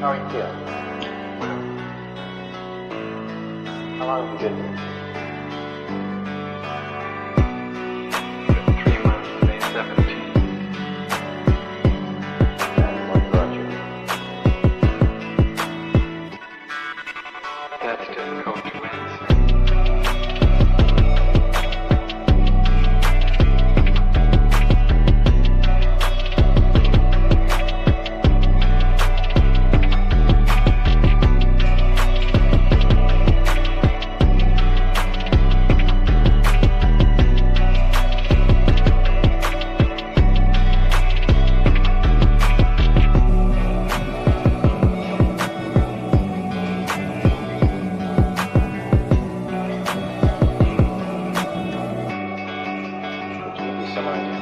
How are you feeling? How long have you been here? 3 months, May 17th. And what brought you? That's difficult to answer. Some idea.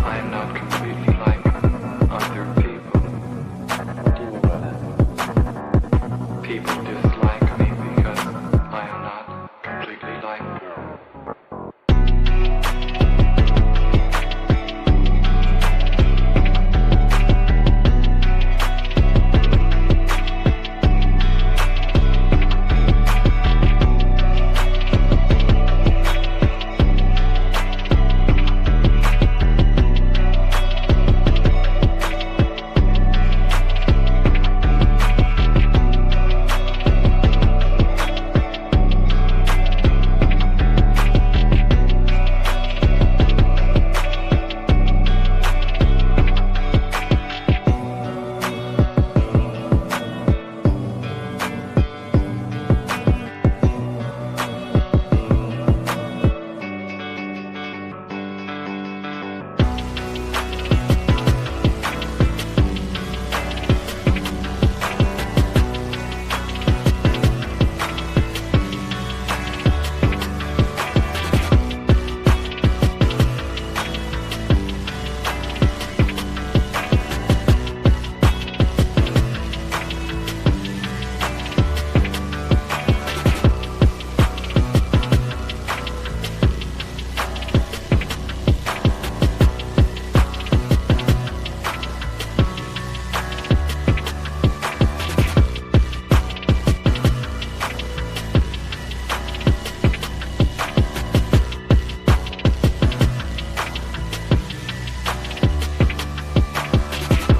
I am not completely like other people. What do you mean by that? People dislike me because I am not completely like them.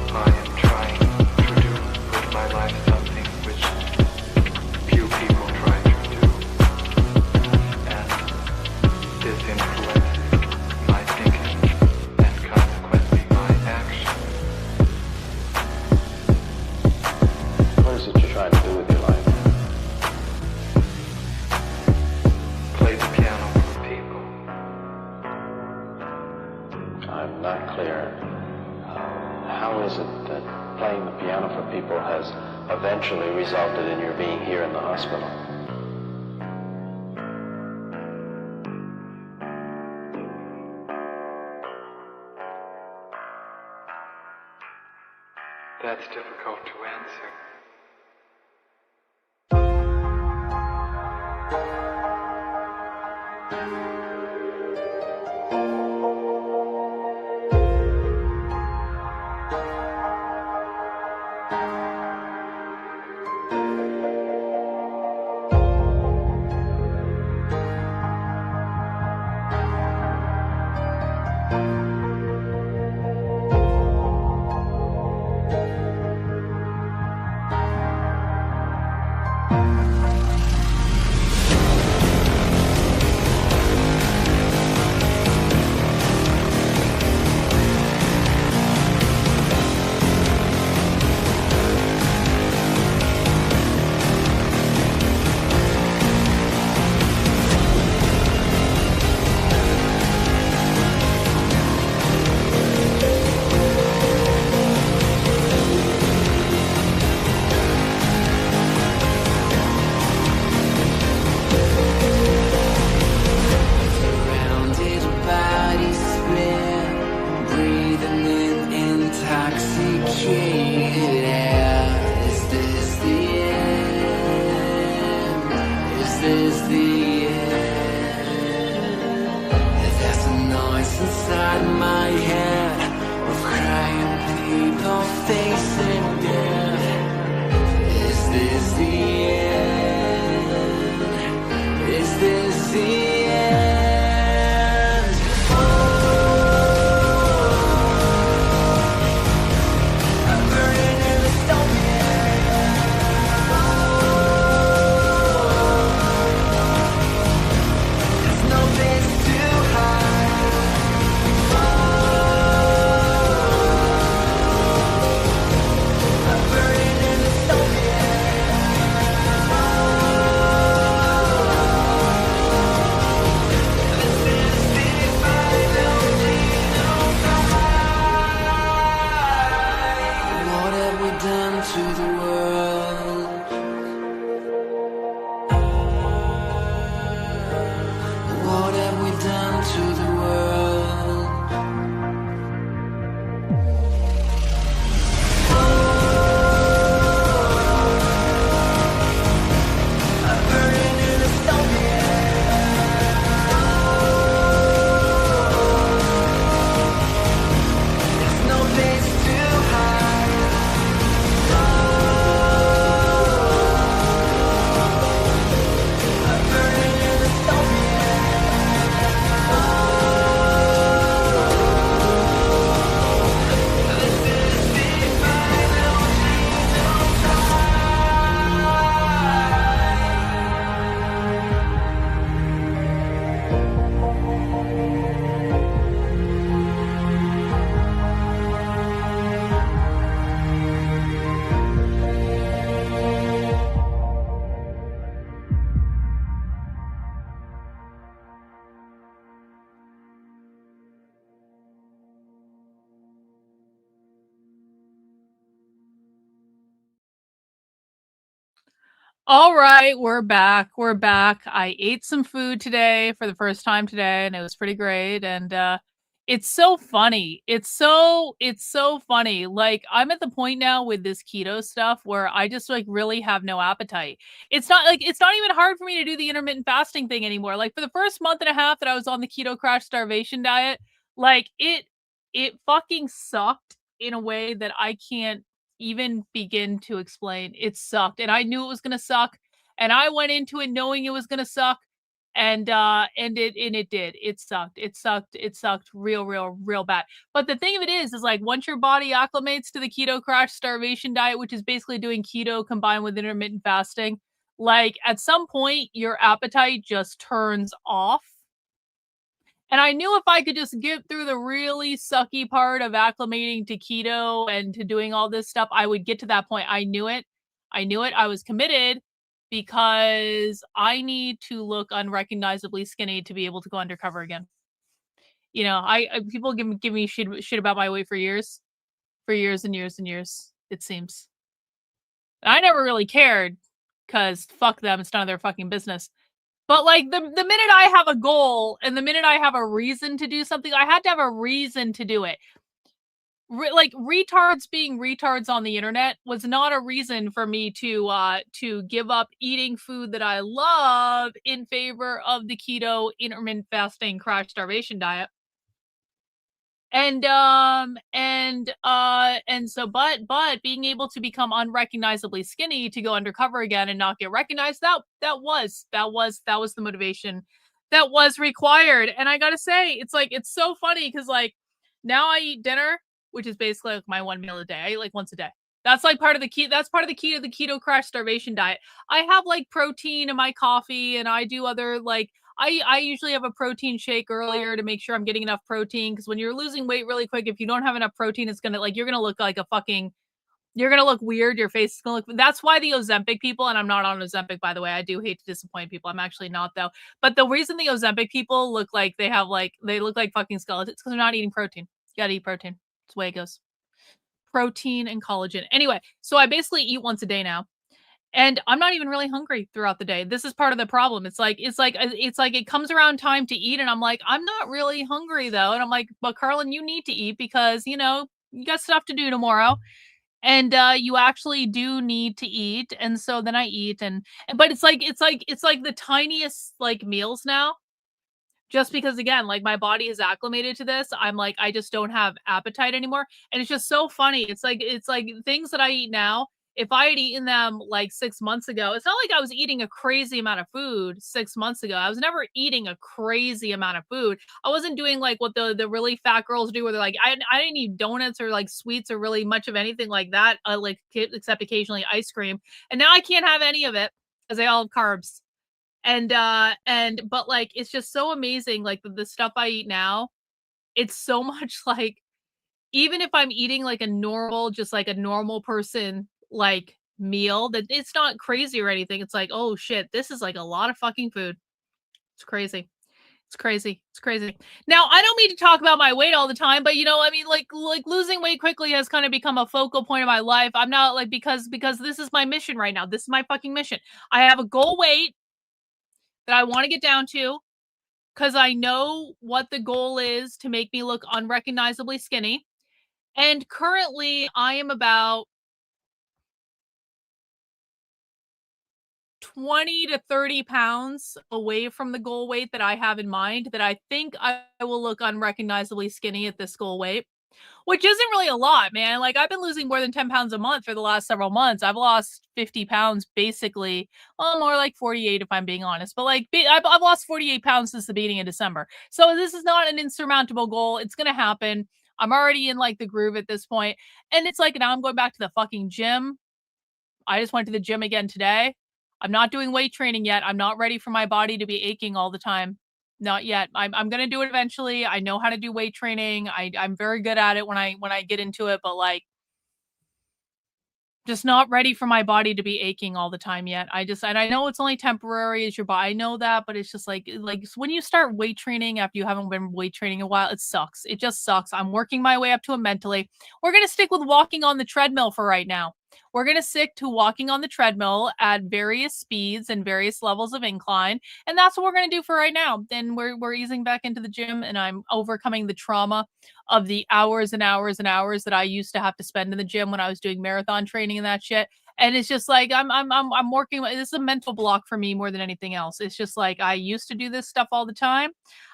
I am trying to do with my life something which few people try to do, and this influences my thinking and consequently my action. What is it you're trying to do with your life? Play the piano for people. I'm not clear. How is it that playing the piano for people has eventually resulted in your being here in the hospital? That's difficult to answer. is the end. There's a noise inside my head of crying people facing death. Is this the end? Is this the end? Oh, I'm burning in the stone. There's no place to hide. I'm burning in the stone. This is the final fight. What have we done to the world? What have we done to the world? I'm burning in the stone. There's no place to hide. I'm burning in the stone. This is the final All right, we're back. We're back. I ate some food today for the first time today, and it was pretty great. And it's so funny. It's so funny. Like, I'm at the point now with this keto stuff where I just like really have no appetite. It's not even hard for me to do the intermittent fasting thing anymore. Like, for the first month and a half that I was on the keto crash starvation diet, like it fucking sucked in a way that I can't even begin to explain. It sucked, and I knew it was gonna suck, and I went into it knowing it was gonna suck, and it did. It sucked. It sucked. It sucked real bad. But the thing of it is like once your body acclimates to the keto crash starvation diet, which is basically doing keto combined with intermittent fasting, like at some point your appetite just turns off. And I knew if I could just get through the really sucky part of acclimating to keto and to doing all this stuff, I would get to that point. I knew it. I knew it. I was committed because I need to look unrecognizably skinny to be able to go undercover again. You know, I people give me shit about my weight for years and years and years, it seems. I never really cared because fuck them, it's none of their fucking business. But like the minute I have a goal and the minute I have a reason to do something, I had to have a reason to do it. Like retards being retards on the internet was not a reason for me to give up eating food that I love in favor of the keto intermittent fasting crash starvation diet. And so but being able to become unrecognizably skinny to go undercover again and not get recognized, that was the motivation that was required. And I gotta say, it's like it's so funny because like now I eat dinner, which is basically like my one meal a day. I eat like once a day. That's like part of the key. That's part of the key to the keto crash starvation diet. I have like protein in my coffee, and I do other like I usually have a protein shake earlier to make sure I'm getting enough protein, because when you're losing weight really quick, if you don't have enough protein, it's gonna like you're gonna look like a fucking you're gonna look weird. Your face is gonna look. That's why the Ozempic people, and I'm not on Ozempic by the way. I do hate to disappoint people. I'm actually not though. But the reason the Ozempic people look like they look like fucking skeletons because they're not eating protein. You gotta eat protein. That's the way it goes. Protein and collagen. Anyway, so I basically eat once a day now. And I'm not even really hungry throughout the day. This is part of the problem. It's like it comes around time to eat and I'm like, I'm not really hungry though. And I'm like, but Karlyn, you need to eat because, you know, you got stuff to do tomorrow. and you actually do need to eat, and so then I eat, but it's like the tiniest like meals now, just because again, like my body is acclimated to this. I'm like, I just don't have appetite anymore. And it's just so funny. It's like things that I eat now, if I had eaten them like 6 months ago, it's not like I was eating a crazy amount of food 6 months ago. I was never eating a crazy amount of food. I wasn't doing like what the really fat girls do, where they're like, I didn't eat donuts or like sweets or really much of anything like that, like except occasionally ice cream. And now I can't have any of it because they all have carbs. And but like it's just so amazing, like the stuff I eat now, it's so much like, even if I'm eating like a normal, just like a normal person like meal, that it's not crazy or anything. It's like, oh shit, this is like a lot of fucking food. It's crazy. It's crazy. It's crazy. Now, I don't mean to talk about my weight all the time, but I mean, like losing weight quickly has kind of become a focal point of my life. I'm not like, because this is my mission right now. This is my fucking mission. I have a goal weight that I want to get down to, because I know what the goal is to make me look unrecognizably skinny. And currently, I am about 20 to 30 pounds away from the goal weight that I have in mind, that I think I will look unrecognizably skinny at this goal weight. Which isn't really a lot, man. Like, I've been losing more than 10 pounds a month for the last several months. I've lost 50 pounds basically, well, more like 48 if I'm being honest. But like, I've lost 48 pounds since the beginning of December. So this is not an insurmountable goal. It's gonna happen. I'm already in like the groove at this point. And it's like, now I'm going back to the fucking gym. I just went to the gym again today. I'm not doing weight training yet. I'm not ready for my body to be aching all the time. Not yet. I'm gonna do it eventually. I know how to do weight training. I'm very good at it when I get into it, but like, just not ready for my body to be aching all the time yet. And I know it's only temporary as your body. I know that, but it's just like when you start weight training after you haven't been weight training in a while, it sucks. It just sucks. I'm working my way up to it mentally. We're gonna stick with walking on the treadmill for right now. We're going to stick to walking on the treadmill at various speeds and various levels of incline. And that's what we're going to do for right now. Then we're easing back into the gym, and I'm overcoming the trauma of the hours and hours and hours that I used to have to spend in the gym when I was doing marathon training and that shit. And it's just like, I'm working. This is a mental block for me more than anything else. It's just like, I used to do this stuff all the time.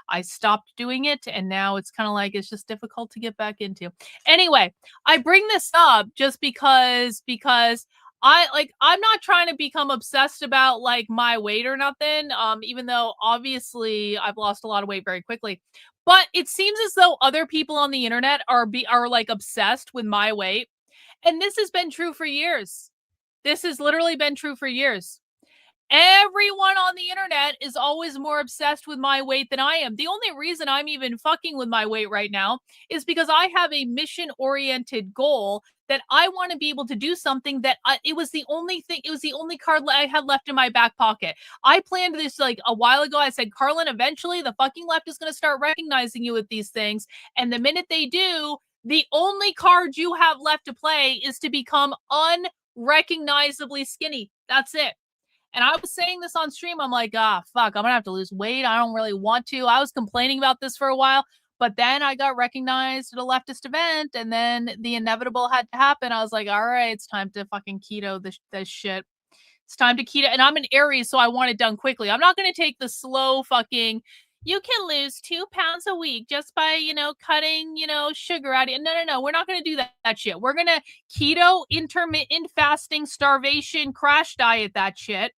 I stopped doing it, and now it's kind of like, it's just difficult to get back into. Anyway, I bring this up just because I'm not trying to become obsessed about like my weight or nothing. Even though obviously I've lost a lot of weight very quickly. But it seems as though other people on the internet are like obsessed with my weight. And this has been true for years. This has literally been true for years. Everyone on the internet is always more obsessed with my weight than I am. The only reason I'm even fucking with my weight right now is because I have a mission-oriented goal that I want to be able to do something that it was the only card I had left in my back pocket. I planned this like a while ago. I said, Karlyn, eventually the fucking left is going to start recognizing you with these things. And the minute they do, the only card you have left to play is to become unrecognizably skinny. That's it. And I was saying this on stream. I'm like, fuck, I'm gonna have to lose weight. I don't really want to. I was complaining about this for a while, but then I got recognized at a leftist event, and then the inevitable had to happen. I was like, all right, it's time to fucking keto this shit. It's time to keto. And I'm an Aries, so I want it done quickly. I'm not gonna take the slow fucking, you can lose 2 pounds a week just by, cutting, sugar out of it. No. We're not going to do that shit. We're going to keto, intermittent fasting, starvation, crash diet that shit.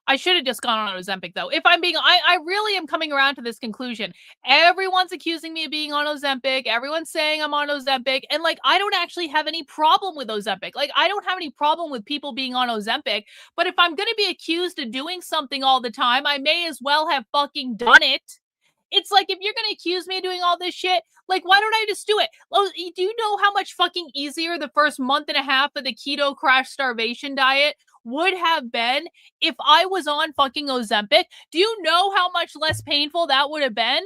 I should have just gone on Ozempic, though. If I'm being, I really am coming around to this conclusion. Everyone's accusing me of being on Ozempic. Everyone's saying I'm on Ozempic. And, like, I don't actually have any problem with Ozempic. Like, I don't have any problem with people being on Ozempic. But if I'm going to be accused of doing something all the time, I may as well have fucking done it. It's like, if you're going to accuse me of doing all this shit, like, why don't I just do it? Do you know how much fucking easier the first month and a half of the keto crash starvation diet would have been if I was on fucking Ozempic? Do you know how much less painful that would have been?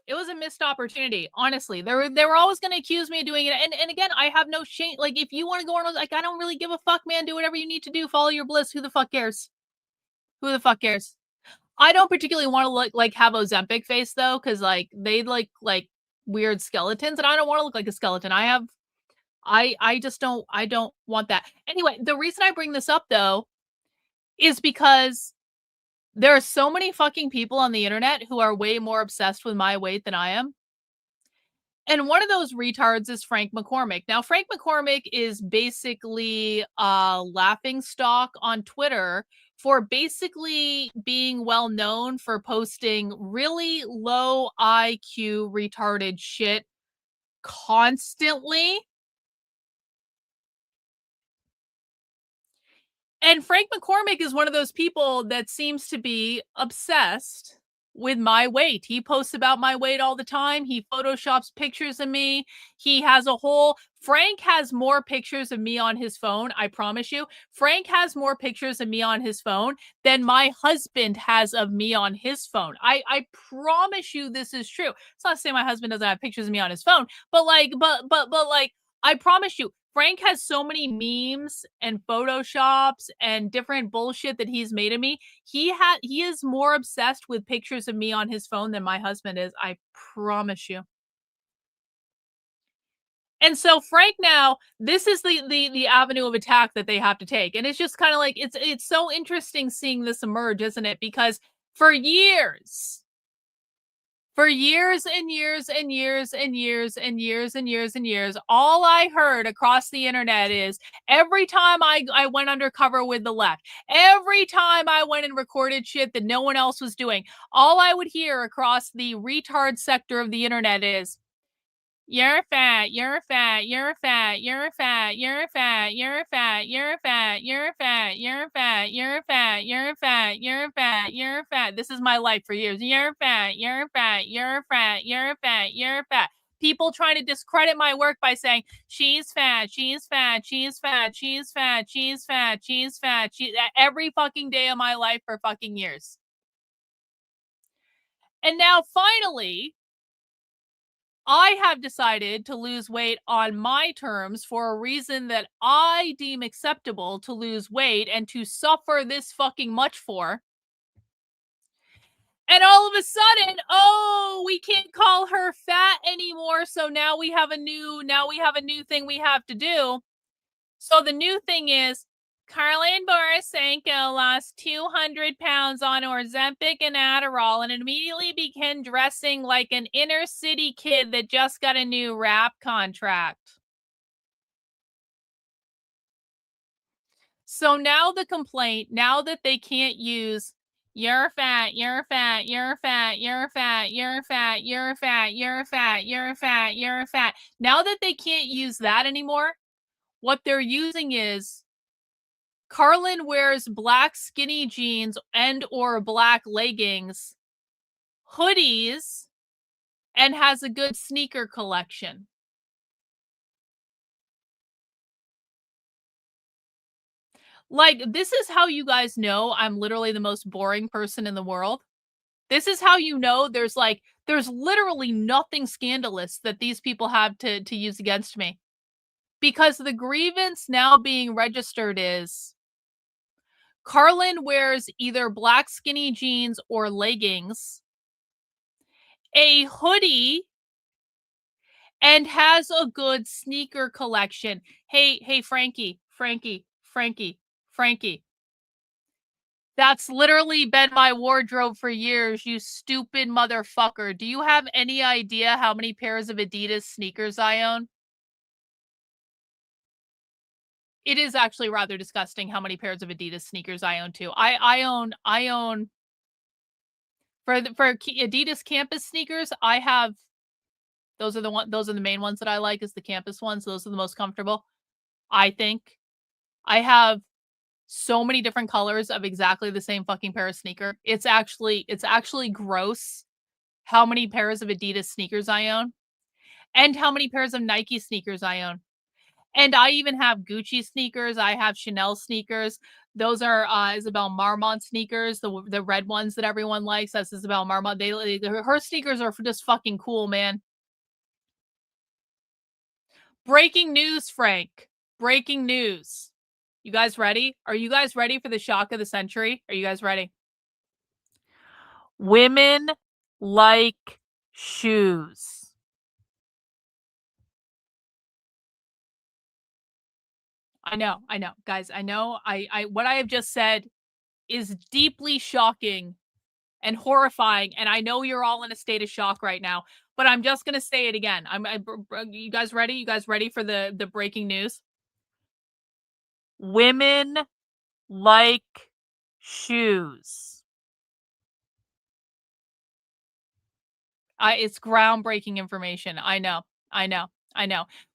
It was a missed opportunity, honestly. They were always going to accuse me of doing it. And again, I have no shame. Like, if you want to go on, like, I don't really give a fuck, man. Do whatever you need to do. Follow your bliss. Who the fuck cares? Who the fuck cares? I don't particularly want to look like have Ozempic face though, because like they like weird skeletons, and I don't want to look like a skeleton. I just don't want that. Anyway, the reason I bring this up though is because there are so many fucking people on the internet who are way more obsessed with my weight than I am. And one of those retards is Frank McCormick. Now, Frank McCormick is basically a laughingstock on Twitter for basically being well known for posting really low IQ retarded shit constantly. And Frank McCormick is one of those people that seems to be obsessed with my weight. He posts about my weight all the time. He photoshops pictures of me. Frank has more pictures of me on his phone. I promise you. Frank has more pictures of me on his phone than my husband has of me on his phone. I promise you this is true. It's not to say my husband doesn't have pictures of me on his phone, but I promise you, Frank has so many memes and photoshops and different bullshit that he's made of me. He is more obsessed with pictures of me on his phone than my husband is. I promise you. And so Frank now, this is the avenue of attack that they have to take. And it's just kind of like, it's so interesting seeing this emerge, isn't it? Because for years and years and years and years and years and years and years, all I heard across the internet is every time I went undercover with the left, every time I went and recorded shit that no one else was doing, all I would hear across the retard sector of the internet is, you're fat, you're fat, you're fat, you're fat, you're fat, you're fat, you're fat, you're fat, you're fat, you're fat, you're fat, you're fat, you're fat. This is my life for years. You're fat, you're fat, you're fat, you're fat, you're fat. People trying to discredit my work by saying, she's fat, she's fat, she's fat, she's fat, she's fat, she's fat, every fucking day of my life for fucking years. And now finally, I have decided to lose weight on my terms for a reason that I deem acceptable to lose weight and to suffer this fucking much for. And all of a sudden, oh, we can't call her fat anymore. So now we have a new thing we have to do. So the new thing is, Karlyn Borysenko lost 200 pounds on Ozempic and Adderall and immediately began dressing like an inner city kid that just got a new rap contract. So now the complaint, now that they can't use you're fat, you're fat, you're fat, you're fat, you're fat, you're fat, you're fat, you're fat, you're fat. Now that they can't use that anymore, what they're using is Karlyn wears black skinny jeans and or black leggings, hoodies, and has a good sneaker collection. Like, this is how you guys know I'm literally the most boring person in the world. This is how you know there's literally nothing scandalous that these people have to use against me. Because the grievance now being registered is Karlyn wears either black skinny jeans or leggings, a hoodie, and has a good sneaker collection. Hey, Frankie. That's literally been my wardrobe for years, you stupid motherfucker. Do you have any idea how many pairs of Adidas sneakers I own? It is actually rather disgusting how many pairs of Adidas sneakers I own too. I own for Adidas campus sneakers, I have those are the main ones that I like is the campus ones. Those are the most comfortable. I think I have so many different colors of exactly the same fucking pair of sneaker. It's actually gross how many pairs of Adidas sneakers I own and how many pairs of Nike sneakers I own. And I even have Gucci sneakers. I have Chanel sneakers. Those are Isabel Marmont sneakers, the red ones that everyone likes. That's Isabel Marmont. Her sneakers are just fucking cool, man. Breaking news, Frank. Breaking news. You guys ready? Are you guys ready for the shock of the century? Are you guys ready? Women like shoes. Guys, I know what I have just said is deeply shocking and horrifying, and I know you're all in a state of shock right now, but I'm just gonna say it again. You guys ready? You guys ready for the breaking news? Women like shoes. It's groundbreaking information. I know.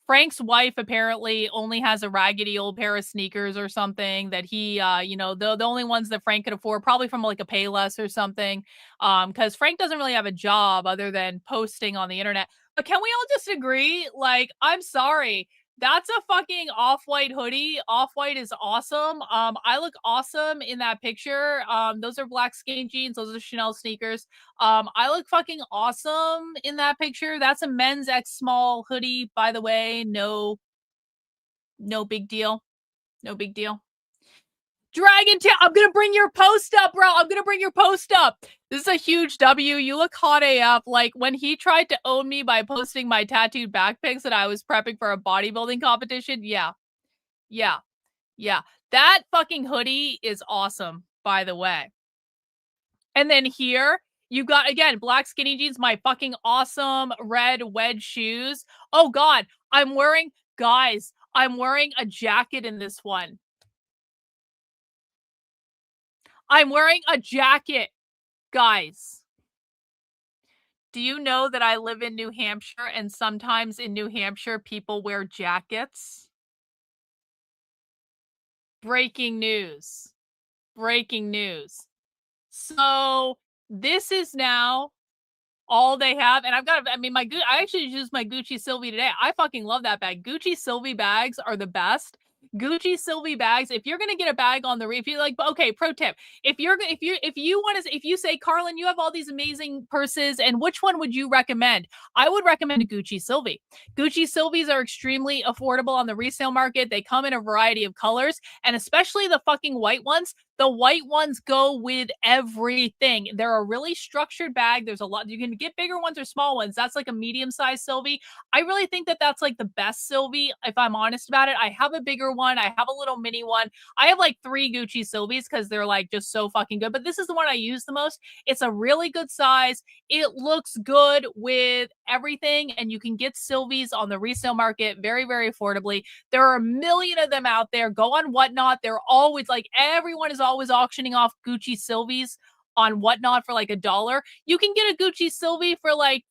Frank's wife apparently only has a raggedy old pair of sneakers or something that he, the only ones that Frank could afford, probably from like a Payless or something. Because Frank doesn't really have a job other than posting on the internet. But can we all just agree? Like, I'm sorry. That's a fucking off-white hoodie. Off-white is awesome. I look awesome in that picture. Those are black skinny jeans. Those are Chanel sneakers. I look fucking awesome in that picture. That's a men's X small hoodie, by the way. No big deal. No big deal. Dragon Tail, I'm gonna bring your post up, bro. I'm gonna bring your post up. This is a huge W. You look hot AF. Like, when he tried to own me by posting my tattooed back pics that I was prepping for a bodybuilding competition. Yeah. That fucking hoodie is awesome, by the way. And then here, you've got, again, black skinny jeans, my fucking awesome red wedge shoes. Oh, God. I'm wearing a jacket in this one. I'm wearing a jacket, guys. Do you know that I live in New Hampshire, and sometimes in New Hampshire, people wear jackets? Breaking news. So this is now all they have, and I actually used my Gucci Sylvie today. I fucking love that bag. Gucci Sylvie bags are the best. Gucci Sylvie bags. If you're gonna get a bag on the if you like, okay, pro tip. If you say, Karlyn, you have all these amazing purses, and which one would you recommend? I would recommend a Gucci Sylvie. Gucci Sylvies are extremely affordable on the resale market. They come in a variety of colors, and especially the fucking white ones. The white ones go with everything. They're a really structured bag. There's a lot. You can get bigger ones or small ones. That's like a medium-sized Sylvie. I really think that that's like the best Sylvie, if I'm honest about it. I have a bigger one. I have a little mini one. I have like 3 Gucci Sylvies because they're like just so fucking good. But this is the one I use the most. It's a really good size. It looks good with everything. And you can get Sylvies on the resale market very, very affordably. There are a million of them out there. Go on Whatnot. They're always like, everyone is always auctioning off Gucci Sylvies on Whatnot for like $1. You can get a Gucci Sylvie for like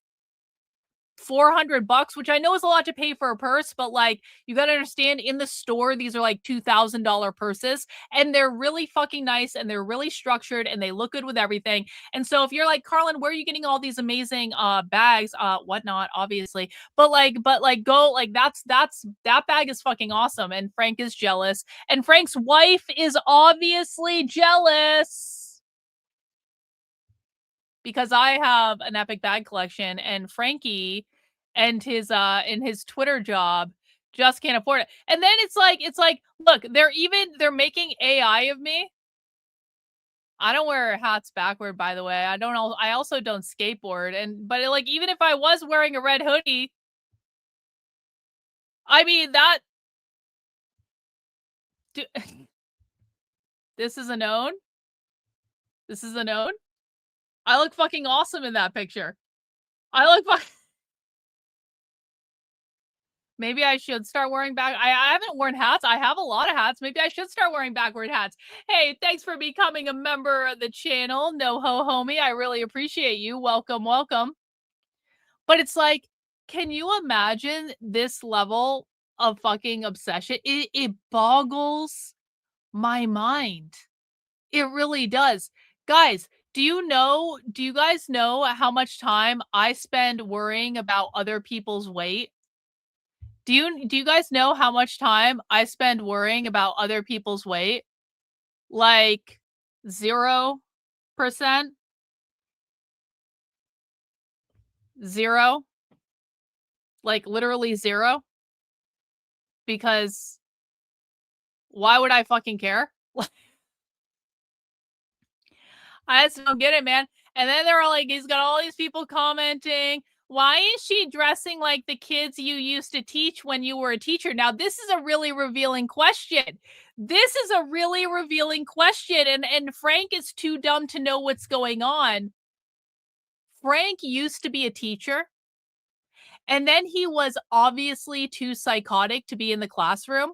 $400, which I know is a lot to pay for a purse, but like, you got to understand, in the store, these are like $2,000 purses, and they're really fucking nice, and they're really structured, and they look good with everything. And so if you're like, Karlyn, where are you getting all these amazing bags? Whatnot, obviously, but go, like, that bag is fucking awesome. And Frank is jealous, and Frank's wife is obviously jealous, because I have an epic bag collection, and Frankie and his Twitter job just can't afford it. And then it's like, look, they're making AI of me. I don't wear hats backward, by the way. I also don't skateboard. But like, even if I was wearing a red hoodie, I mean, this is a known. I look fucking awesome in that picture. Maybe I should start wearing I haven't worn hats. I have a lot of hats. Maybe I should start wearing backward hats. Hey, thanks for becoming a member of the channel. No ho homie. I really appreciate you. Welcome. But it's like, can you imagine this level of fucking obsession? It boggles my mind. It really does. Guys, do you guys know how much time I spend worrying about other people's weight? Do you guys know how much time I spend worrying about other people's weight? Like 0%? 0? Like literally 0? Because why would I fucking care? I just don't get it, man. And then they're all like, he's got all these people commenting, Why is she dressing like the kids you used to teach when you were a teacher? Now, this is a really revealing question. This is a really revealing question, and Frank is too dumb to know what's going on. Frank used to be a teacher, and then he was obviously too psychotic to be in the classroom.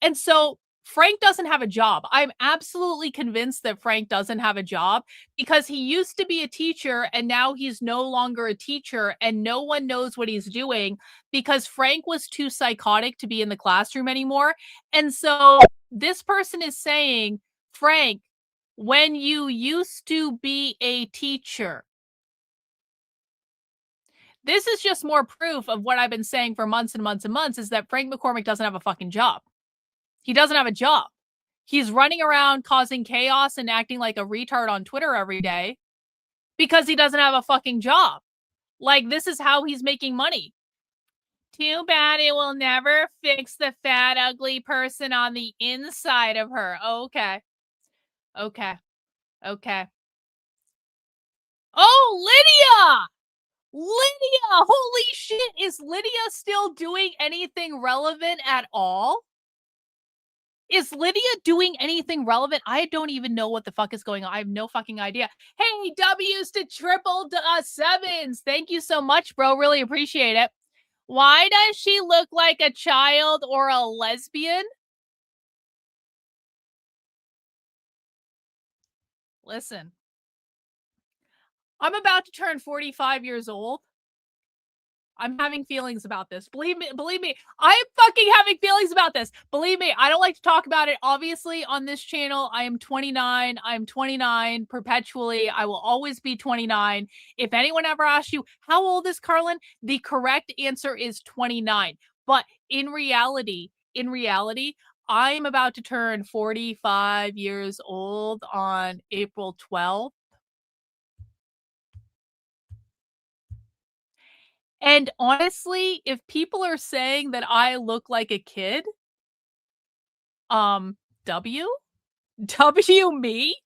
And so Frank doesn't have a job. I'm absolutely convinced that Frank doesn't have a job because he used to be a teacher and now he's no longer a teacher and no one knows what he's doing because Frank was too psychotic to be in the classroom anymore. And so this person is saying, Frank, when you used to be a teacher, this is just more proof of what I've been saying for months and months and months is that Frank McCormick doesn't have a fucking job. He doesn't have a job. He's running around causing chaos and acting like a retard on Twitter every day because he doesn't have a fucking job. Like, this is how he's making money. Too bad it will never fix the fat, ugly person on the inside of her. Okay. Okay. Okay. Oh, Lydia! Lydia! Holy shit! Is Lydia still doing anything relevant at all? Is Lydia doing anything relevant? I don't even know what the fuck is going on. I have no fucking idea. Hey, W's to triple sevens. Thank you so much, bro. Really appreciate it. Why does she look like a child or a lesbian? Listen, I'm about to turn 45 years old. I'm having feelings about this. Believe me, I'm fucking having feelings about this. Believe me, I don't like to talk about it. Obviously, on this channel, I am 29. I'm 29 perpetually. I will always be 29. If anyone ever asks you, how old is Karlyn? The correct answer is 29. But in reality, I'm about to turn 45 years old on April 12th. And honestly, if people are saying that I look like a kid, W? W me?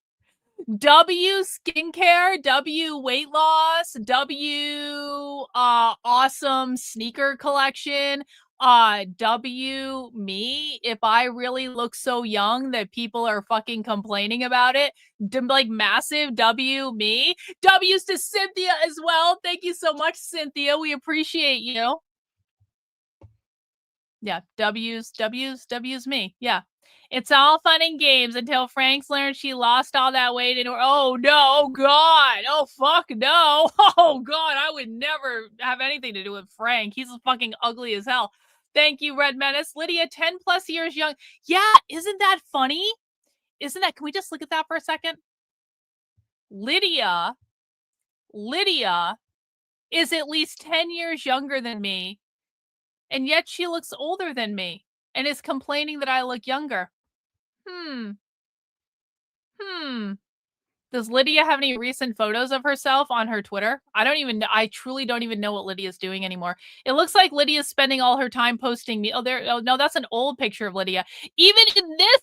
W skincare, W weight loss, W awesome sneaker collection, W me, if I really look so young that people are fucking complaining about it, like massive W me. W's to Cynthia as well. Thank you so much, Cynthia. We appreciate you. Yeah, W's me. Yeah. It's all fun and games until Frank's learned she lost all that weight and oh no, oh God, oh fuck no, oh God, I would never have anything to do with Frank. He's fucking ugly as hell. Thank you, Red Menace. Lydia, 10 plus years young. Yeah, isn't that funny? Isn't that, can we just look at that for a second? Lydia is at least 10 years younger than me, and yet she looks older than me and is complaining that I look younger. Does Lydia have any recent photos of herself on her Twitter? I truly don't even know what Lydia's doing anymore. It looks like Lydia's spending all her time posting me. Oh, no, that's an old picture of Lydia. Even in this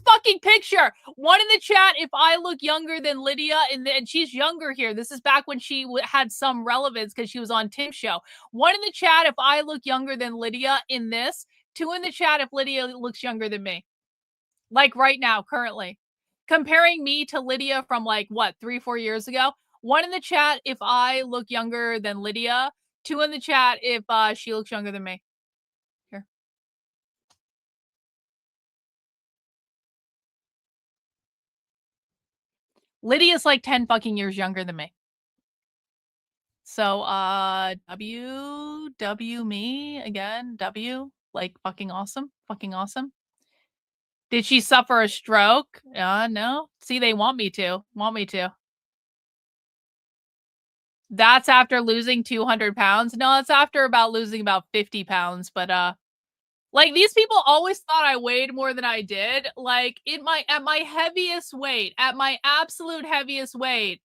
fucking picture, one in the chat, if I look younger than Lydia, and she's younger here. This is back when she had some relevance because she was on Tim's show. One in the chat, if I look younger than Lydia in this. 2 in the chat, if Lydia looks younger than me. Like right now, currently. Comparing me to Lydia from like, what, 3-4 years ago? 1 in the chat if I look younger than Lydia. 2 in the chat if she looks younger than me. Here. Lydia's like 10 fucking years younger than me. So, W me again. W, like fucking awesome. Fucking awesome. Did she suffer a stroke? No. See, they want me to. That's after losing 200 pounds. No, it's after losing about 50 pounds. But, like, these people always thought I weighed more than I did. Like, at my heaviest weight, at my absolute heaviest weight,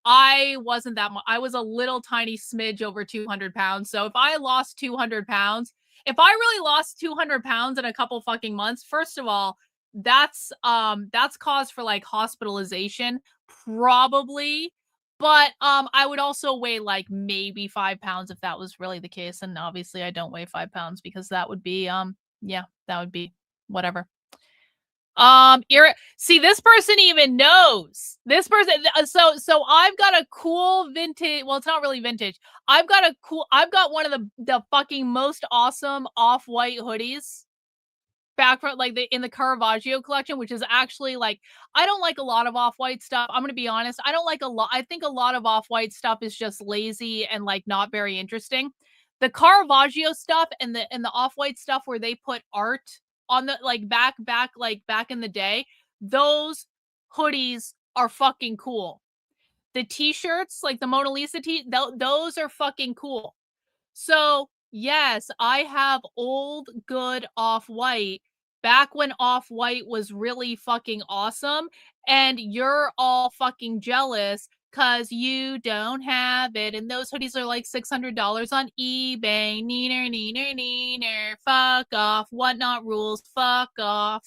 I wasn't that much. I was a little tiny smidge over 200 pounds. So if I lost 200 pounds, if I really lost 200 pounds in a couple fucking months, first of all, that's cause for like hospitalization, probably. But I would also weigh like maybe 5 pounds if that was really the case. And obviously I don't weigh 5 pounds because that would be yeah, that would be whatever. See, this person even knows. This person, so I've got a cool vintage. Well, it's not really vintage. I've got one of the fucking most awesome off-white hoodies back from like in the Caravaggio collection, which is actually like, I don't like a lot of off-white stuff. I'm gonna be honest. I don't like a lot. I think a lot of off-white stuff is just lazy and like not very interesting. The Caravaggio stuff and the off-white stuff where they put art on the like back in the day, those hoodies are fucking cool. The t-shirts, like the Mona Lisa those are fucking cool. So yes, I have old good off-white back when off-white was really fucking awesome, and you're all fucking jealous because you don't have it. And those hoodies are like $600 on eBay. Neener, neener, neener. Fuck off. Whatnot rules. Fuck off.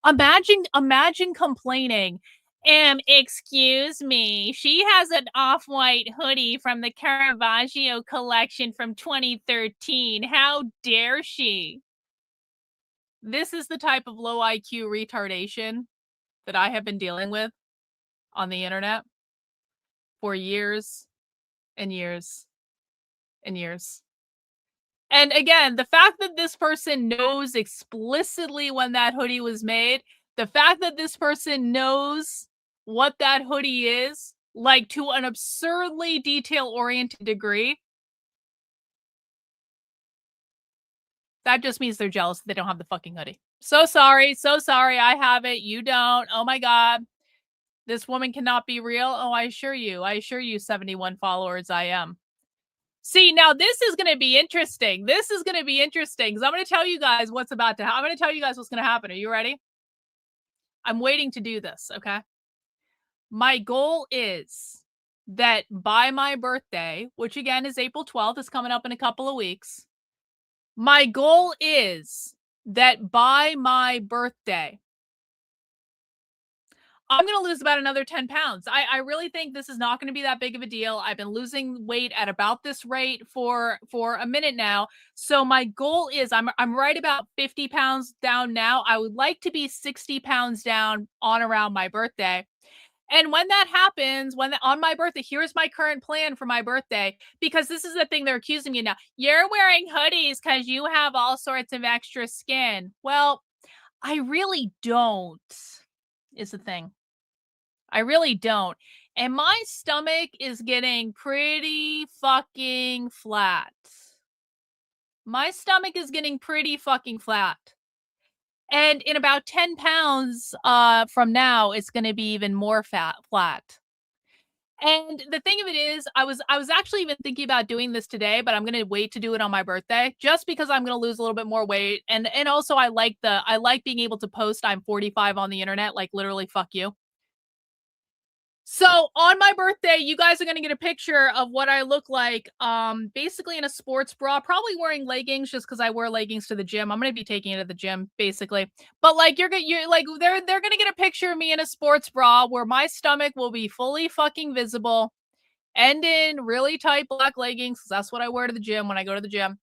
Imagine complaining. Excuse me. She has an off-white hoodie from the Caravaggio collection from 2013. How dare she? This is the type of low IQ retardation that I have been dealing with on the internet for years and years and years. And again, the fact that this person knows explicitly when that hoodie was made, the fact that this person knows what that hoodie is, like to an absurdly detail-oriented degree, that just means they're jealous that they don't have the fucking hoodie. So sorry, I have it, you don't. Oh my God. This woman cannot be real. Oh, I assure you, 71 followers, I am. See, now this is going to be interesting. This is going to be interesting because I'm going to tell you guys what's about to happen. I'm going to tell you guys what's going to happen. Are you ready? I'm waiting to do this, okay? My goal is that by my birthday, which again is April 12th, is coming up in a couple of weeks. My goal is that by my birthday, I'm going to lose about another 10 pounds. I really think this is not going to be that big of a deal. I've been losing weight at about this rate for a minute now. So my goal is I'm right about 50 pounds down now. I would like to be 60 pounds down on around my birthday. And when that happens, on my birthday, here's my current plan for my birthday, because this is the thing they're accusing me now. You're wearing hoodies because you have all sorts of extra skin. Well, I really don't, is the thing. I really don't. And my stomach is getting pretty fucking flat. My stomach is getting pretty fucking flat. And in about 10 pounds from now, it's going to be even more flat. And the thing of it is, I was actually even thinking about doing this today, but I'm going to wait to do it on my birthday just because I'm going to lose a little bit more weight. And also I like being able to post I'm 45 on the internet, like literally fuck you. So on my birthday, you guys are going to get a picture of what I look like, basically in a sports bra, probably wearing leggings just because I wear leggings to the gym. I'm going to be taking it to the gym, basically. But like, you're like, they're going to get a picture of me in a sports bra where my stomach will be fully fucking visible and in really tight black leggings, because that's what I wear to the gym when I go to the gym.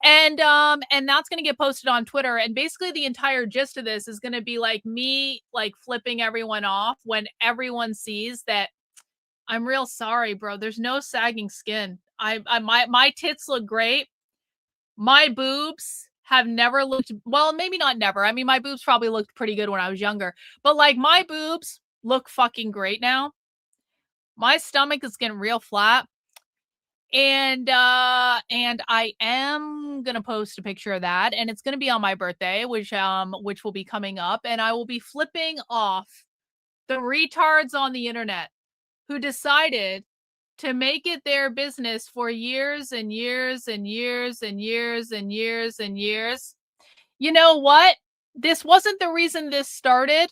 And that's going to get posted on Twitter. And basically the entire gist of this is going to be like me, like flipping everyone off when everyone sees that I'm real sorry, bro. There's no sagging skin. My tits look great. My boobs have never looked, well, maybe not never. I mean, my boobs probably looked pretty good when I was younger, but like my boobs look fucking great now. My stomach is getting real flat. And I am gonna post a picture of that, and it's gonna be on my birthday, which will be coming up, and I will be flipping off the retards on the internet who decided to make it their business for years and years and years and years and years and years. You know what? This wasn't the reason this started.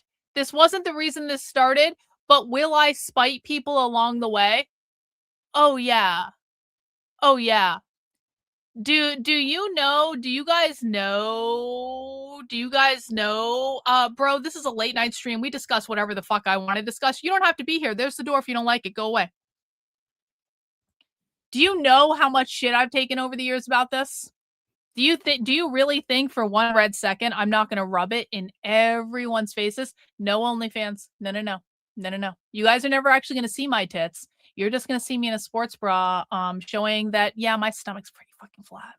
But will I spite people along the way? Oh yeah. Oh, yeah. Do you know? Do you guys know? Bro, this is a late night stream. We discuss whatever the fuck I want to discuss. You don't have to be here. There's the door if you don't like it. Go away. Do you know how much shit I've taken over the years about this? Do you really think for one red second I'm not going to rub it in everyone's faces? No OnlyFans. No. You guys are never actually going to see my tits. You're just going to see me in a sports bra showing that, yeah, my stomach's pretty fucking flat.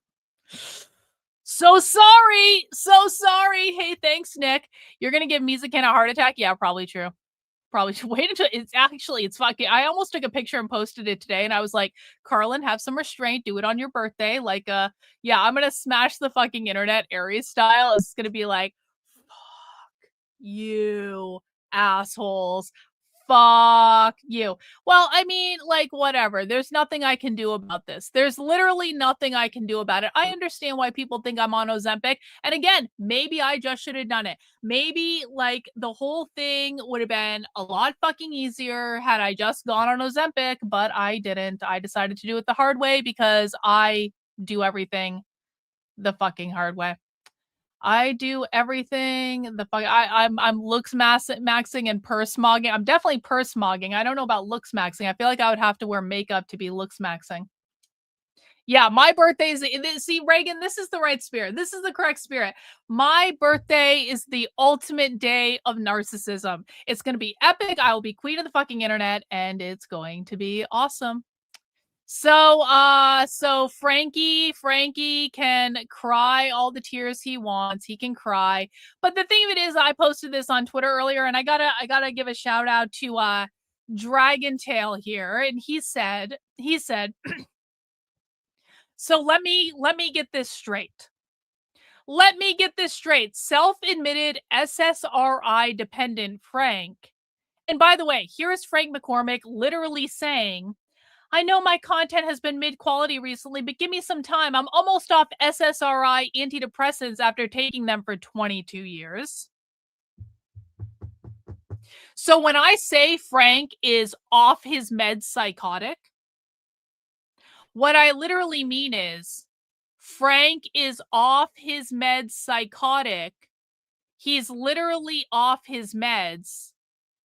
So sorry. Hey, thanks, Nick. You're going to give Mizakin a heart attack? Yeah, probably true. Probably should wait until it's fucking. I almost took a picture and posted it today, and I was like, Karlyn, have some restraint. Do it on your birthday. Like, yeah, I'm gonna smash the fucking internet Aries style. It's gonna be like, fuck you, assholes. Fuck you. Well, I mean, like, whatever. There's nothing I can do about this. There's literally nothing I can do about it. I understand why people think I'm on Ozempic. And again, maybe I just should have done it. Maybe, like, the whole thing would have been a lot fucking easier had I just gone on Ozempic, but I didn't. I decided to do it the hard way because I do everything the fucking hard way. I do everything the fuck. I'm looks maxing and purse mogging. I'm definitely purse mogging. I don't know about looks maxing. I feel like I would have to wear makeup to be looks maxing. Yeah, my birthday is. See, Reagan, this is the right spirit. This is the correct spirit. My birthday is the ultimate day of narcissism. It's going to be epic. I will be queen of the fucking internet, and it's going to be awesome. So Frankie can cry all the tears he wants. He can cry. But the thing of it is, I posted this on Twitter earlier, and I gotta give a shout out to Dragon Tail here. And he said, so let me get this straight. Self-admitted SSRI dependent Frank. And by the way, here is Frank McCormick literally saying, I know my content has been mid-quality recently, but give me some time. I'm almost off SSRI antidepressants after taking them for 22 years. So when I say Frank is off his meds psychotic, what I literally mean is Frank is off his meds psychotic. He's literally off his meds.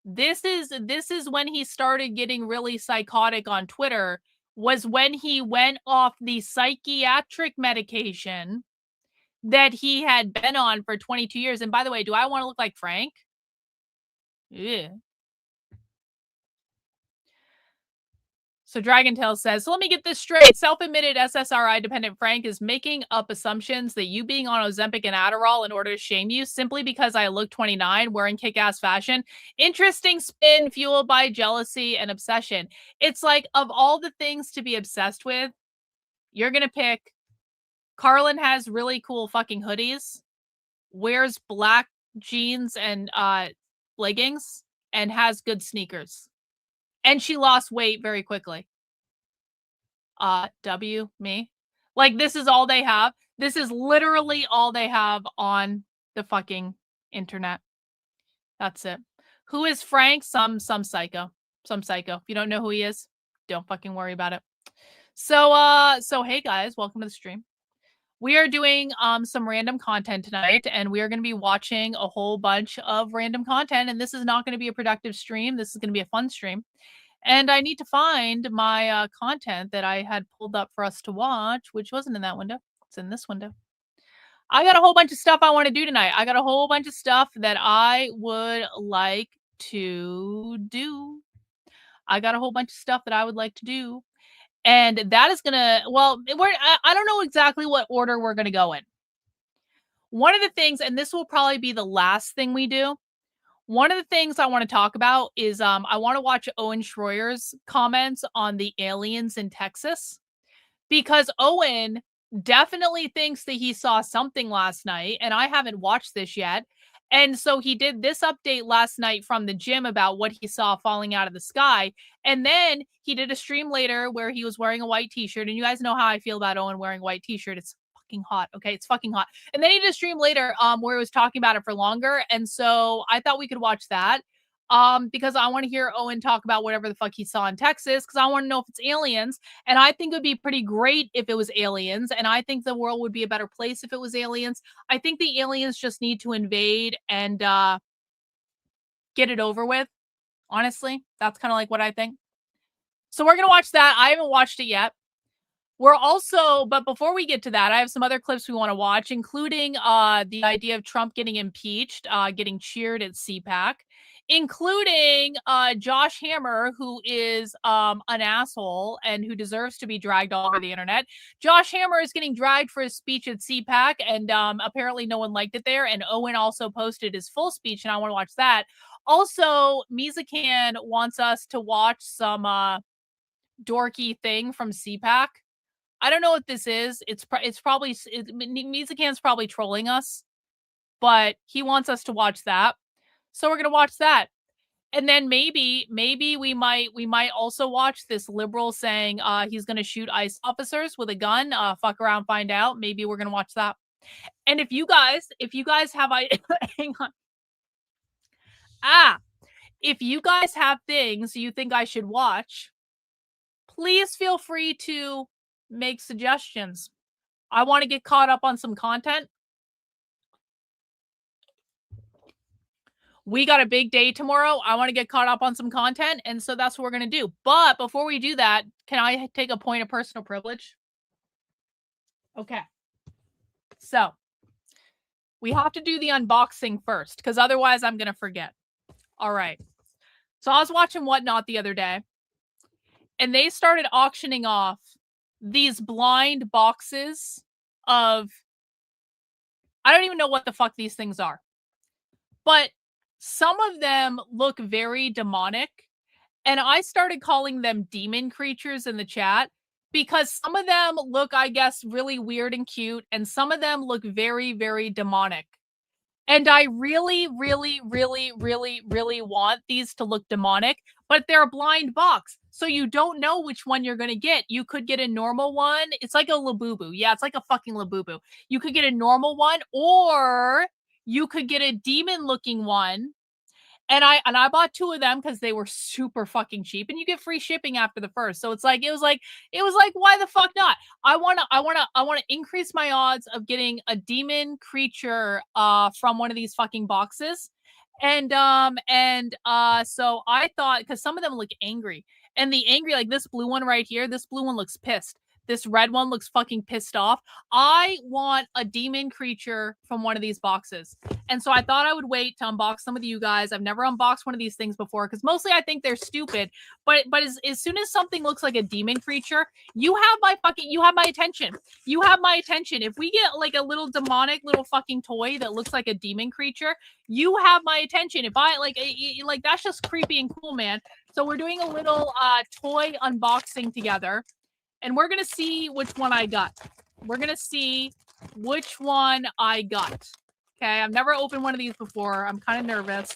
This is when he started getting really psychotic on Twitter, was when he went off the psychiatric medication that he had been on for 22 years. And by the way, do I want to look like Frank? Yeah. So Dragontail says, so let me get this straight. Self-admitted SSRI dependent Frank is making up assumptions that you being on Ozempic and Adderall in order to shame you simply because I look 29 wearing kick-ass fashion. Interesting spin fueled by jealousy and obsession. It's like, of all the things to be obsessed with, you're going to pick Karlyn has really cool fucking hoodies, wears black jeans and leggings, and has good sneakers. And she lost weight very quickly. Me. Like, this is all they have. This is literally all they have on the fucking internet. That's it. Who is Frank? Some psycho. Some psycho. If you don't know who he is, don't fucking worry about it. So hey guys, welcome to the stream. We are doing some random content tonight, and we are going to be watching a whole bunch of random content, and this is not going to be a productive stream. This is going to be a fun stream. And I need to find my content that I had pulled up for us to watch, which wasn't in that window. It's in this window. I got a whole bunch of stuff I want to do tonight. I got a whole bunch of stuff that I would like to do. And that is going to, well, I don't know exactly what order we're going to go in. One of the things, and this will probably be the last thing we do, one of the things I want to talk about is I want to watch Owen Shroyer's comments on the aliens in Texas, because Owen definitely thinks that he saw something last night, and I haven't watched this yet. And so he did this update last night from the gym about what he saw falling out of the sky. And then he did a stream later where he was wearing a white t-shirt. And you guys know how I feel about Owen wearing a white t-shirt. It's fucking hot. Okay, it's fucking hot. And then he did a stream later where he was talking about it for longer. And so I thought we could watch that. because I want to hear Owen talk about whatever the fuck he saw in Texas, because I want to know if it's aliens. And I think it would be pretty great if it was aliens. And I think the world would be a better place if it was aliens. I think the aliens just need to invade and get it over with. Honestly, that's kind of like what I think. So we're going to watch that. I haven't watched it yet. We're also, but before we get to that, I have some other clips we want to watch, including the idea of Trump getting impeached, getting cheered at CPAC, including Josh Hammer, who is an asshole and who deserves to be dragged all over the internet. Josh Hammer is getting dragged for his speech at CPAC, and apparently no one liked it there. And Owen also posted his full speech, and I want to watch that. Also, Mizakan wants us to watch some dorky thing from CPAC. I don't know what this is. It's probably Mizakan's probably trolling us, but he wants us to watch that. So we're gonna watch that, and then maybe we might also watch this liberal saying he's gonna shoot ICE officers with a gun. Fuck around, find out. Maybe we're gonna watch that. And if you guys have hang on. If you guys have things you think I should watch, please feel free to make suggestions. I want to get caught up on some content. We got a big day tomorrow. I want to get caught up on some content, and so that's what we're going to do. But before we do that, can I take a point of personal privilege? Okay. So we have to do the unboxing first, because otherwise I'm going to forget. All right. So I was watching Whatnot the other day, and they started auctioning off these blind boxes of, I don't even know what the fuck these things are, but some of them look very demonic, and I started calling them demon creatures in the chat because some of them look, I guess, really weird and cute, and some of them look very, very demonic. And I really, really, really, really, really want these to look demonic, but they're a blind box. So you don't know which one you're going to get. You could get a normal one. It's like a Labubu. Yeah, it's like a fucking Labubu. You could get a normal one, or you could get a demon-looking one. And I bought 2 of them because they were super fucking cheap, and you get free shipping after the first. So it was like why the fuck not? I wanna increase my odds of getting a demon creature from one of these fucking boxes. And so I thought, because some of them look angry, and the angry, like this blue one right here, this blue one looks pissed. This red one looks fucking pissed off. I want a demon creature from one of these boxes. And so I thought I would wait to unbox some with you guys. I've never unboxed one of these things before, because mostly I think they're stupid. But as soon as something looks like a demon creature, you have my attention. You have my attention. If we get like a little demonic little fucking toy that looks like a demon creature, you have my attention. If I like that's just creepy and cool, man. So we're doing a little toy unboxing together. And we're going to see which one I got. We're going to see which one I got. Okay, I've never opened one of these before. I'm kind of nervous.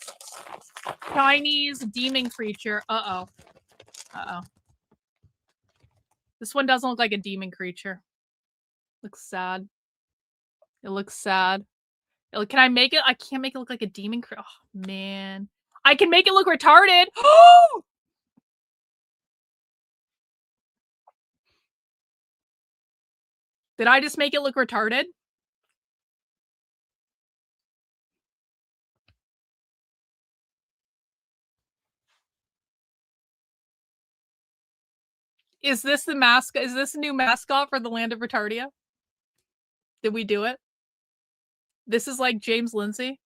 Chinese demon creature. Uh-oh. Uh-oh. This one doesn't look like a demon creature. Looks sad. It looks sad. Can I make it? I can't make it look like a demon creature. Oh, man. I can make it look retarded. Oh! Did I just make it look retarded? Is this the mascot? Is this a new mascot for the land of Retardia? Did we do it? This is like James Lindsay.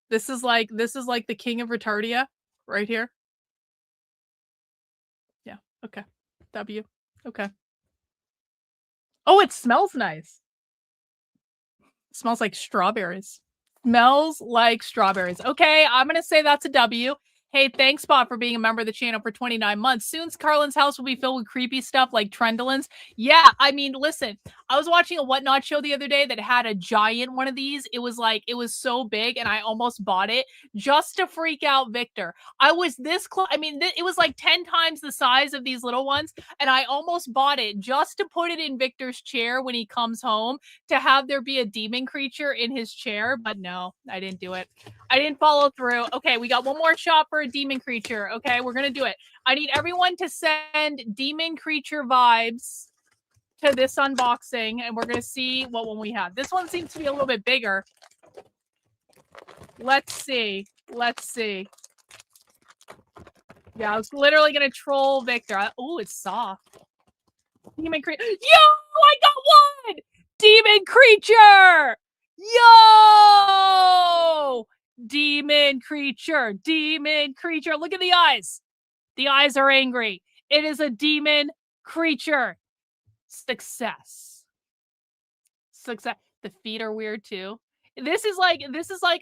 This is like the king of Retardia right here. Yeah. Okay. W. Okay. Oh, it smells nice. It smells like strawberries. Smells like strawberries. Okay, I'm going to say that's a W. Hey, thanks, Spot, for being a member of the channel for 29 months. Soon, Karlyn's house will be filled with creepy stuff like Trendolins. Yeah, I mean, listen, I was watching a Whatnot show the other day that had a giant one of these. It was so big, and I almost bought it just to freak out Victor. I was this close. I mean, it was like 10 times the size of these little ones, and I almost bought it just to put it in Victor's chair when he comes home, to have there be a demon creature in his chair. But no, I didn't do it. I didn't follow through. Okay, we got one more shot for a demon creature. Okay, we're gonna do it. I need everyone to send demon creature vibes to this unboxing, and we're gonna see what one we have. This one seems to be a little bit bigger. Let's see. Let's see. Yeah, I was literally gonna troll Victor. Oh, it's soft. Demon creature. Yo, I got one! Demon creature! Yo! Demon creature. Demon creature. Look at the eyes. The eyes are angry. It is a demon creature. Success. Success. The feet are weird too. This is like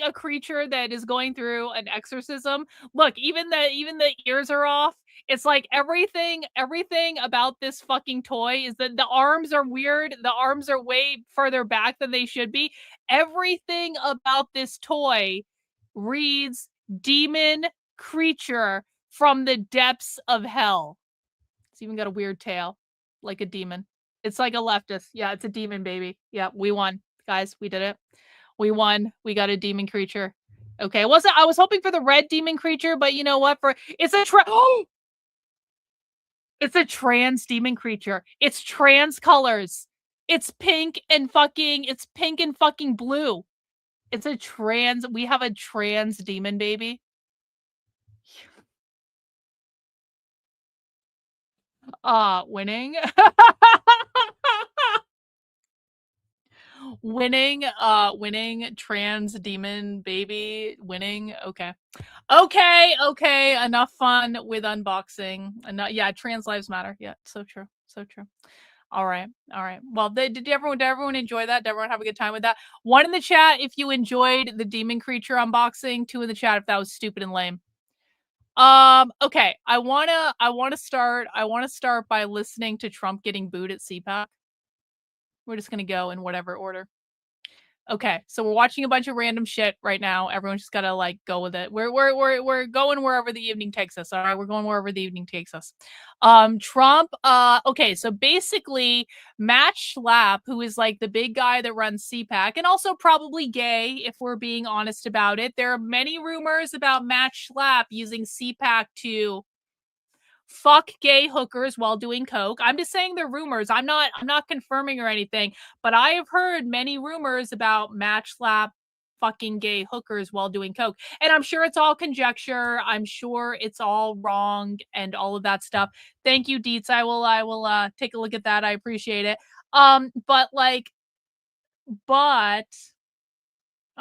a creature that is going through an exorcism. Look, even the ears are off. It's like everything about this fucking toy is that the arms are weird. The arms are way further back than they should be. Everything about this toy reads demon creature from the depths of hell. It's even got a weird tail, like a demon. It's like a leftist. Yeah, it's a demon, baby. Yeah, we won. Guys, we did it. We won. We got a demon creature. Okay, I was hoping for the red demon creature, but you know what? It's a it's a trans demon creature. It's trans colors. It's pink and fucking blue. It's a trans. We have a trans demon baby. Winning. Winning trans demon baby winning. Okay. Enough fun with unboxing. Yeah, trans lives matter. Yeah, so true. All right. Well, did everyone enjoy that? Did everyone have a good time with that? 1 in the chat if you enjoyed the demon creature unboxing. 2 in the chat if that was stupid and lame. Okay. I wanna start by listening to Trump getting booed at CPAC. We're just gonna go in whatever order. Okay, so we're watching a bunch of random shit right now. Everyone's just gotta like go with it. We're going wherever the evening takes us. All right, we're going wherever the evening takes us. Trump. Okay, so basically, Matt Schlapp, who is like the big guy that runs CPAC, and also probably gay, if we're being honest about it. There are many rumors about Matt Schlapp using CPAC to fuck gay hookers while doing coke. I'm just saying they're rumors. I'm not confirming or anything, but I have heard many rumors about Matt Schlapp fucking gay hookers while doing coke. And I'm sure it's all conjecture. I'm sure it's all wrong and all of that stuff. Thank you, Dietz. I will take a look at that. I appreciate it. But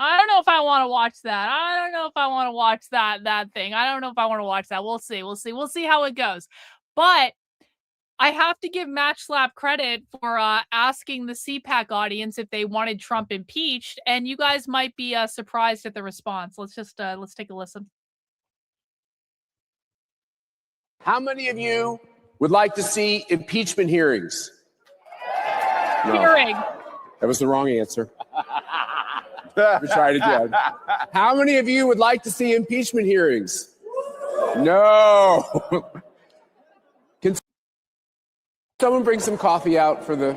I don't know if I want to watch that. I don't know if I want to watch that thing. I don't know if I want to watch that. We'll see. We'll see how it goes. But I have to give Matt Schlapp credit for asking the CPAC audience if they wanted Trump impeached, and you guys might be surprised at the response. Let's take a listen. How many of you would like to see impeachment hearings? No. Hearing. That was the wrong answer. Let me try it again. How many of you would like to see impeachment hearings? No. Can someone bring some coffee out for the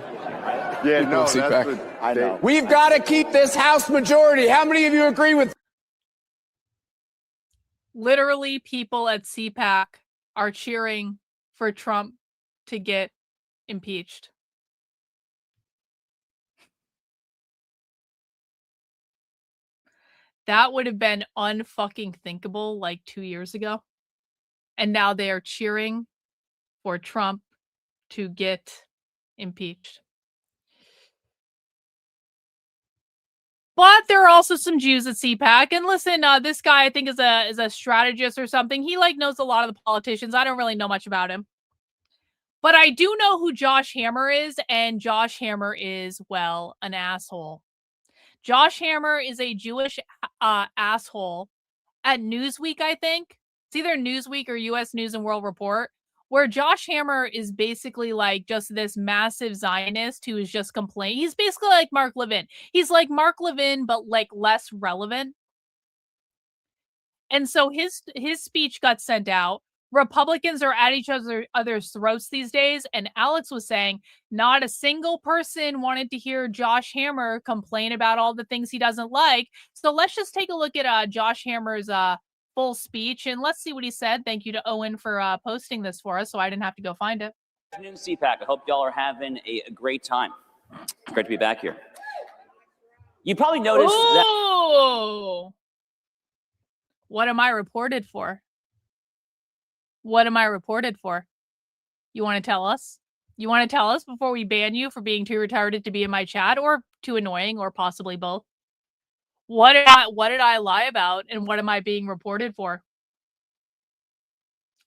CPAC? I know. We've got to keep this House majority. How many of you agree with? Literally, people at CPAC are cheering for Trump to get impeached. That would have been unfucking thinkable like 2 years ago. And now they are cheering for Trump to get impeached. But there are also some Jews at CPAC. And listen, this guy I think is a strategist or something. He like knows a lot of the politicians. I don't really know much about him. But I do know who Josh Hammer is, and Josh Hammer is, well, an asshole. Josh Hammer is a Jewish asshole at Newsweek, I think. It's either Newsweek or U.S. News and World Report, where Josh Hammer is basically like just this massive Zionist who is just complaining. He's basically like Mark Levin. He's like Mark Levin, but like less relevant. And so his speech got sent out. Republicans are at each other's throats these days. And Alex was saying not a single person wanted to hear Josh Hammer complain about all the things he doesn't like. So let's just take a look at Josh Hammer's full speech, and let's see what he said. Thank you to Owen for posting this for us, so I didn't have to go find it. Good afternoon, CPAC. I hope y'all are having a great time. It's great to be back here. You probably noticed that. What am I reported for? What am I reported for? You want to tell us? You want to tell us before we ban you for being too retarded to be in my chat, or too annoying, or possibly both? What did I lie about, and what am I being reported for?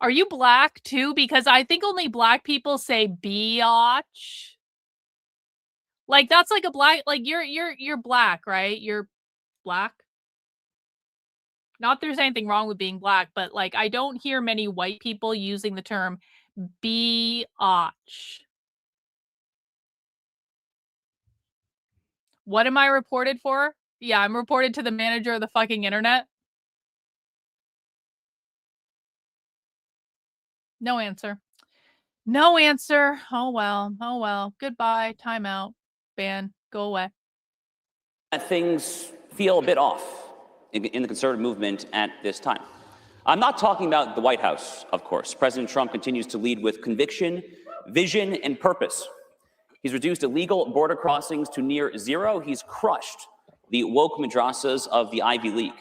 Are you black too? Because I think only black people say biatch. Like that's like a black, like you're black, right? You're black. Not there's anything wrong with being black, but like I don't hear many white people using the term biatch. What am I reported for? Yeah, I'm reported to the manager of the fucking internet. No answer. No answer. Oh well. Oh well. Goodbye. Time out. Ban. Go away. Things feel a bit off in the conservative movement at this time. I'm not talking about the White House, of course. President Trump continues to lead with conviction, vision, and purpose. He's reduced illegal border crossings to near zero. He's crushed the woke madrasas of the Ivy League.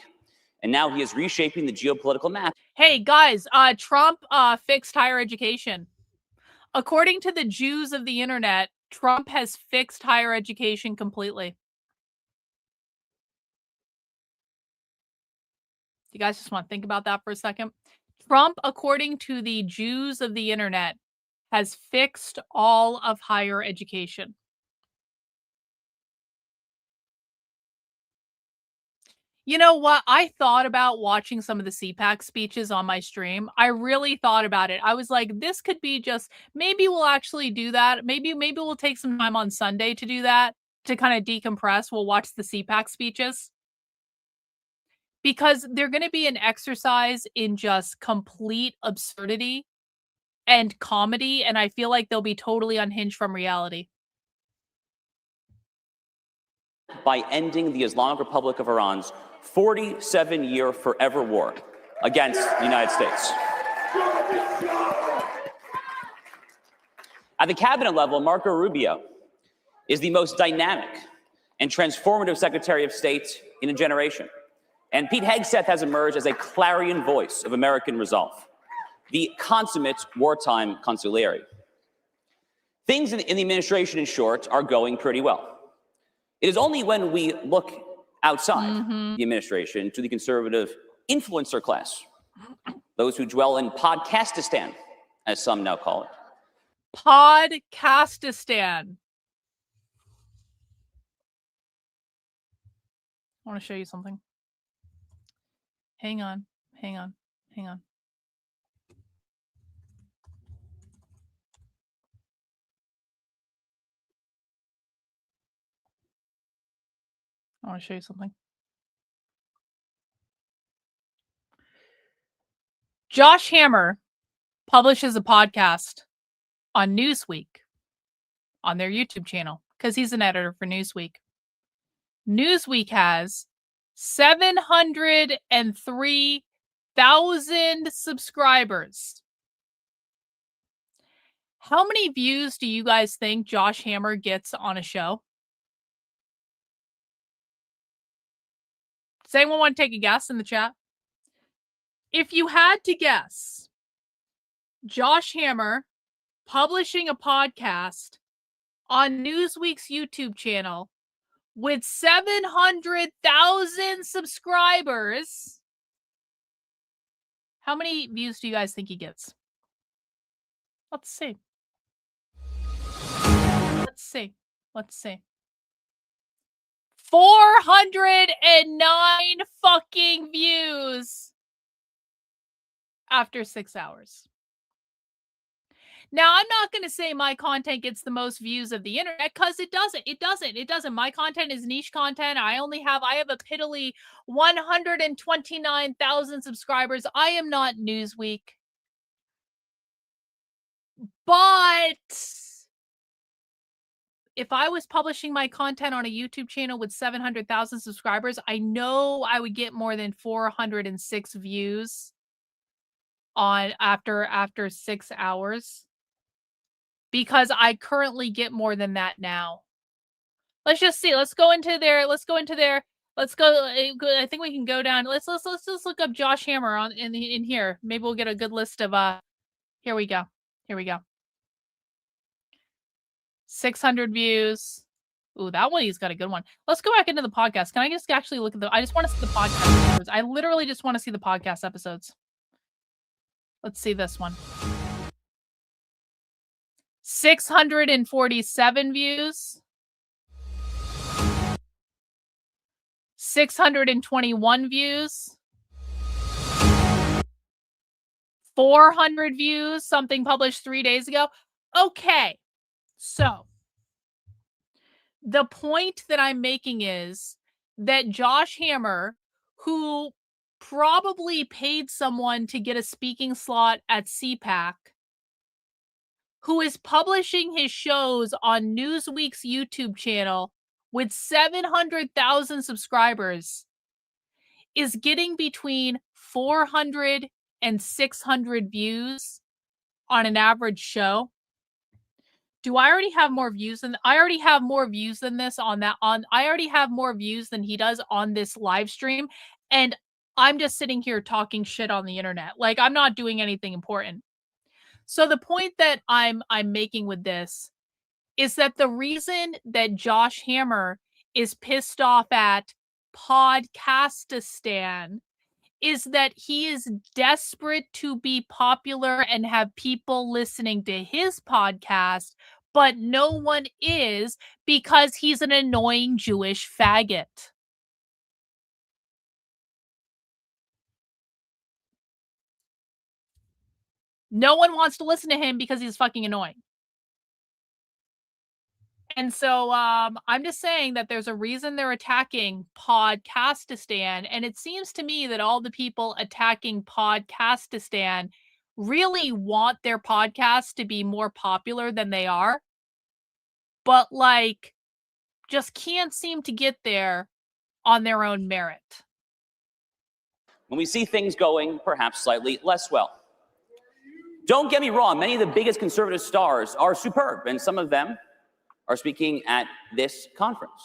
And now he is reshaping the geopolitical map. Hey, guys, Trump fixed higher education. According to the Jews of the internet, Trump has fixed higher education completely. You guys just want to think about that for a second? Trump, according to the Jews of the internet, has fixed all of higher education. You know what? I thought about watching some of the CPAC speeches on my stream. I really thought about it. I was like, this could be just, maybe we'll actually do that. Maybe we'll take some time on Sunday to do that, to kind of decompress. We'll watch the CPAC speeches. Because they're going to be an exercise in just complete absurdity and comedy, and I feel like they'll be totally unhinged from reality. By ending the Islamic Republic of Iran's 47-year forever war against the United States. At the cabinet level, Marco Rubio is the most dynamic and transformative Secretary of State in a generation. And Pete Hegseth has emerged as a clarion voice of American resolve, the consummate wartime consigliere. Things in the administration, in short, are going pretty well. It is only when we look outside the administration to the conservative influencer class, those who dwell in Podcastistan, as some now call it. Podcastistan. I want to show you something. Hang on. I want to show you something. Josh Hammer publishes a podcast on Newsweek on their YouTube channel because he's an editor for Newsweek. Newsweek has 703,000 subscribers. How many views do you guys think Josh Hammer gets on a show? Does anyone want to take a guess in the chat? If you had to guess, Josh Hammer publishing a podcast on Newsweek's YouTube channel with 700,000 subscribers, how many views do you guys think he gets? Let's see. Let's see. 409 fucking views after 6 hours. Now, I'm not going to say my content gets the most views of the internet because it doesn't. It doesn't. My content is niche content. I have a piddly 129,000 subscribers. I am not Newsweek. But if I was publishing my content on a YouTube channel with 700,000 subscribers, I know I would get more than 406 views on after 6 hours, because I currently get more than that now. Let's just see. Let's go into there. Let's go. I think we can go down. Let's just look up Josh Hammer in here. Maybe we'll get a good list of here we go. 600 views. Ooh, that one, he's got a good one. Let's go back into the podcast. Can I just actually look at I just want to see the podcast episodes. I literally just want to see the podcast episodes. Let's see this one. 647 views. 621 views. 400 views, something published 3 days ago. Okay. So, the point that I'm making is that Josh Hammer, who probably paid someone to get a speaking slot at CPAC, who is publishing his shows on Newsweek's YouTube channel with 700,000 subscribers, is getting between 400 and 600 views on an average show. Do I already have more views than I already have more views than this on that I already have more views than he does on this live stream, and I'm just sitting here talking shit on the internet. Like, I'm not doing anything important. So the point that I'm making with this is that the reason that Josh Hammer is pissed off at Podcastistan is that he is desperate to be popular and have people listening to his podcast, but no one is, because he's an annoying Jewish faggot. No one wants to listen to him because he's fucking annoying. And so I'm just saying that there's a reason they're attacking Podcastistan. And it seems to me that all the people attacking Podcastistan really want their podcasts to be more popular than they are, but like just can't seem to get there on their own merit. When we see things going perhaps slightly less well. Don't get me wrong, many of the biggest conservative stars are superb, and some of them are speaking at this conference.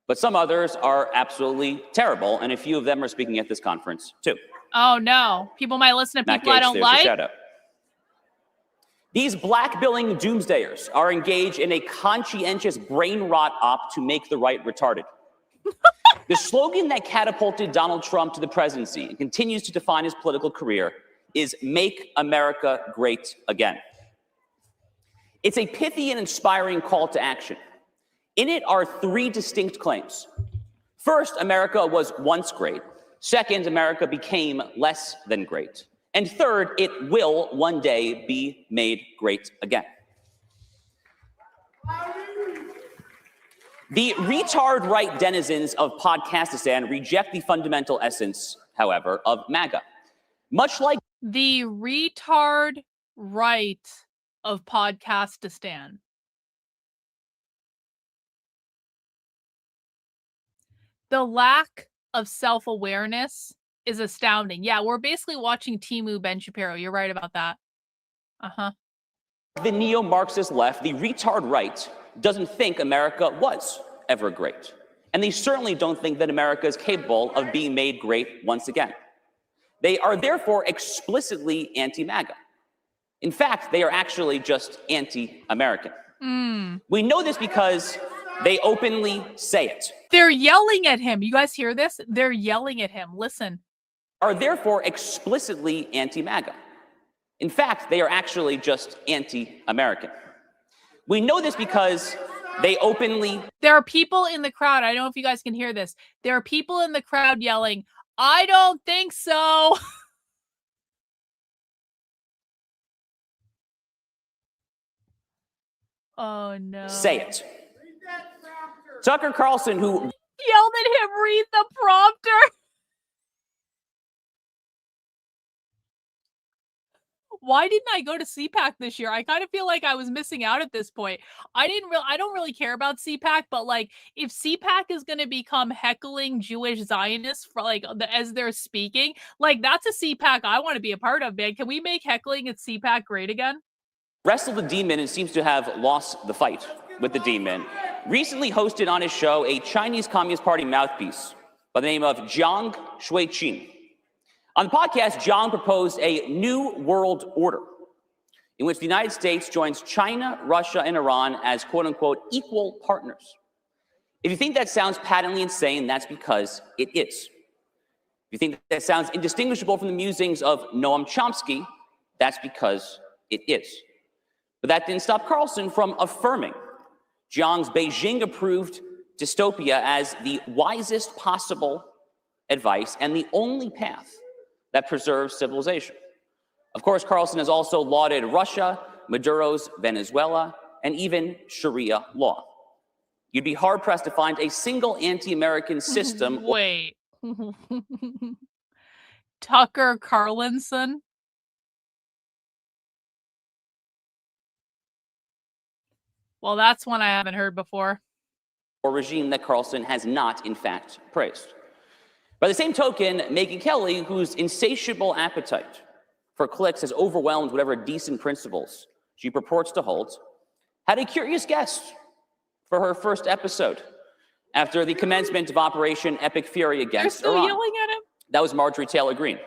But some others are absolutely terrible, and a few of them are speaking at this conference too. Oh no, people might listen to Matt people Gaetz, I don't there's like. a shout out. These black-billing doomsdayers are engaged in a conscientious brain rot op to make the right retarded. The slogan that catapulted Donald Trump to the presidency and continues to define his political career is "Make America Great Again." It's a pithy and inspiring call to action. In it are three distinct claims. First, America was once great. Second, America became less than great. And third, it will one day be made great again. The retard right denizens of Podcastistan reject the fundamental essence, however, of MAGA. Much like The retard right of Podcastistan. The lack of self-awareness is astounding. Yeah, we're basically watching Temu Ben Shapiro. You're right about that. the neo-Marxist left, the retard right doesn't think America was ever great. And they certainly don't think that America is capable of being made great once again. They are therefore explicitly anti-MAGA. In fact, they are actually just anti-American. We know this because they openly say it. They're yelling at him. You guys hear this? They're yelling at him. Listen. Are therefore explicitly anti-MAGA. In fact, they are actually just anti-American. We know this because they openly... There are people in the crowd. I don't know if you guys can hear this. There are people in the crowd yelling, "I don't think so." Oh, no. Say it. Tucker Carlson, who... Yelled at him, "Read the prompter." why didn't I go to CPAC this year? I kind of feel like I was missing out at this point. I don't really care about CPAC, but like if CPAC is going to become heckling Jewish Zionists for like as they're speaking, like that's a CPAC I want to be a part of, man. Can we make heckling at CPAC great again? Wrestled the demon and seems to have lost the fight with the demon. Recently hosted on his show a Chinese Communist Party mouthpiece by the name of Jiang Shuiqin. On the podcast, Jiang proposed a new world order in which the United States joins China, Russia, and Iran as quote-unquote equal partners. If you think that sounds patently insane, that's because it is. If you think that sounds indistinguishable from the musings of Noam Chomsky, that's because it is. But that didn't stop Carlson from affirming Jiang's Beijing-approved dystopia as the wisest possible advice and the only path that preserves civilization. Of course, Carlson has also lauded Russia, Maduro's Venezuela, and even Sharia law. You'd be hard-pressed to find a single anti-American system. Wait. Tucker Carlson? Well, that's one I haven't heard before. Or regime that Carlson has not, in fact, praised. By the same token, Megyn Kelly, whose insatiable appetite for clicks has overwhelmed whatever decent principles she purports to hold, had a curious guest for her first episode after the commencement of Operation Epic Fury against They're still Iran. yelling at him? That was Marjorie Taylor Greene.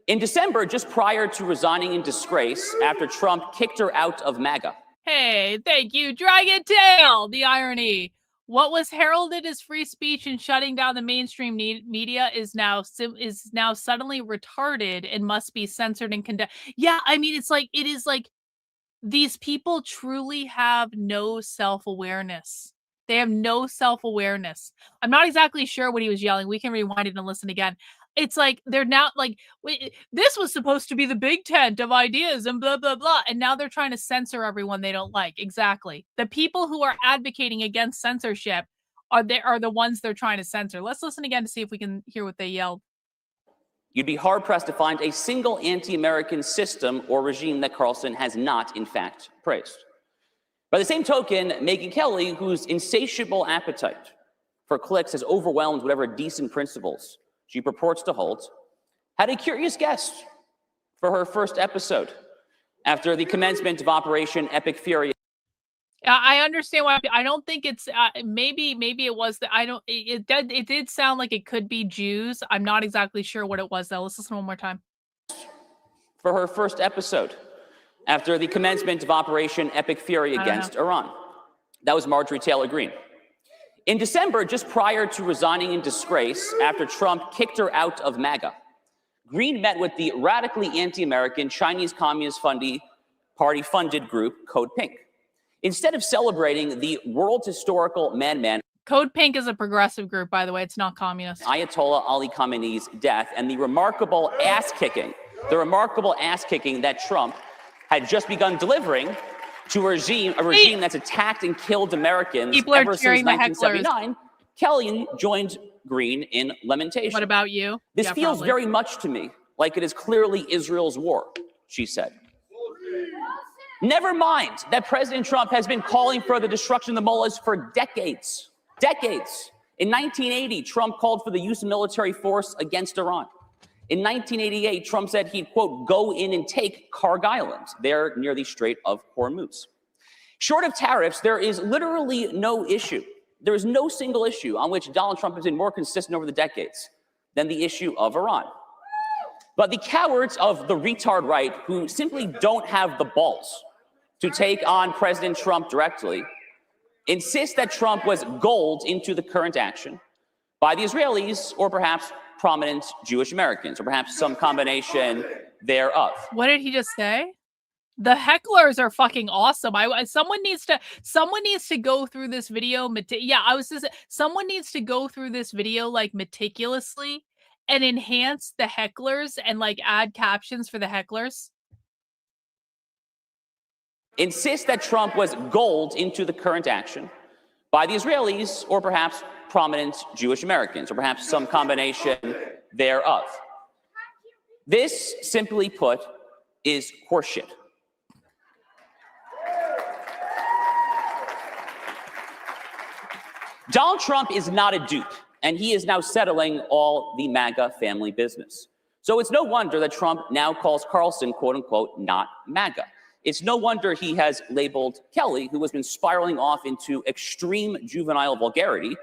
In December, just prior to resigning in disgrace after Trump kicked her out of MAGA. Hey, thank you, Dragon Tail! The irony. What was heralded as free speech and shutting down the mainstream media is now suddenly retarded and must be censored and condemned. Yeah, I mean, it is like these people truly have no self-awareness. They have no self-awareness. I'm not exactly sure what he was yelling. We can rewind it and listen again. It's like they're now like, this was supposed to be the big tent of ideas and blah, blah, blah. And now they're trying to censor everyone they don't like. Exactly. The people who are advocating against censorship are the ones they're trying to censor. Let's listen again to see if we can hear what they yelled. You'd be hard-pressed to find a single anti-American system or regime that Carlson has not, in fact, praised. By the same token, Megyn Kelly, whose insatiable appetite for clicks has overwhelmed whatever decent principles she purports to hold, had a curious guest for her first episode after the commencement of Operation Epic Fury. I understand why. I don't think it's maybe it was that I don't. It did sound like it could be Jews. I'm not exactly sure what it was though. Let's listen one more time. For her first episode after the commencement of Operation Epic Fury against Iran. That was Marjorie Taylor Greene. In December, just prior to resigning in disgrace after Trump kicked her out of MAGA, Greene met with the radically anti-American Chinese Communist Party-funded group Code Pink. Instead of celebrating the world's historical madman, Code Pink is a progressive group, by the way. It's not communist. Ayatollah Ali Khamenei's death and the remarkable ass-kicking that Trump had just begun delivering to a regime that's attacked and killed Americans ever since 1979, Kelly joined Greene in lamentation. What about you? This feels very much to me like it is clearly Israel's war, she said. Never mind that President Trump has been calling for the destruction of the mullahs for decades. Decades. In 1980, Trump called for the use of military force against Iran. In 1988, Trump said he'd, quote, go in and take Karg Island, there near the Strait of Hormuz. Short of tariffs, there is literally no issue. There is no single issue on which Donald Trump has been more consistent over the decades than the issue of Iran. But the cowards of the retard right who simply don't have the balls to take on President Trump directly insist that Trump was golled into the current action by the Israelis or perhaps prominent Jewish Americans, or perhaps some combination thereof. What did he just say? The hecklers are fucking awesome. Someone needs to go through this video. Someone needs to go through this video like meticulously and enhance the hecklers and like add captions for the hecklers. Insist that Trump was golled into the current action by the Israelis or perhaps prominent Jewish Americans, or perhaps some combination thereof. This, simply put, is horseshit. Donald Trump is not a dupe, and he is now settling all the MAGA family business. So it's no wonder that Trump now calls Carlson, quote unquote, not MAGA. It's no wonder he has labeled Kelly, who has been spiraling off into extreme juvenile vulgarity. We've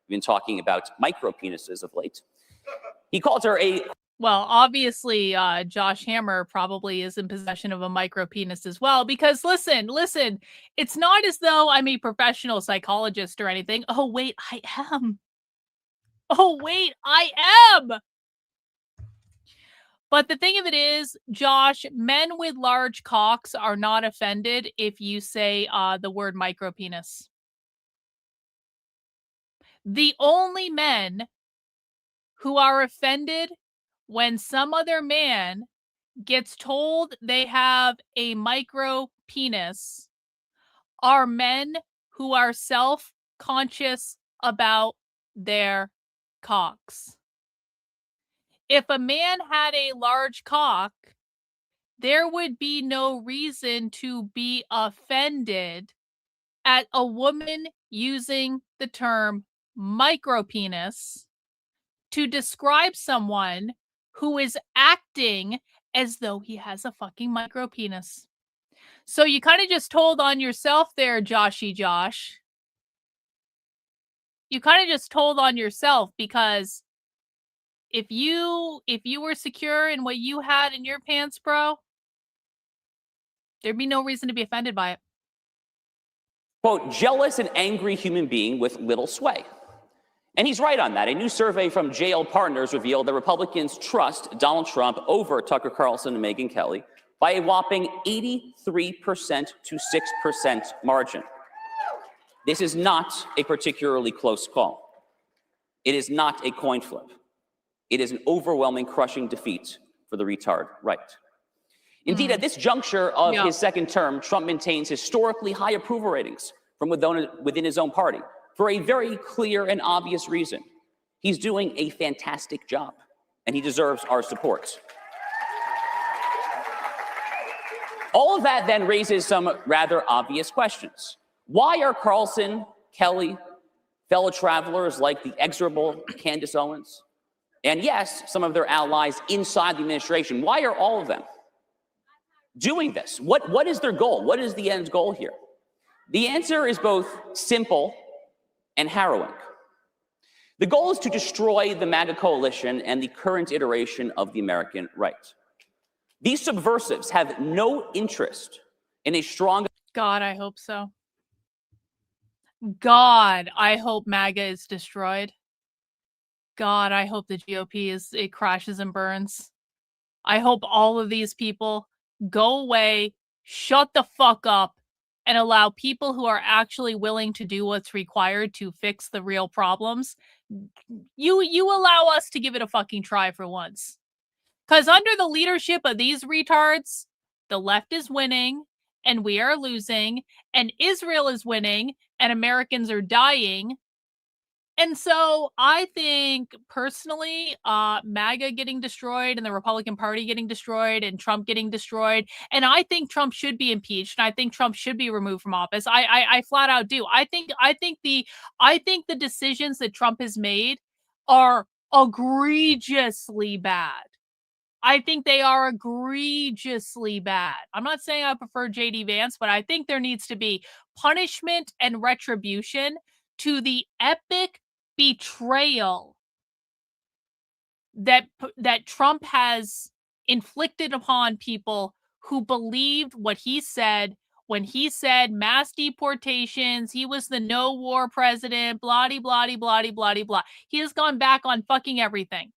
been talking about micro penises of late. He called her a... Well, obviously, Josh Hammer probably is in possession of a micro penis as well, because listen, it's not as though I'm a professional psychologist or anything. Oh, wait, I am. But the thing of it is, Josh, men with large cocks are not offended if you say the word micro penis. The only men who are offended when some other man gets told they have a micro penis are men who are self-conscious about their cocks. If a man had a large cock, there would be no reason to be offended at a woman using the term micropenis to describe someone who is acting as though he has a fucking micropenis. So you kind of just told on yourself there, Joshy Josh. You kind of just told on yourself, because if you were secure in what you had in your pants, bro, there'd be no reason to be offended by it. Quote, jealous and angry human being with little sway. And he's right on that. A new survey from JL Partners revealed that Republicans trust Donald Trump over Tucker Carlson and Megyn Kelly by a whopping 83% to 6% margin. This is not a particularly close call. It is not a coin flip. It is an overwhelming, crushing defeat for the retard right. Indeed, at this juncture of his second term, Trump maintains historically high approval ratings from within his own party for a very clear and obvious reason. He's doing a fantastic job, and he deserves our support. All of that then raises some rather obvious questions. Why are Carlson, Kelly, fellow travelers like the exorable Candace Owens, and yes, some of their allies inside the administration, why are all of them doing this? What is their goal? What is the end goal here? The answer is both simple and harrowing. The goal is to destroy the MAGA coalition and the current iteration of the American right. These subversives have no interest in a strong... God, I hope so. God, I hope MAGA is destroyed. God, I hope the GOP it crashes and burns. I hope all of these people go away, shut the fuck up, and allow people who are actually willing to do what's required to fix the real problems. You allow us to give it a fucking try for once. Because under the leadership of these retards, the left is winning, and we are losing, and Israel is winning, and Americans are dying. And so I think personally, MAGA getting destroyed and the Republican Party getting destroyed and Trump getting destroyed. And I think Trump should be impeached. And I think Trump should be removed from office. I flat out do. I think the decisions that Trump has made are egregiously bad. I think they are egregiously bad. I'm not saying I prefer J.D. Vance, but I think there needs to be punishment and retribution to the epic betrayal that Trump has inflicted upon people who believed what he said when he said mass deportations, he was the no war president, blah, blah, blah, blah, blah. He has gone back on fucking everything.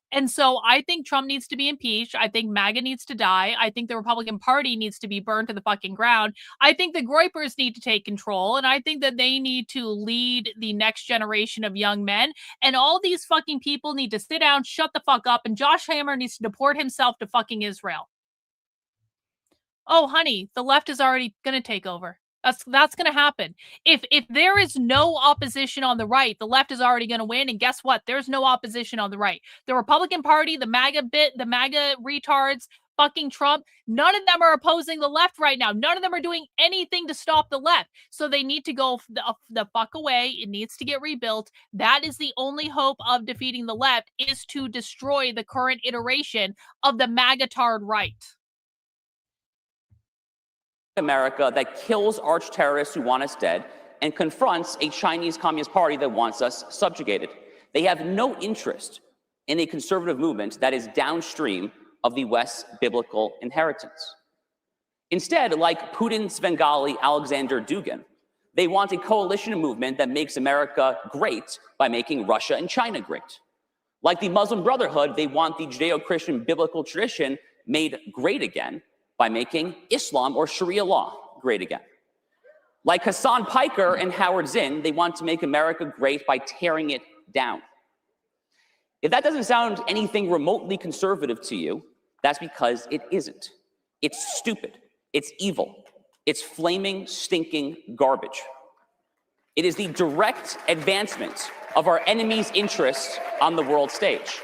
And so I think Trump needs to be impeached. I think MAGA needs to die. I think the Republican Party needs to be burned to the fucking ground. I think the Groypers need to take control. And I think that they need to lead the next generation of young men. And all these fucking people need to sit down, shut the fuck up. And Josh Hammer needs to deport himself to fucking Israel. Oh, honey, the left is already going to take over. That's going to happen. If there is no opposition on the right, the left is already going to win. And guess what? There's no opposition on the right. The Republican Party, the MAGA retards, fucking Trump. None of them are opposing the left right now. None of them are doing anything to stop the left. So they need to go the fuck away. It needs to get rebuilt. That is the only hope of defeating the left, is to destroy the current iteration of the MAGA-tard right. America that kills arch terrorists who want us dead and confronts a Chinese Communist Party that wants us subjugated. They have no interest in a conservative movement that is downstream of the West's biblical inheritance. Instead, like Putin's Svengali Alexander Dugin, they want a coalition movement that makes America great by making Russia and China great. Like the Muslim Brotherhood, they want the Judeo-Christian biblical tradition made great again by making Islam or Sharia law great again. Like Hassan Piker and Howard Zinn, they want to make America great by tearing it down. If that doesn't sound anything remotely conservative to you, that's because it isn't. It's stupid. It's evil. It's flaming, stinking garbage. It is the direct advancement of our enemy's interests on the world stage.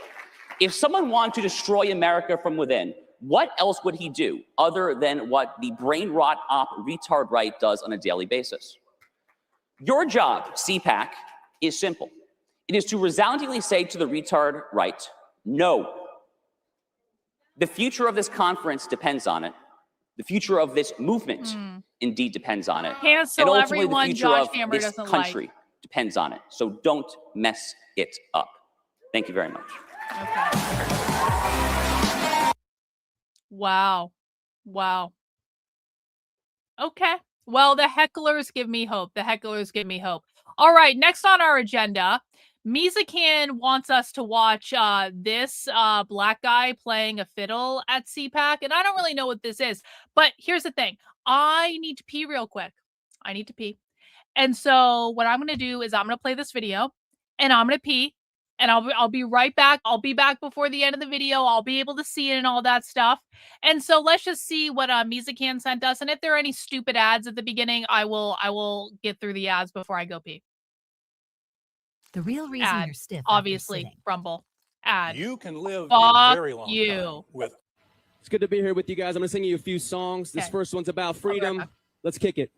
If someone wanted to destroy America from within, what else would he do other than what the brain rot op retard right does on a daily basis? Your job, CPAC, is simple. It is to resoundingly say to the retard right, no. The future of this conference depends on it. The future of this movement indeed depends on it. Cancel and ultimately everyone the future Josh of Hammer this doesn't country depends on it. So don't mess it up. Thank you very much. Okay. Wow. Wow. Okay. Well, the hecklers give me hope. The hecklers give me hope. All right. Next on our agenda, Mizakan wants us to watch this black guy playing a fiddle at CPAC. And I don't really know what this is. But here's the thing. I need to pee real quick. I need to pee. And so what I'm going to do is I'm going to play this video and I'm going to pee. And I'll be right back. I'll be back before the end of the video. I'll be able to see it and all that stuff. And so let's just see what Mizakan sent us. And if there are any stupid ads at the beginning, I will get through the ads before I go pee. The real reason Ad, you're stiff, obviously, Rumble. Ad. You can live Fuck a very long you. time with. It's good to be here with you guys. I'm going to sing you a few songs. This Okay. first one's about freedom. Let's kick it.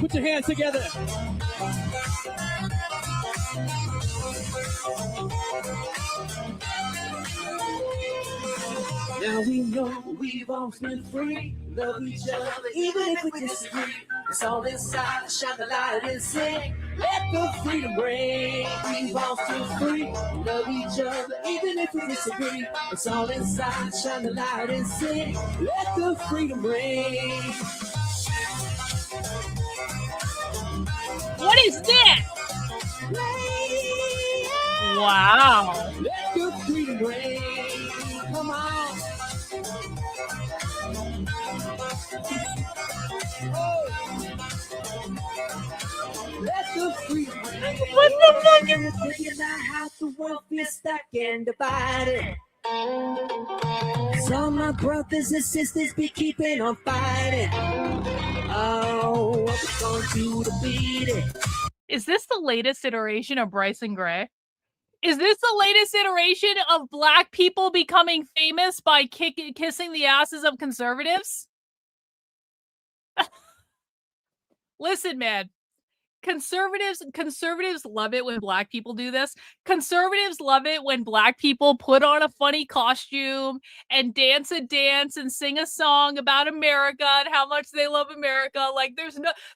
Put your hands together. Now we know we've all been free. Love each other even if we disagree. It's all inside. Shine the light and sing. Let the freedom ring. We've all been free. Love each other even if we disagree. It's all inside. Shine the light and sing. Let the freedom ring. What is that? Wow. Let the freedom ring. Come on. Let the freedom ring. What the fuck is Figure out how the world is stuck and divided. So my brothers and sisters be keeping on fighting. Oh, what we gonna do to beat it? Is this the latest iteration of Bryson Gray? Is this the latest iteration of black people becoming famous by kissing the asses of conservatives? Listen, man. Conservatives love it when black people do this. Conservatives love it when black people put on a funny costume and dance a dance and sing a song about America and how much they love America. Like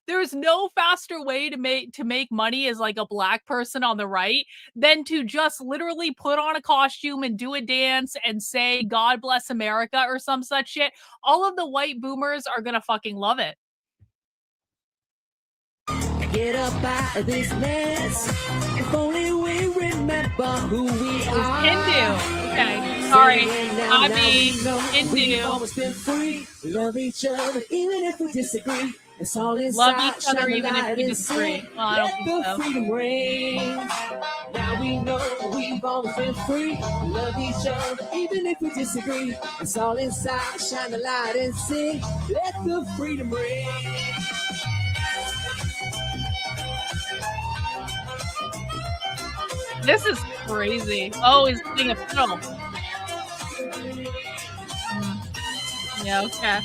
there's no faster way to make money as like a black person on the right than to just literally put on a costume and do a dance and say God bless America or some such shit. All of the white boomers are gonna fucking love it. Get up out of this mess. If only we remember who we are. Hindu. Okay, sorry. I mean, Hindu. We've always been free. Love each other even if we disagree. It's all inside. Love each other even if we disagree. Well, I don't think so. Freedom ring. Now we know we've always been free. Love each other even if we disagree. It's all inside. Shine the light and sing. Let the freedom ring. This is crazy. Oh, he's playing a fiddle. Yeah, okay.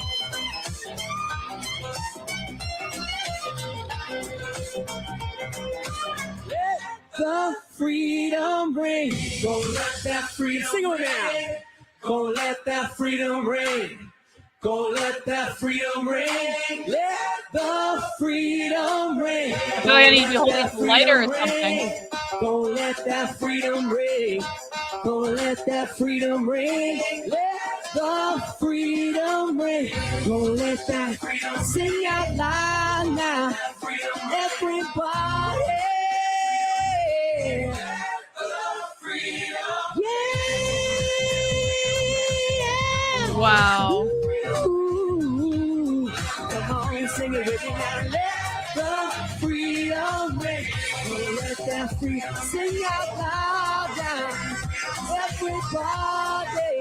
Let the freedom ring. Go let that freedom sing it now. Go let that freedom ring. Go let that freedom ring. Let the freedom ring. I feel like I need to be holding a lighter or something. Go let that freedom ring. Go let that freedom ring. Let the freedom ring. Go let that freedom sing out loud now. Everybody. Yeah. Wow. Ooh. Come on, sing it with me now. Let the freedom ring. Let that freedom sing out loud now. Everybody,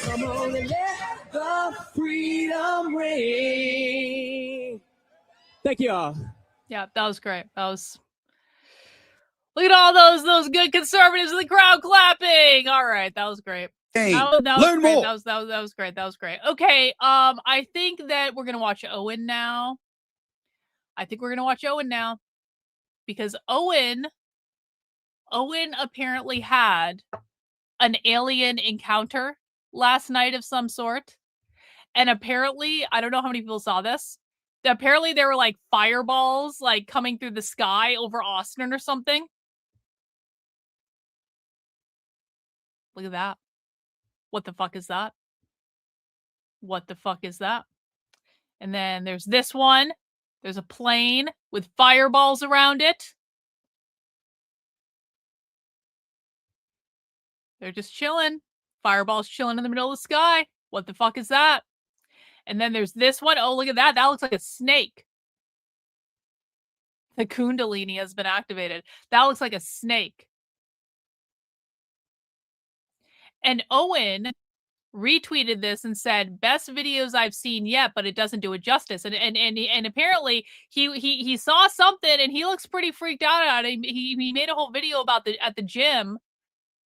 come on and let the freedom ring. Thank you all. Yeah, that was great. That was. Look at all those good conservatives in the crowd clapping. All right, that was great. Hey, that was learn great. more. That was great. That was great. Okay, I think that we're gonna watch Owen now. Because Owen apparently had an alien encounter last night of some sort. And apparently, I don't know how many people saw this. Apparently there were like fireballs like coming through the sky over Austin or something. Look at that. What the fuck is that? What the fuck is that? And then there's this one. There's a plane with fireballs around it. They're just chilling. Fireballs chilling in the middle of the sky. What the fuck is that? And then there's this one. Oh, look at that. That looks like a snake. The Kundalini has been activated. That looks like a snake. And Owen retweeted this and said, best videos I've seen yet, but it doesn't do it justice. And apparently he saw something and he looks pretty freaked out at it. He made a whole video about at the gym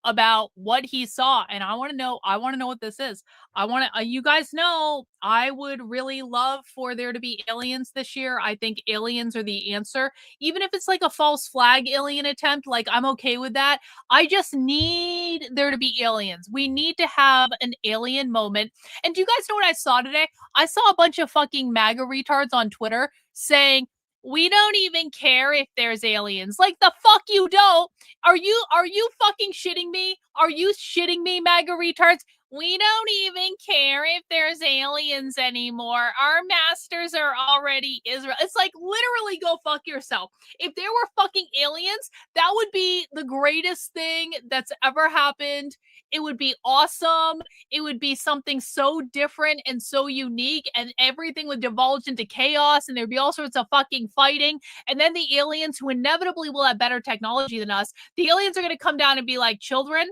about what he saw, and I want to know what this is. I want to you guys know I would really love for there to be aliens this year. I think aliens are the answer, even if it's like a false flag alien attempt. Like, I'm okay with that. I just need there to be aliens. We need to have an alien moment. And do you guys know what I saw today? I saw a bunch of fucking MAGA retards on Twitter saying, we don't even care if there's aliens. Like, the fuck you don't. Are you fucking shitting me? Are you shitting me, MAGA retards? We don't even care if there's aliens anymore. Our masters are already Israel. It's like, literally go fuck yourself. If there were fucking aliens, that would be the greatest thing that's ever happened. It would be awesome. It would be something so different and so unique, and everything would divulge into chaos, and there'd be all sorts of fucking fighting. And then the aliens, who inevitably will have better technology than us, the aliens are going to come down and be like, children,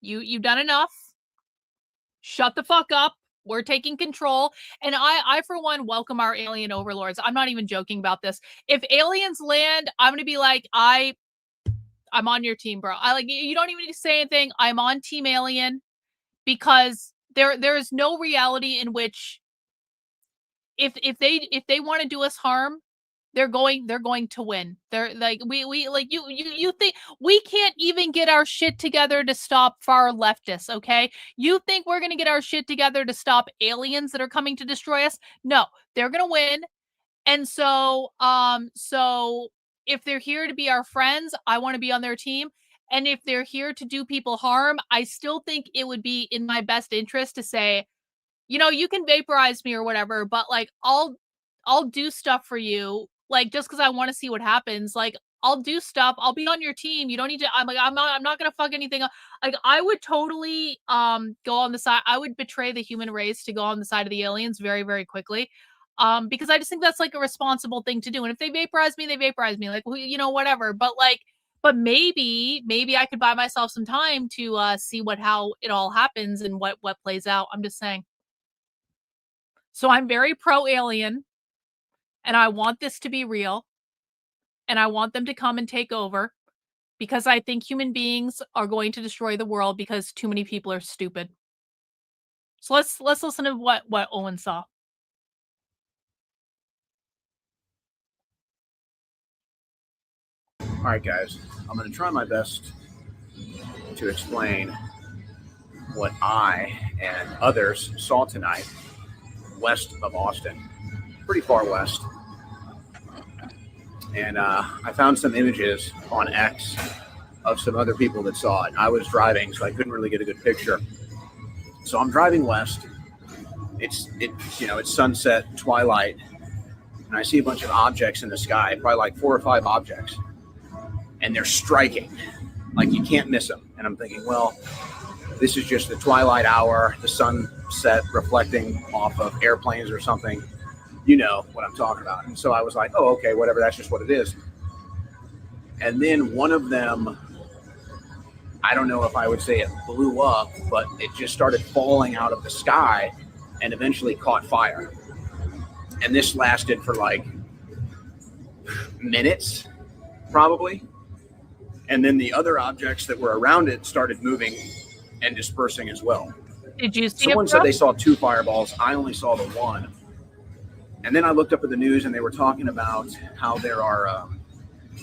you've done enough. Shut the fuck up. We're taking control. And I for one, welcome our alien overlords. I'm not even joking about this. If aliens land, I'm going to be like, I'm on your team, bro. You don't even need to say anything. I'm on Team Alien, because there is no reality in which if they want to do us harm, They're going to win. They're like, we like you think we can't even get our shit together to stop far leftists, okay? You think we're going to get our shit together to stop aliens that are coming to destroy us? No, they're going to win. And so if they're here to be our friends, I want to be on their team. And if they're here to do people harm, I still think it would be in my best interest to say, you know, you can vaporize me or whatever, but like I'll do stuff for you, like just because I want to see what happens. Like I'll do stuff. I'll be on your team. You don't need to. I'm not gonna fuck anything up. Like I would totally go on the side. I would betray the human race to go on the side of the aliens very, very quickly. Because I just think that's like a responsible thing to do. And if they vaporize me, they vaporize me. Like, you know, whatever. But maybe I could buy myself some time to see how it all happens and what plays out. I'm just saying. So I'm very pro-alien, and I want this to be real, and I want them to come and take over, because I think human beings are going to destroy the world because too many people are stupid. So let's listen to what Owen saw. All right, guys, I'm going to try my best to explain what I and others saw tonight west of Austin, pretty far west. And I found some images on X of some other people that saw it. I was driving, so I couldn't really get a good picture. So I'm driving west. It's sunset, twilight, and I see a bunch of objects in the sky, probably like 4 or 5 objects. And they're striking, like you can't miss them. And I'm thinking, well, this is just the twilight hour, the sunset reflecting off of airplanes or something. You know what I'm talking about. And so I was like, oh, okay, whatever, that's just what it is. And then one of them, I don't know if I would say it blew up, but it just started falling out of the sky and eventually caught fire. And this lasted for like minutes, probably. And then the other objects that were around it started moving and dispersing as well. Did you see Someone said they saw 2 fireballs. I only saw the one. And then I looked up at the news and they were talking about how there are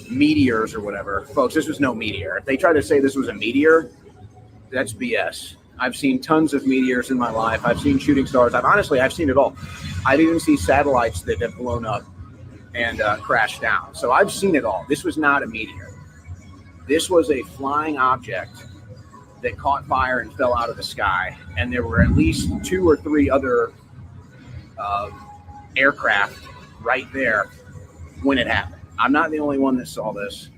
meteors or whatever. Folks, this was no meteor. If they try to say this was a meteor, that's BS. I've seen tons of meteors in my life. I've seen shooting stars. I've seen it all. I've even seen satellites that have blown up and crashed down. So I've seen it all. This was not a meteor. This was a flying object that caught fire and fell out of the sky. And there were at least 2 or 3 other aircraft right there when it happened. I'm not the only one that saw this.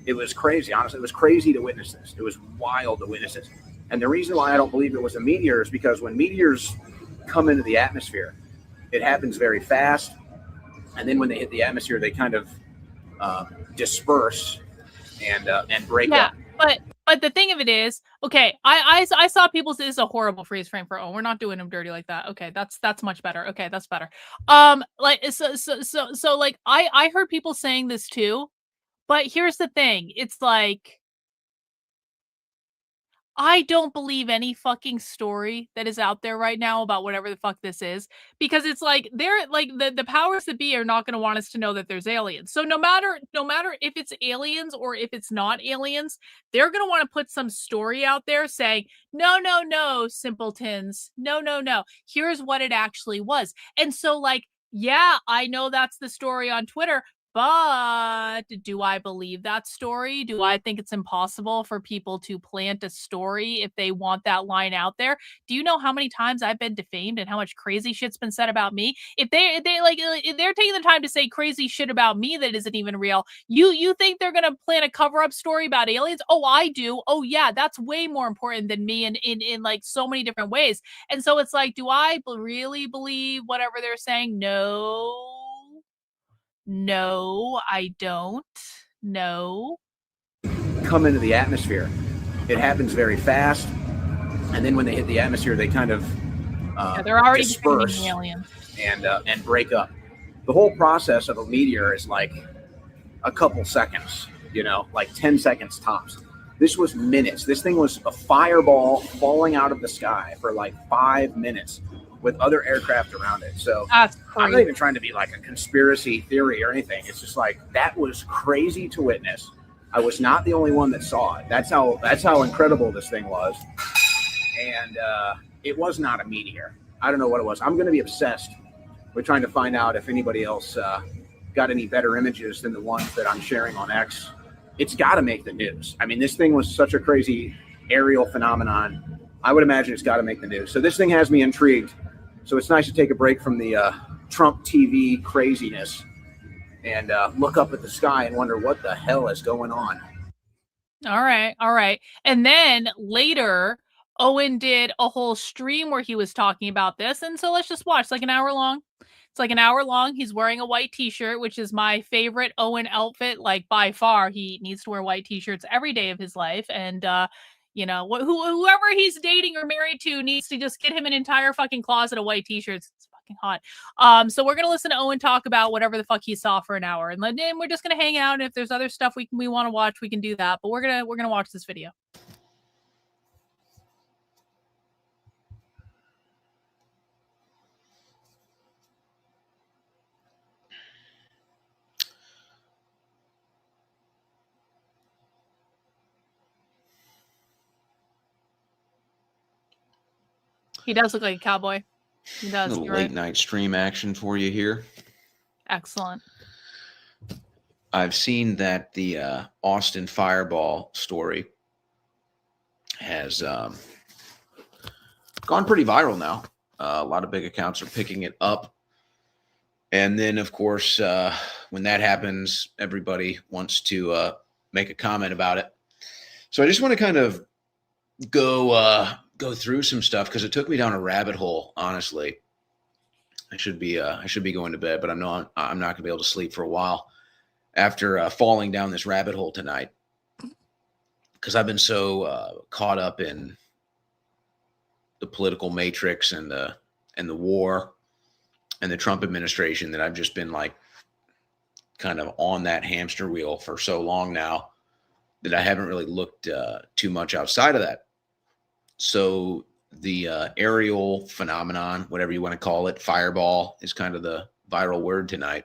It was crazy. Honestly, it was crazy to witness this. It was wild to witness this. And the reason why I don't believe it was a meteor is because when meteors come into the atmosphere, it happens very fast. And then when they hit the atmosphere, they kind of disperse and break up. But the thing of it is, okay, I saw people say this is a horrible freeze frame for Owen. We're not doing him dirty like that. Okay, that's much better. Okay, that's better. Like so like I heard people saying this too, but here's the thing. It's like I don't believe any fucking story that is out there right now about whatever the fuck this is, because it's like they're like the powers that be are not going to want us to know that there's aliens. So no matter if it's aliens or if it's not aliens, they're going to want to put some story out there saying, no, simpletons. No. Here's what it actually was. And so like, yeah, I know that's the story on Twitter. But do I believe that story? Do I think it's impossible for people to plant a story if they want that line out there? Do you know how many times I've been defamed and how much crazy shit's been said about me? If they're taking the time to say crazy shit about me that isn't even real, you think they're gonna plant a cover-up story about aliens? Oh, I do. Oh yeah, that's way more important than me in like so many different ways. And so it's like, do I really believe whatever they're saying? No, I don't. No. Come into the atmosphere. It happens very fast. And then when they hit the atmosphere, they kind of they're already disperse aliens. and break up. The whole process of a meteor is like a couple seconds, like 10 seconds tops. This was minutes. This thing was a fireball falling out of the sky for like 5 minutes. with other aircraft around it. So That's I'm not crazy. even trying to be like a conspiracy theory or anything. It's just like, that was crazy to witness. I was not the only one that saw it. That's how incredible this thing was. And it was not a meteor. I don't know what it was. I'm going to be obsessed with trying to find out if anybody else got any better images than the ones that I'm sharing on X. It's got to make the news. I mean, this thing was such a crazy aerial phenomenon. I would imagine it's got to make the news. So this thing has me intrigued. So it's nice to take a break from the Trump TV craziness and look up at the sky and wonder what the hell is going on. All right. And then later, Owen did a whole stream where he was talking about this. And so let's just watch. It's like an hour long. He's wearing a white t-shirt, which is my favorite Owen outfit. Like by far, he needs to wear white t-shirts every day of his life. And, whoever he's dating or married to needs to just get him an entire fucking closet of white t-shirts. It's fucking hot. So we're going to listen to Owen talk about whatever the fuck he saw for an hour. And then we're just going to hang out. And if there's other stuff we want to watch, we can do that. But we're going to watch this video. He does look like a cowboy. He does. A little late night stream action for you here. Excellent. I've seen that the Austin Fireball story has gone pretty viral now. A lot of big accounts are picking it up. And then, of course, when that happens, everybody wants to make a comment about it. So I just want to kind of go through some stuff because it took me down a rabbit hole. Honestly, I should be going to bed, but I'm not going to be able to sleep for a while after falling down this rabbit hole tonight because I've been so caught up in the political matrix and the war and the Trump administration that I've just been like kind of on that hamster wheel for so long now that I haven't really looked too much outside of that. So the aerial phenomenon, whatever you want to call it, fireball is kind of the viral word tonight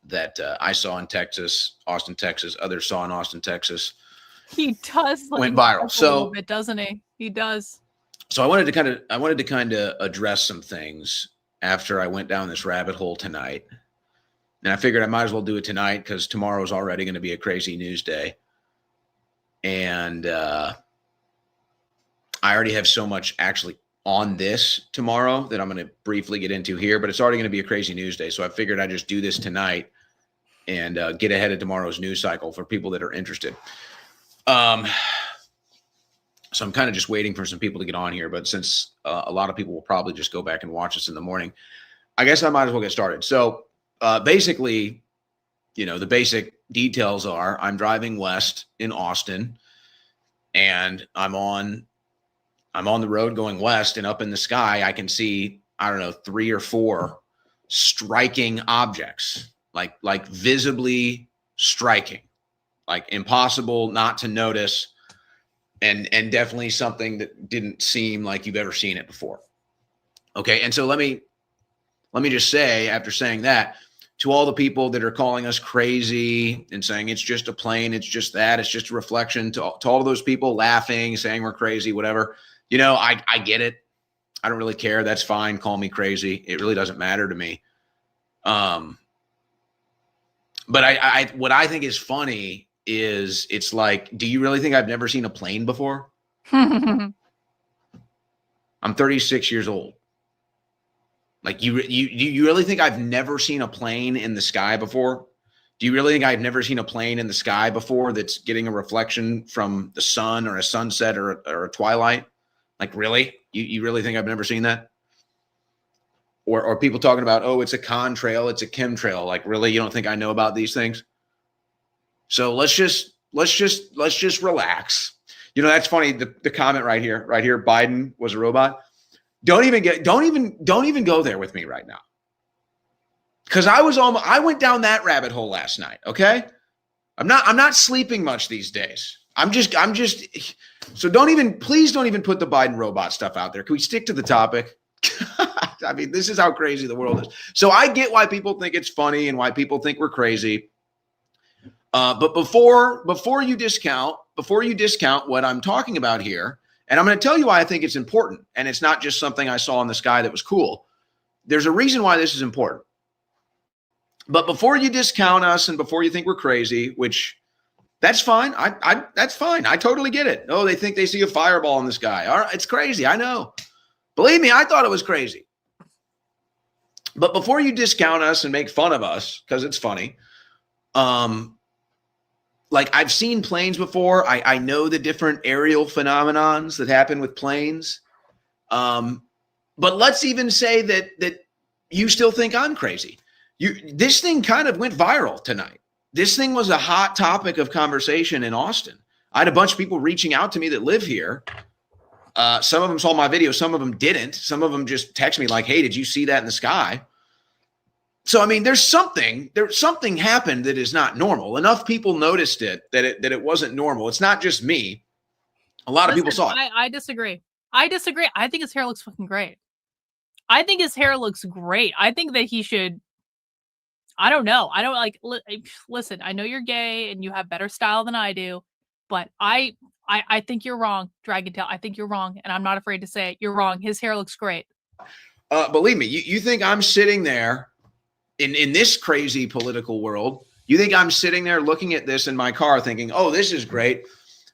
that I saw in Texas, Austin, Texas. Others saw in Austin, Texas. He does went viral. So a little bit, doesn't he? He does. So I wanted to kind of address some things after I went down this rabbit hole tonight. And I figured I might as well do it tonight because tomorrow's already going to be a crazy news day. And I already have so much actually on this tomorrow that I'm going to briefly get into here, but it's already going to be a crazy news day. So I figured I'd just do this tonight and get ahead of tomorrow's news cycle for people that are interested. So I'm kind of just waiting for some people to get on here, but since a lot of people will probably just go back and watch this in the morning, I guess I might as well get started. So basically, the basic details are I'm driving west in Austin and I'm on the road going west, and up in the sky, I can see, 3 or 4 striking objects, like visibly striking, like impossible not to notice. And definitely something that didn't seem like you've ever seen it before. Okay. And so let me just say, after saying that, to all the people that are calling us crazy and saying it's just a plane, it's just that, it's just a reflection, to all of those people laughing, saying we're crazy, whatever, I get it. I don't really care. That's fine. Call me crazy. It really doesn't matter to me. But what I think is funny is it's like, do you really think I've never seen a plane before? I'm 36 years old. Like you really think I've never seen a plane in the sky before? Do you really think I've never seen a plane in the sky before that's getting a reflection from the sun or a sunset or a twilight? Like, really? You really think I've never seen that? Or people talking about, oh, it's a contrail, it's a chemtrail. Like, really? You don't think I know about these things? So let's just relax. That's funny. The comment right here, Biden was a robot. Don't even go there with me right now. Cause I went down that rabbit hole last night. Okay. I'm not sleeping much these days. So please don't even put the Biden robot stuff out there. Can we stick to the topic? I mean, this is how crazy the world is. So I get why people think it's funny and why people think we're crazy. But before you discount what I'm talking about here, and I'm going to tell you why I think it's important, and it's not just something I saw in the sky that was cool. There's a reason why this is important. But before you discount us and before you think we're crazy, which that's fine. That's fine. I totally get it. Oh, they think they see a fireball in the sky. All right, it's crazy. I know. Believe me, I thought it was crazy. But before you discount us and make fun of us, because it's funny, like I've seen planes before. I know the different aerial phenomenons that happen with planes. But let's even say that you still think I'm crazy. This thing kind of went viral tonight. This thing was a hot topic of conversation in Austin. I had a bunch of people reaching out to me that live here. Some of them saw my video. Some of them didn't. Some of them just text me like, hey, did you see that in the sky? So, I mean, there's something happened that is not normal. Enough people noticed it that it wasn't normal. It's not just me. A lot of people saw it. I disagree. I think his hair looks fucking great. I think his hair looks great. I think that he should, I don't know. I don't like, listen, I know you're gay and you have better style than I do, but I think you're wrong, Dragon Tail. I think you're wrong. And I'm not afraid to say it. You're wrong. His hair looks great. Believe me, you think I'm sitting there in this crazy political world? You think I'm sitting there looking at this in my car thinking, oh, this is great.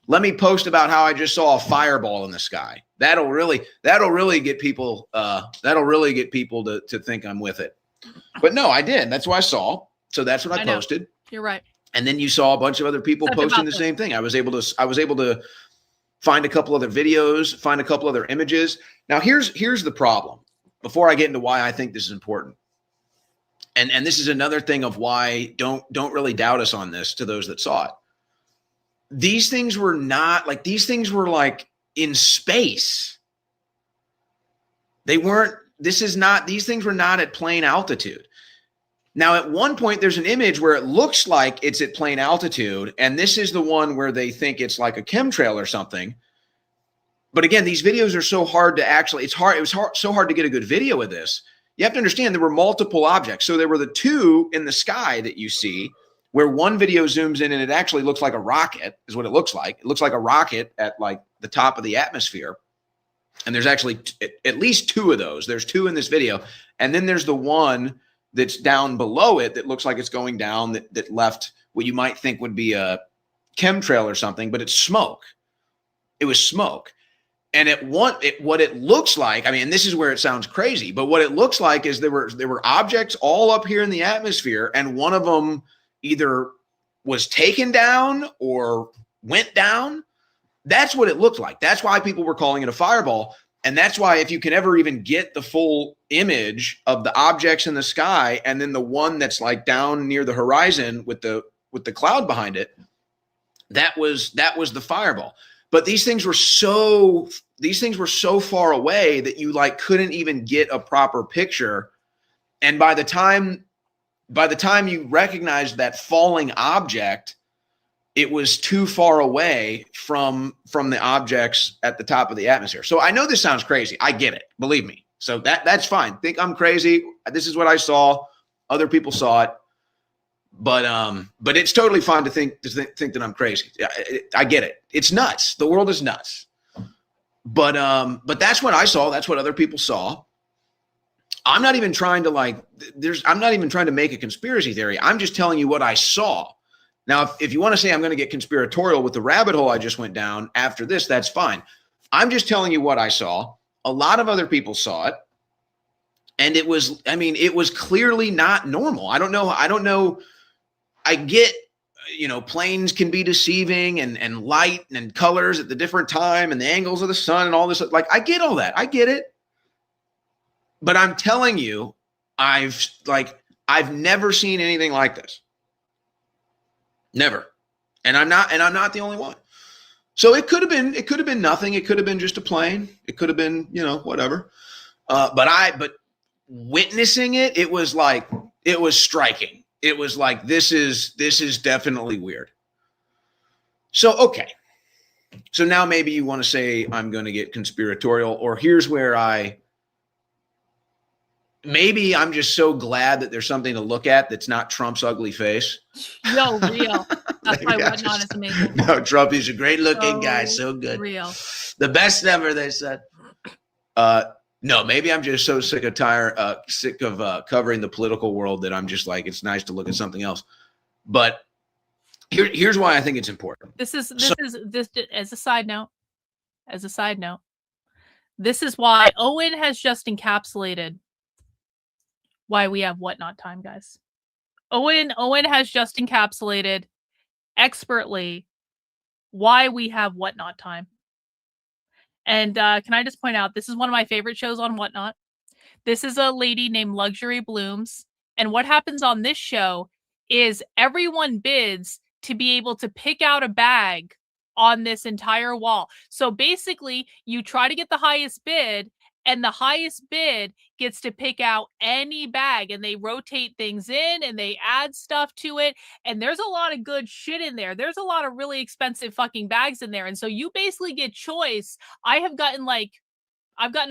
Let me post about how I just saw a fireball in the sky. That'll really get people to think I'm with it. But no, I did. That's what I saw. So that's what I posted. You're right. And then you saw a bunch of other people posting the same thing. I was able to find a couple other videos, find a couple other images. Now here's the problem. Before I get into why I think this is important. And this is another thing of why don't really doubt us on this to those that saw it. These things were not like, these things were like in space. These things were not at plane altitude. Now, at one point, there's an image where it looks like it's at plane altitude. And this is the one where they think it's like a chemtrail or something. But again, these videos are so hard to actually, it was so hard to get a good video of this. You have to understand there were multiple objects. So there were the two in the sky that you see where one video zooms in and it actually looks like a rocket is what it looks like. It looks like a rocket at like the top of the atmosphere. And there's actually at least two of those. There's two in this video. And then there's the one that's down below it that looks like it's going down that left what you might think would be a chemtrail or something, but it's smoke. It was smoke. And what it looks like, I mean, and this is where it sounds crazy, but what it looks like is there were objects all up here in the atmosphere, and one of them either was taken down or went down. That's what it looked like. That's why people were calling it a fireball. And that's why if you can ever even get the full image of the objects in the sky and then the one that's like down near the horizon with the cloud behind it, that was the fireball. But these things were so far away that you like couldn't even get a proper picture. And by the time you recognized that falling object, it was too far away from the objects at the top of the atmosphere. So I know this sounds crazy. I get it. Believe me. So that's fine. Think I'm crazy. This is what I saw. Other people saw it. But it's totally fine to think that I'm crazy. I get it. It's nuts. The world is nuts. But that's what I saw. That's what other people saw. I'm not even trying to make a conspiracy theory. I'm just telling you what I saw. Now, if you want to say I'm going to get conspiratorial with the rabbit hole I just went down after this, that's fine. I'm just telling you what I saw. A lot of other people saw it. And it was clearly not normal. I don't know. I get, planes can be deceiving and light and colors at the different time and the angles of the sun and all this. Like, I get all that. I get it. But I'm telling you, I've never seen anything like this. Never. And I'm not the only one. So it could have been nothing. It could have been just a plane. It could have been, whatever. But witnessing it, it was striking. It was like, this is definitely weird. So, okay. So now maybe you want to say I'm going to get conspiratorial, or here's where I maybe I'm just so glad that there's something to look at that's not Trump's ugly face. Yo, real. That's why Whatnot is amazing. No, Trump is a great looking guy. So So good. real. The best ever, they said. No, maybe I'm just so sick of covering the political world that I'm just like, it's nice to look at something else. But here's why I think it's important. This as a side note. This is why Owen has just encapsulated why we have Whatnot time, guys. Owen has just encapsulated expertly why we have Whatnot time. And can I just point out, this is one of my favorite shows on Whatnot. This is a lady named Luxury Blooms. And what happens on this show is everyone bids to be able to pick out a bag on this entire wall. So basically, you try to get the highest bid, and the highest bid gets to pick out any bag, and they rotate things in and they add stuff to it. And there's a lot of good shit in there. There's a lot of really expensive fucking bags in there. And so you basically get choice. I've gotten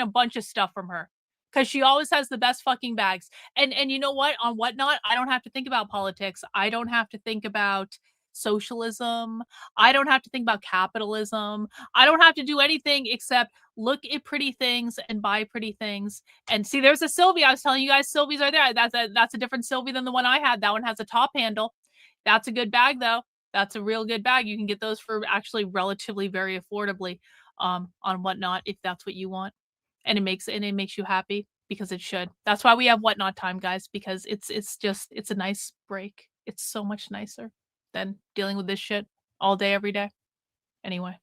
a bunch of stuff from her because she always has the best fucking bags. And you know what? On Whatnot, I don't have to think about politics. I don't have to think about socialism. I don't have to think about capitalism. I don't have to do anything except look at pretty things and buy pretty things. And see, there's a Sylvie. I was telling you guys, Sylvie's are there. That's a different Sylvie than the one I had. That one has a top handle. That's a good bag, though. That's a real good bag. You can get those for actually relatively very affordably on Whatnot if that's what you want. And it makes you happy because it should. That's why we have Whatnot time, guys, because it's a nice break. It's so much nicer than dealing with this shit all day, every day. Anyway.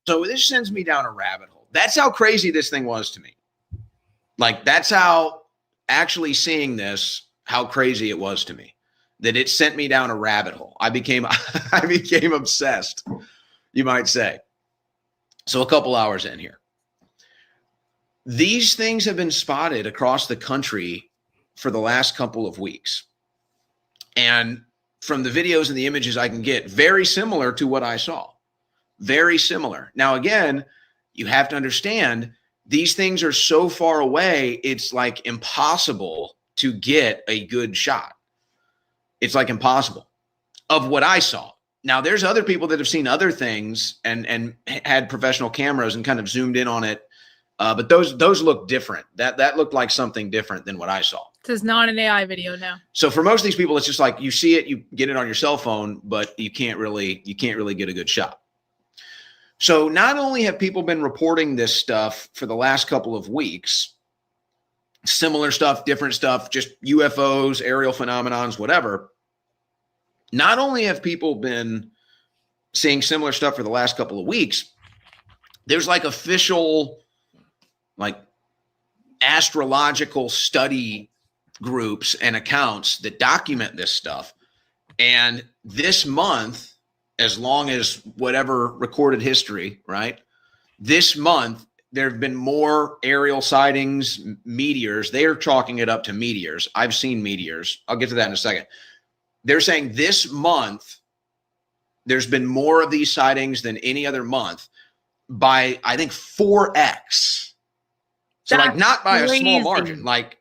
So this sends me down a rabbit hole. That's how crazy this thing was to me. Like, that's how actually seeing this, how crazy it was to me, that it sent me down a rabbit hole. I became obsessed, you might say. So a couple hours in here. These things have been spotted across the country for the last couple of weeks. And from the videos and the images I can get, very similar to what I saw. Very similar. Now, again, you have to understand these things are so far away, it's like impossible to get a good shot. It's like impossible of what I saw. Now, there's other people that have seen other things and had professional cameras and kind of zoomed in on it. But those look different. That looked like something different than what I saw. This is not an AI video now. So for most of these people, it's just like you see it, you get it on your cell phone, but you can't really get a good shot. So not only have people been reporting this stuff for the last couple of weeks, similar stuff, different stuff, just UFOs, aerial phenomenons, whatever. Not only have people been seeing similar stuff for the last couple of weeks, there's like official, like astrological study groups and accounts that document this stuff. And this month, as long as whatever recorded history, right? This month, there have been more aerial sightings, meteors. They are chalking it up to meteors. I've seen meteors. I'll get to that in a second. They're saying this month, there's been more of these sightings than any other month by, I think, 4x. So like not by a small margin, like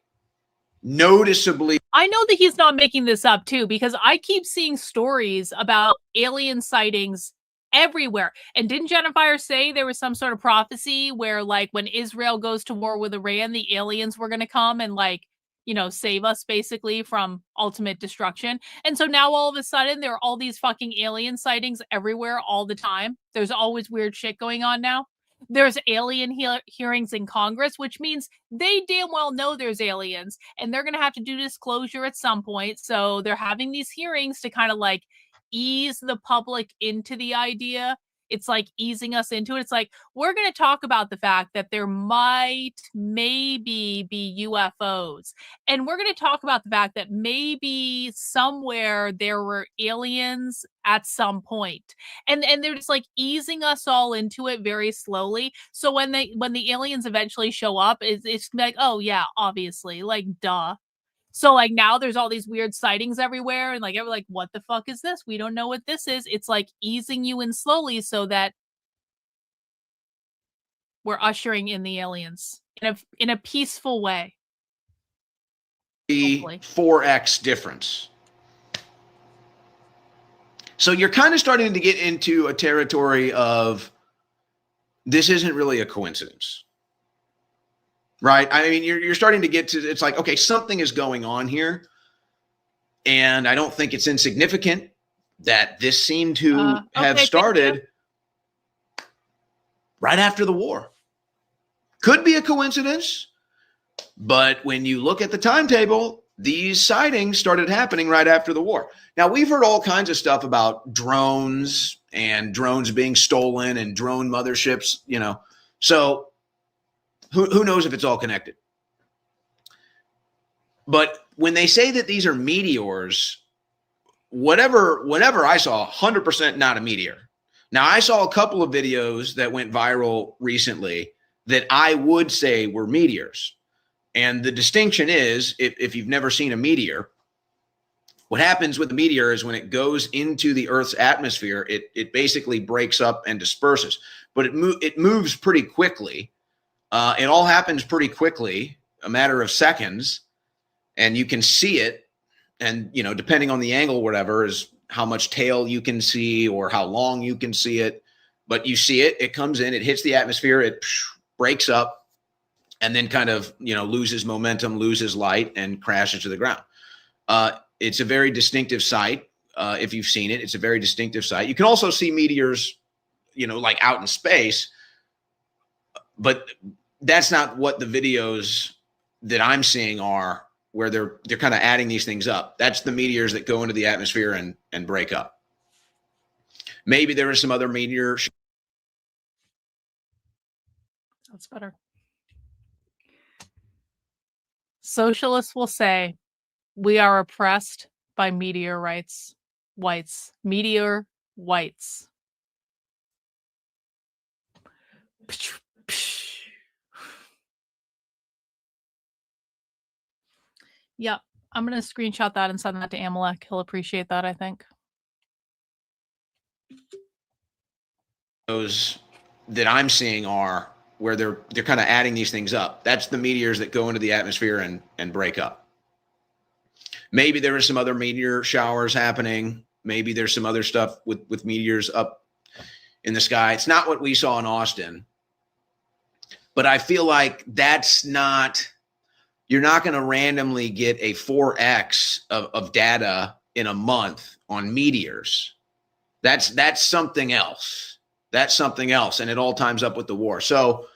noticeably. I know that he's not making this up too, because I keep seeing stories about alien sightings everywhere. And didn't Jennifer say there was some sort of prophecy where, like, when Israel goes to war with Iran, the aliens were going to come and, like, you know, save us basically from ultimate destruction? And so now all of a sudden there are all these fucking alien sightings everywhere all the time. There's always weird shit going on now. There's alien hearings in Congress, which means they damn well know there's aliens and they're going to have to do disclosure at some point. So they're having these hearings to kind of like ease the public into the idea. It's like easing us into it. It's like, we're going to talk about the fact that there maybe be UFOs. And we're going to talk about the fact that maybe somewhere there were aliens at some point. And they're just like easing us all into it very slowly. So when the aliens eventually show up, it's like, oh yeah, obviously, like, duh. So like now there's all these weird sightings everywhere and like what the fuck is this? We don't know what this is. It's like easing you in slowly so that we're ushering in the aliens in a peaceful way. Hopefully. 4x difference. So you're kind of starting to get into a territory of this isn't really a coincidence, right? I mean, you're starting to get to, it's like, okay, something is going on here. And I don't think it's insignificant that this seemed to have started right after the war. Could be a coincidence, but when you look at the timetable, these sightings started happening right after the war. Now, we've heard all kinds of stuff about drones and drones being stolen and drone motherships, you know. So who knows if it's all connected? But when they say that these are meteors, whatever I saw, 100% not a meteor. Now, I saw a couple of videos that went viral recently that I would say were meteors. And the distinction is, if you've never seen a meteor, what happens with the meteor is when it goes into the Earth's atmosphere, it basically breaks up and disperses. But it moves pretty quickly. It all happens pretty quickly, a matter of seconds. And you can see it. And, you know, depending on the angle, whatever, is how much tail you can see or how long you can see it. But you see it, it comes in, it hits the atmosphere, it breaks up, and then kind of, you know, loses momentum, loses light, and crashes to the ground. It's a very distinctive sight. If you've seen it, it's a very distinctive sight. You can also see meteors, you know, like out in space, but that's not what the videos that I'm seeing are, where they're kind of adding these things up. That's the meteors that go into the atmosphere and break up. Maybe there is some other meteor. That's better. Socialists will say we are oppressed by meteorites, whites, meteor whites. Yep. I'm going to screenshot that and send that to Amalek. He'll appreciate that, I think. Those that I'm seeing are where they're kind of adding these things up. That's the meteors that go into the atmosphere and break up. Maybe there is some other meteor showers happening. Maybe there's some other stuff with meteors up in the sky. It's not what we saw in Austin. But I feel like that's not, you're not going to randomly get a 4x of data in a month on meteors. That's something else. That's something else. And it all times up with the war. So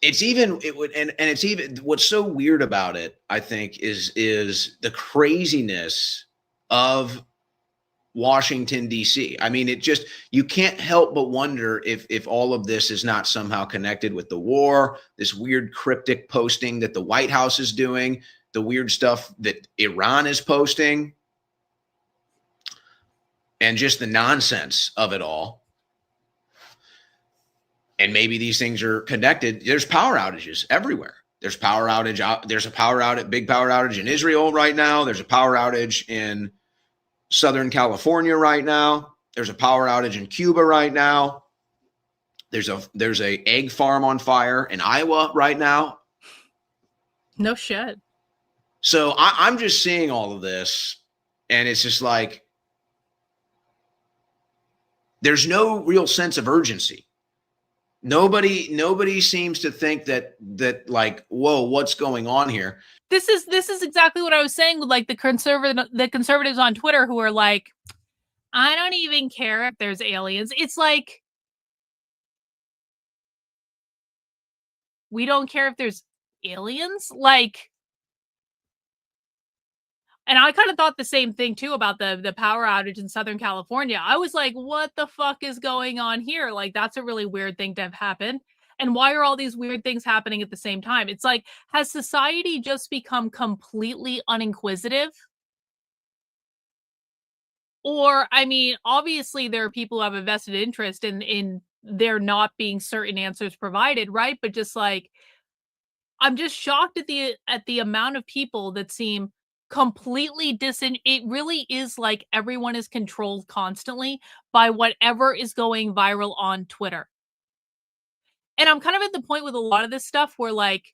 it's even, it's even, what's so weird about it, I think, is the craziness of Washington, D.C. I mean, it just, you can't help but wonder if all of this is not somehow connected with the war, this weird cryptic posting that the White House is doing, the weird stuff that Iran is posting, and just the nonsense of it all. And maybe these things are connected. There's power outages everywhere. There's power outage. There's a power outage, big power outage in Israel right now. There's a power outage in Southern California right now. There's a power outage in Cuba right now. There's a egg farm on fire in Iowa right now. No shit. So I'm just seeing all of this, and it's just like, there's no real sense of urgency. Nobody seems to think that like, whoa, what's going on here? This is exactly what I was saying with like the conservatives on Twitter who are like, I don't even care if there's aliens. It's like, we don't care if there's aliens? Like, and I kind of thought the same thing too about the power outage in Southern California. I was like, what the fuck is going on here? Like, that's a really weird thing to have happened. And why are all these weird things happening at the same time? It's like, has society just become completely uninquisitive? Or, I mean, obviously there are people who have a vested interest in there not being certain answers provided, right? But just like, I'm just shocked at the amount of people that seem completely it really is like everyone is controlled constantly by whatever is going viral on Twitter. And I'm kind of at the point with a lot of this stuff where like,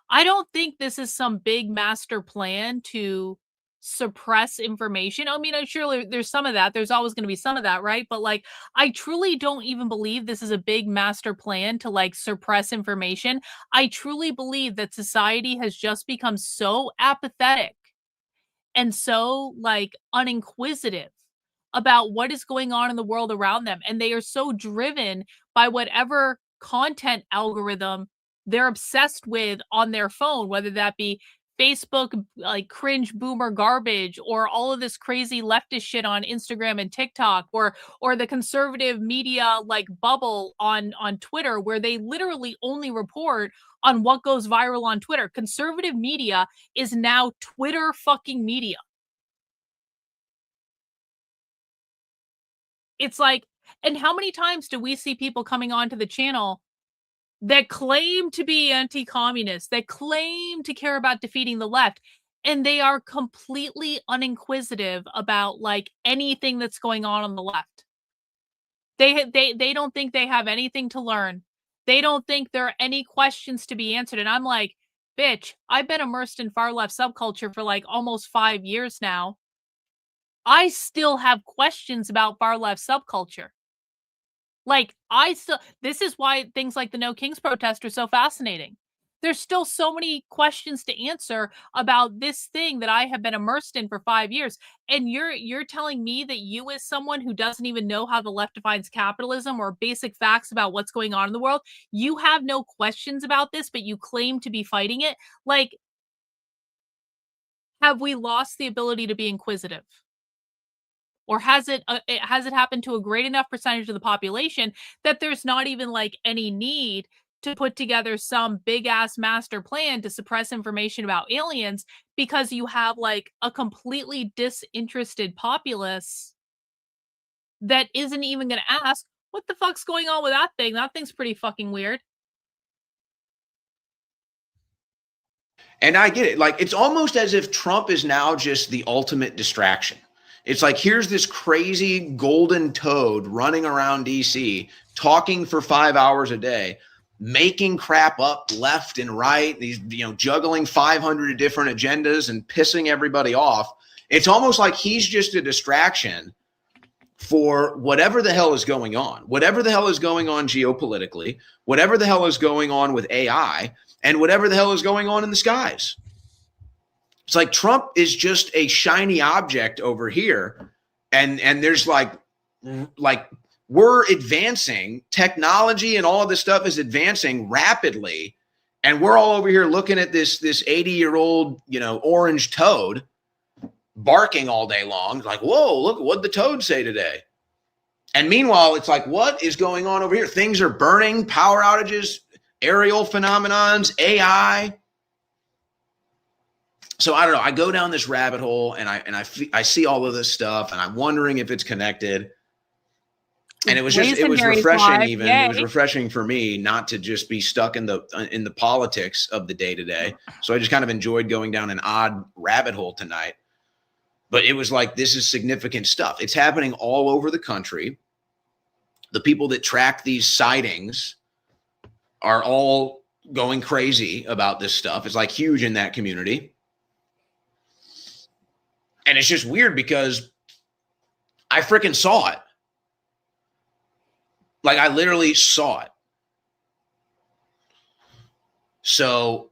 I don't think this is some big master plan to suppress information. I mean, surely there's some of that. There's always going to be some of that, right? But like, I truly don't even believe this is a big master plan to like suppress information. I truly believe that society has just become so apathetic and so like uninquisitive about what is going on in the world around them. And they are so driven by whatever content algorithm they're obsessed with on their phone, whether that be Facebook, like cringe boomer garbage, or all of this crazy leftist shit on Instagram and TikTok, or the conservative media like bubble on Twitter, where they literally only report on what goes viral on Twitter. Conservative media is now Twitter fucking media. It's like, and how many times do we see people coming onto the channel that claim to be anti-communist, that claim to care about defeating the left, and they are completely uninquisitive about like anything that's going on the left. They don't think they have anything to learn. They don't think there are any questions to be answered. And I'm like, bitch, I've been immersed in far left subculture for like almost 5 years now. I still have questions about far left subculture. Like, this is why things like the No Kings protest are so fascinating. There's still so many questions to answer about this thing that I have been immersed in for 5 years. And you're telling me that you, as someone who doesn't even know how the left defines capitalism or basic facts about what's going on in the world, you have no questions about this, but you claim to be fighting it. Like, have we lost the ability to be inquisitive? Or has it happened to a great enough percentage of the population that there's not even like any need to put together some big ass master plan to suppress information about aliens, because you have like a completely disinterested populace that isn't even going to ask, what the fuck's going on with that thing? That thing's pretty fucking weird. And I get it. Like, it's almost as if Trump is now just the ultimate distraction. It's like, here's this crazy golden toad running around DC, talking for 5 hours a day, making crap up left and right, these, juggling 500 different agendas and pissing everybody off. It's almost like he's just a distraction for whatever the hell is going on, whatever the hell is going on geopolitically, whatever the hell is going on with AI, and whatever the hell is going on in the skies. It's like Trump is just a shiny object over here. And there's like we're advancing, technology and all of this stuff is advancing rapidly. And we're all over here looking at this 80-year-old, orange toad barking all day long. Like, whoa, look, what'd the toad say today? And meanwhile, it's like, what is going on over here? Things are burning, power outages, aerial phenomenons, AI. So I don't know. I go down this rabbit hole and I see all of this stuff and I'm wondering if it's connected. And it was refreshing. It was refreshing for me not to just be stuck in the politics of the day to day. So I just kind of enjoyed going down an odd rabbit hole tonight. But it was like, this is significant stuff. It's happening all over the country. The people that track these sightings are all going crazy about this stuff. It's like huge in that community. And it's just weird because I freaking saw it. Like, I literally saw it. So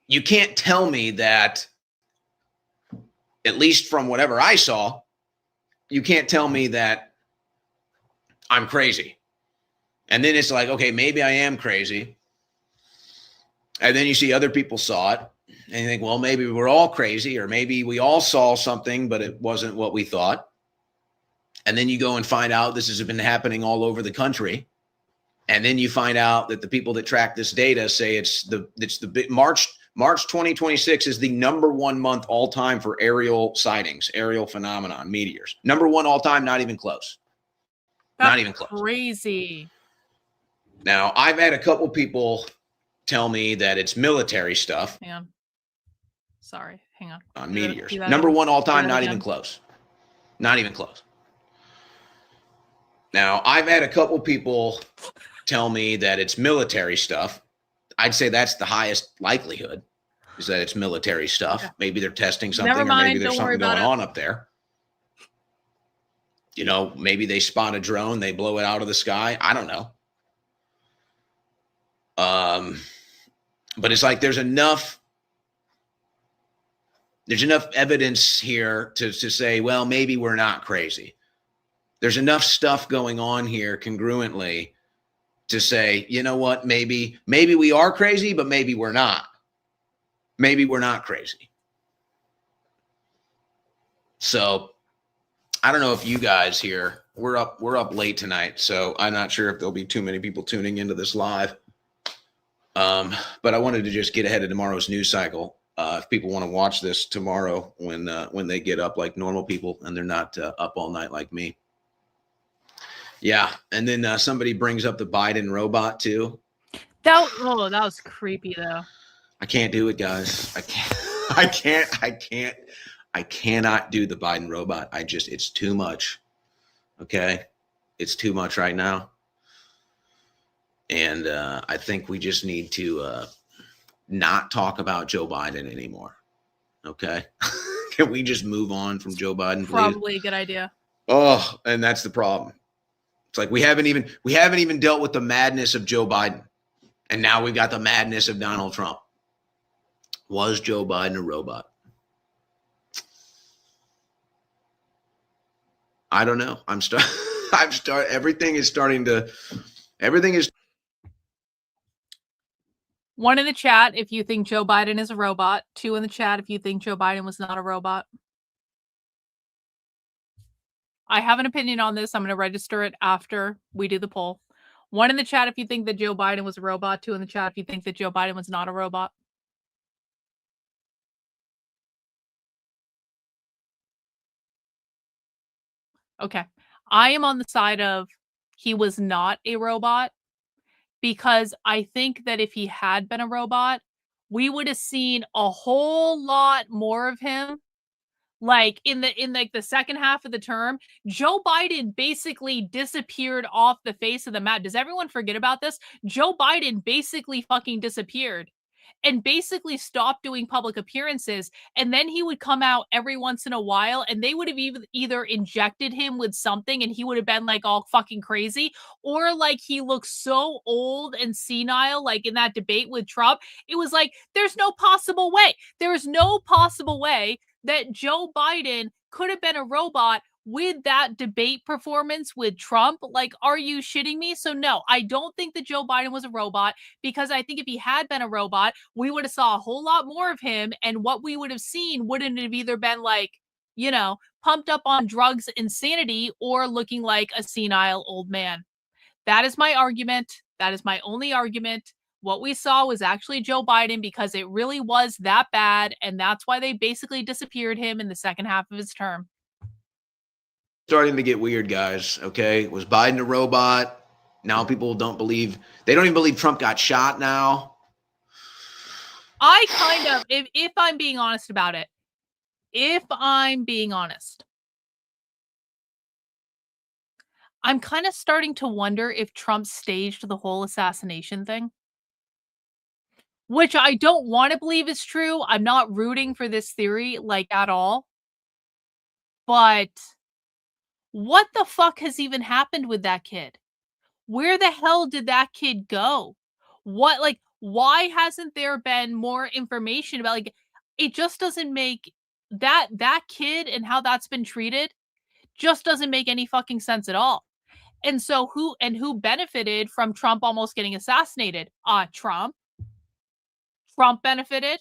you can't tell me that, at least from whatever I saw, you can't tell me that I'm crazy. And then it's like, okay, maybe I am crazy. And then you see other people saw it. And you think, well, maybe we're all crazy, or maybe we all saw something, but it wasn't what we thought. And then you go and find out this has been happening all over the country. And then you find out that the people that track this data say it's the March 2026 is the #1 month all time for aerial sightings, aerial phenomenon, meteors. #1 all time, not even close. Not even close. Crazy. Now, I've had a couple people tell me that it's military stuff. Hang on. Sorry, hang on. On meteors. #1 all time, not even close. Not even close. Now, I've had a couple people tell me that it's military stuff. I'd say that's the highest likelihood. is that it's military stuff. Yeah. Maybe they're testing something, Never or mind, maybe there's don't worry something going about it. on up there. You know, maybe they spot a drone, they blow it out of the sky. I don't know. But it's like there's enough evidence here to say, well, maybe we're not crazy. There's enough stuff going on here congruently to say, you know what, maybe we are crazy, but maybe we're not. Maybe we're not crazy. So I don't know if you guys here, we're up late tonight, so I'm not sure if there'll be too many people tuning into this live. But I wanted to just get ahead of tomorrow's news cycle. If people want to watch this tomorrow when they get up like normal people and they're not up all night like me. Yeah, and then somebody brings up the Biden robot too. That was creepy though. I can't do it, guys. I cannot do the Biden robot. It's too much. Okay, it's too much right now. And I think we just need to not talk about Joe Biden anymore. Okay. Can we just move on from Joe Biden, please? Probably a good idea. Oh, and that's the problem. It's like we haven't even dealt with the madness of Joe Biden. And now we've got the madness of Donald Trump. Was Joe Biden a robot? I don't know. Everything is. One in the chat if you think Joe Biden is a robot. 2 in the chat if you think Joe Biden was not a robot. I have an opinion on this. I'm going to register it after we do the poll. 1 in the chat if you think that Joe Biden was a robot. 2 in the chat if you think that Joe Biden was not a robot. Okay. I am on the side of he was not a robot, because I think that if he had been a robot, we would have seen a whole lot more of him. Like in the second half of the term, Joe Biden basically disappeared off the face of the map. Does everyone forget about this? Joe Biden basically fucking disappeared and basically stopped doing public appearances. And then he would come out every once in a while and they would have either injected him with something and he would have been like all fucking crazy, or like he looked so old and senile, like in that debate with Trump. It was like, there's no possible way. There's no possible way that Joe Biden could have been a robot with that debate performance with Trump. Like, are you shitting me? So no, I don't think that Joe Biden was a robot, because I think if he had been a robot, we would have saw a whole lot more of him. And what we would have seen wouldn't have either been like, you know, pumped up on drugs insanity or looking like a senile old man. That is my argument. That is my only argument. What we saw was actually Joe Biden, because it really was that bad. And that's why they basically disappeared him in the second half of his term. Starting to get weird, guys. Okay. Was Biden a robot? Now people they don't even believe Trump got shot now. I kind of, if I'm being honest about it, I'm kind of starting to wonder if Trump staged the whole assassination thing. Which I don't want to believe is true. I'm not rooting for this theory, like, at all. But what the fuck has even happened with that kid? Where the hell did that kid go? Why hasn't there been more information about, like, it just doesn't make that kid and how that's been treated just doesn't make any fucking sense at all. And so who benefited from Trump almost getting assassinated? Trump. Trump benefited.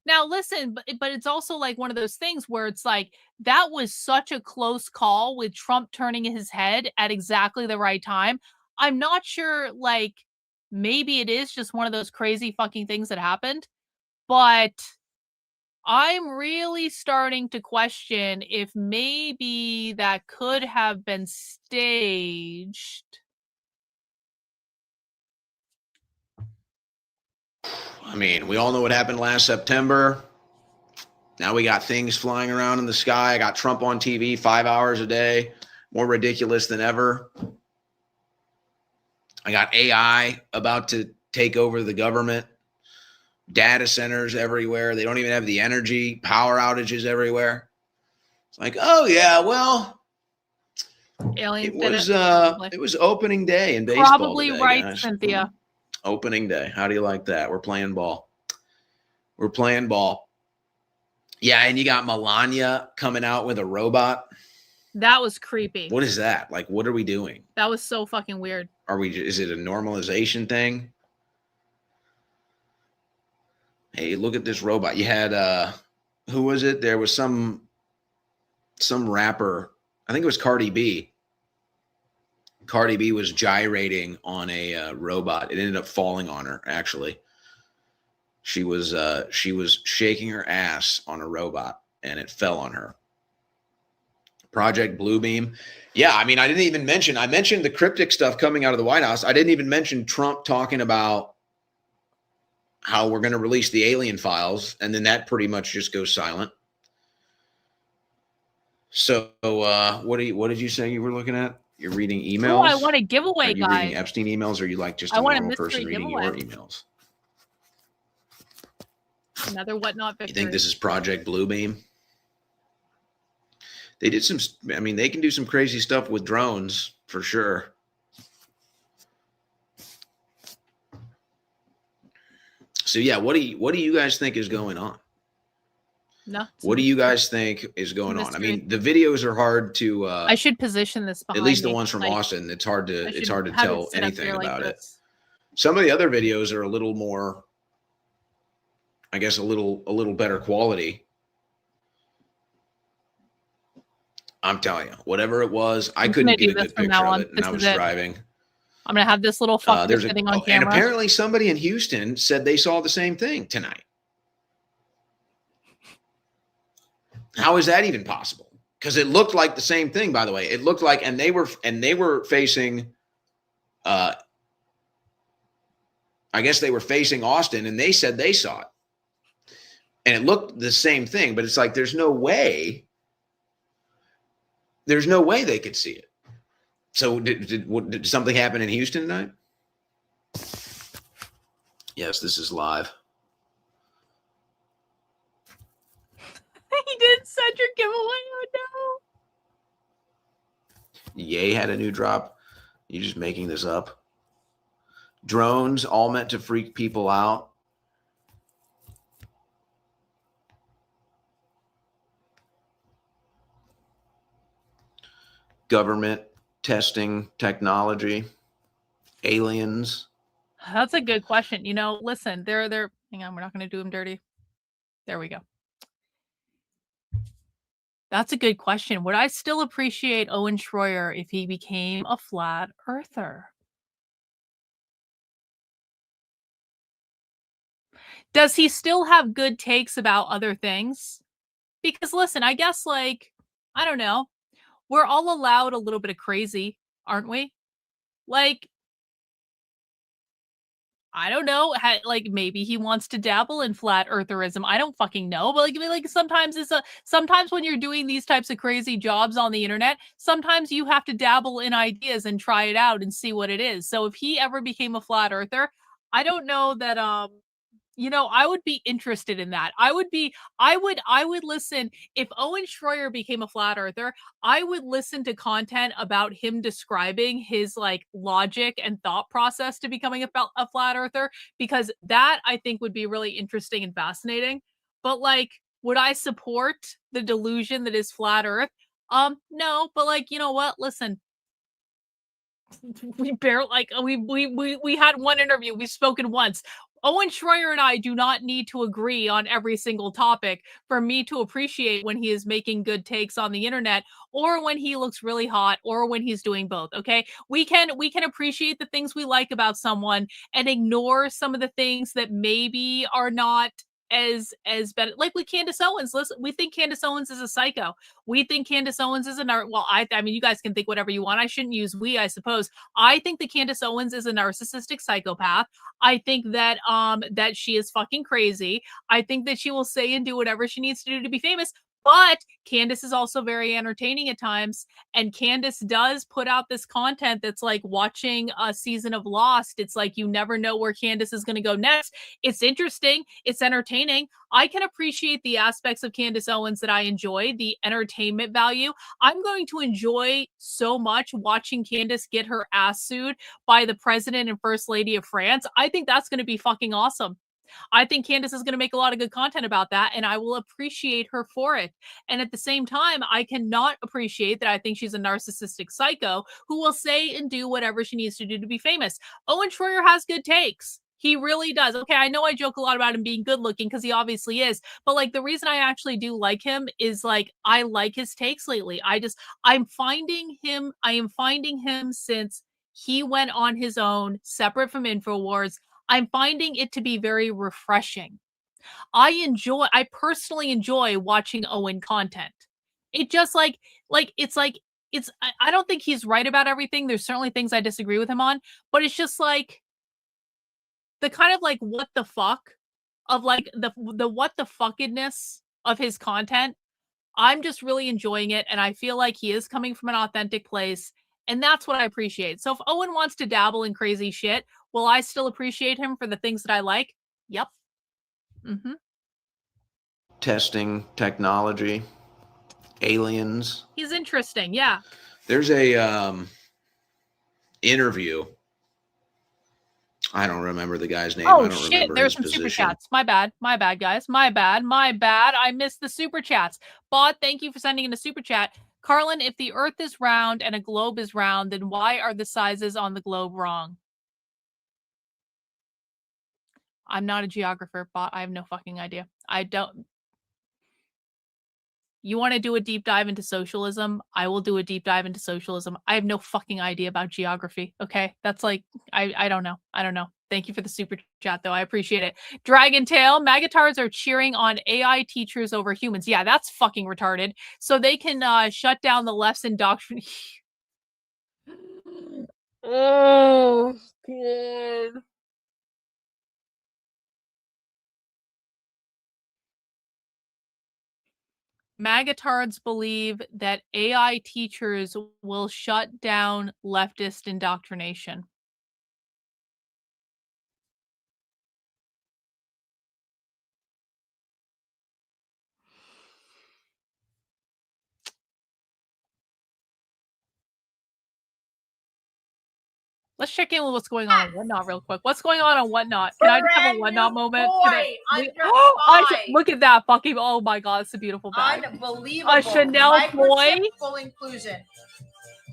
Now listen, but it's also like one of those things where it's like, that was such a close call with Trump turning his head at exactly the right time. I'm not sure, like, maybe it is just one of those crazy fucking things that happened, but I'm really starting to question if maybe that could have been staged. I mean, we all know what happened last September. Now we got things flying around in the sky. I got Trump on TV 5 hours a day, more ridiculous than ever. I got AI about to take over the government. data centers everywhere. They don't even have the energy, power outages everywhere. It's like, oh yeah, well, Aliens it was opening day in baseball probably today, right, guys. Cynthia. Opening day. How do you like that? We're playing ball. We're playing ball. Yeah, and you got Melania coming out with a robot. That was creepy. What is that? Like, what are we doing? That was so fucking weird. Is it a normalization thing? Hey, look at this robot. You had who was it? There was some rapper. I think it was Cardi B. Cardi B was gyrating on a robot. It ended up falling on her, actually. She was shaking her ass on a robot and it fell on her. Project Bluebeam. Yeah, I mean, I mentioned the cryptic stuff coming out of the White House. I didn't even mention Trump talking about how we're going to release the alien files, and then that pretty much just goes silent. So what did you say you were looking at? You're reading emails? Oh, I want a giveaway, guy. Are you guys. reading Epstein emails, or are you like just a normal person reading your emails? Another whatnot victory. You think this is Project Bluebeam? They did some, I mean, they can do some crazy stuff with drones for sure. So yeah, what do you guys think is going on? No. What do you guys think is going on? I mean, the videos are hard to I should position this behind at least the me, ones from like, Austin. It's hard to have tell set up anything here like about it. this. Some of the other videos are a little more, I guess, a little better quality. I'm telling you, whatever it was, I couldn't get a good picture of it, and I was driving. I'm gonna have this little fucker sitting on camera. And apparently somebody in Houston said they saw the same thing tonight. How is that even possible? Because it looked like the same thing, by the way. It looked like, and they were facing, I guess they were facing Austin, and they said they saw it. And it looked the same thing, but it's like there's no way they could see it. So did something happen in Houston tonight? Yes, this is live. He didn't set your giveaway. Oh no. Ye had a new drop. You just making this up? Drones all meant to freak people out. Government testing technology, aliens. That's a good question. You know, listen, they're hang on, we're not going to do them dirty. There we go. That's a good question. Would I still appreciate Owen Shroyer if he became a flat earther? Does he still have good takes about other things? Because listen, I guess, like, I don't know. We're all allowed a little bit of crazy, aren't we? Like, I don't know. Like, maybe he wants to dabble in flat eartherism. I don't fucking know. But like sometimes sometimes when you're doing these types of crazy jobs on the internet, sometimes you have to dabble in ideas and try it out and see what it is. So if he ever became a flat earther, I don't know that you know, I would be interested in that. I would listen if Owen Shroyer became a flat earther. I would listen to content about him describing his like logic and thought process to becoming a flat earther, because that I think would be really interesting and fascinating. But like, would I support the delusion that is flat earth? No, but like, you know what? Listen, we barely like we had one interview. We've spoken once. Owen Shroyer and I do not need to agree on every single topic for me to appreciate when he is making good takes on the internet, or when he looks really hot, or when he's doing both. Okay, we can appreciate the things we like about someone and ignore some of the things that maybe are not as better. Like with Candace Owens, listen, we think Candace Owens is a psycho. We think Candace Owens is I mean, you guys can think whatever you want. I shouldn't use we, I suppose. I think that Candace Owens is a narcissistic psychopath. I think that that she is fucking crazy. I think that she will say and do whatever she needs to do to be famous. But Candace is also very entertaining at times. And Candace does put out this content that's like watching a season of Lost. It's like you never know where Candace is going to go next. It's interesting. It's entertaining. I can appreciate the aspects of Candace Owens that I enjoy, the entertainment value. I'm going to enjoy so much watching Candace get her ass sued by the president and first lady of France. I think that's going to be fucking awesome. I think Candace is going to make a lot of good content about that, and I will appreciate her for it. And at the same time, I cannot appreciate that I think she's a narcissistic psycho who will say and do whatever she needs to do to be famous. Owen Shroyer has good takes. He really does. Okay, I know I joke a lot about him being good looking because he obviously is, but like the reason I actually do like him is like I like his takes lately. I am finding him since he went on his own, separate from InfoWars. I'm finding it to be very refreshing. I personally enjoy watching Owen content. It just I don't think he's right about everything. There's certainly things I disagree with him on, but it's just like the kind of like what the fuck of like the what the fuckedness of his content. I'm just really enjoying it, and I feel like he is coming from an authentic place, and that's what I appreciate. So if Owen wants to dabble in crazy shit, will I still appreciate him for the things that I like? Yep. Mm-hmm. Testing technology, aliens. He's interesting, yeah. There's a interview. I don't remember the guy's name. Oh I don't shit, remember there's his some super position. chats. My bad, guys. My bad. I missed the super chats. Bot, thank you for sending in a super chat. Karlyn, if the Earth is round and a globe is round, then why are the sizes on the globe wrong? I'm not a geographer, Bot. I have no fucking idea. I don't. You want to do a deep dive into socialism? I will do a deep dive into socialism. I have no fucking idea about geography. Okay, that's like I don't know. I don't know. Thank you for the super chat, though. I appreciate it. Dragon Tail, Magatards are cheering on AI teachers over humans. Yeah, that's fucking retarded. So they can shut down the left's indoctrination. Oh, God. Magatards believe that AI teachers will shut down leftist indoctrination. Let's check in with what's going on Whatnot real quick. What's going on Whatnot? Can I just have a Whatnot moment? Look at that fucking, oh my god, it's a beautiful bag. Unbelievable. A Chanel toy. Full inclusion.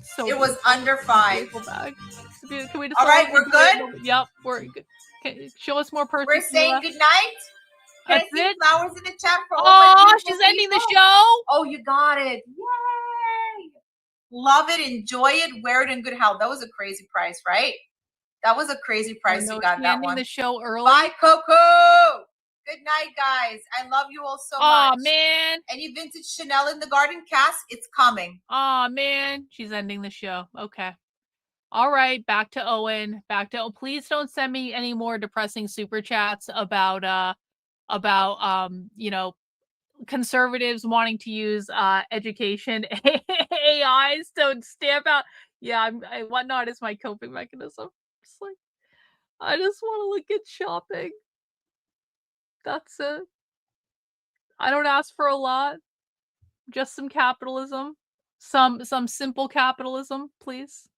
So it was under $5. Bag. Can we just all right, we're good? Yep, we're good. Show us more purchase. We're saying good night. That's I see it? flowers in the chat for oh, she's ending the show. Oh, you got it. Yay. Love it, enjoy it, wear it in good health. That was a crazy price, right? That was a crazy price. You got that one. The show early. Bye, Coco. Good night, guys. I love you all so much. Oh man. Any vintage Chanel in the garden cast? It's coming. Oh man. She's ending the show. Okay. All right. Back to Owen. Please don't send me any more depressing super chats about you know, conservatives wanting to use education AIs to stamp out. Yeah, Whatnot is my coping mechanism. Just like, I just want to look at shopping. That's it. I don't ask for a lot. Just some capitalism. Some simple capitalism, please.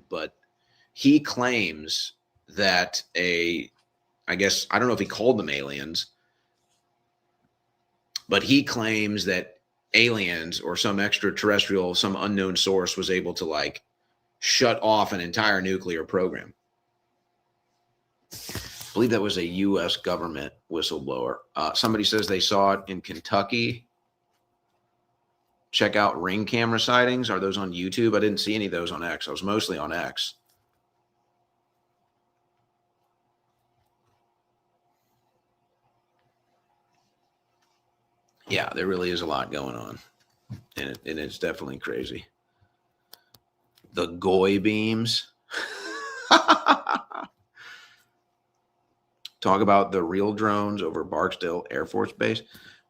But he claims that I guess, I don't know if he called them aliens, but he claims that aliens or some extraterrestrial, some unknown source was able to like shut off an entire nuclear program. I believe that was a U.S. government whistleblower. Somebody says they saw it in Kentucky. Check out Ring camera sightings. Are those on YouTube? I didn't see any of those on X. I was mostly on X. Yeah, there really is a lot going on. And it's definitely crazy. The Goy beams. Talk about the real drones over Barksdale Air Force Base.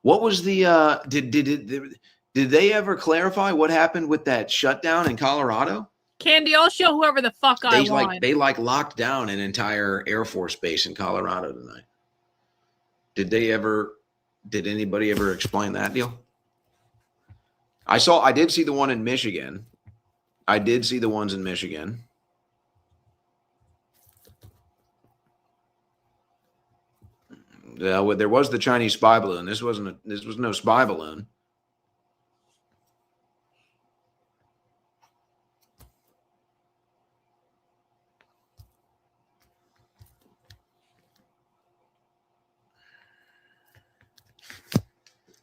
What was the did they ever clarify what happened with that shutdown in Colorado? Candy, I'll show whoever the fuck I want. They locked down an entire Air Force base in Colorado tonight. Did anybody ever explain that deal? I did see the one in Michigan. I did see the ones in Michigan. Yeah, there was the Chinese spy balloon. This was no spy balloon.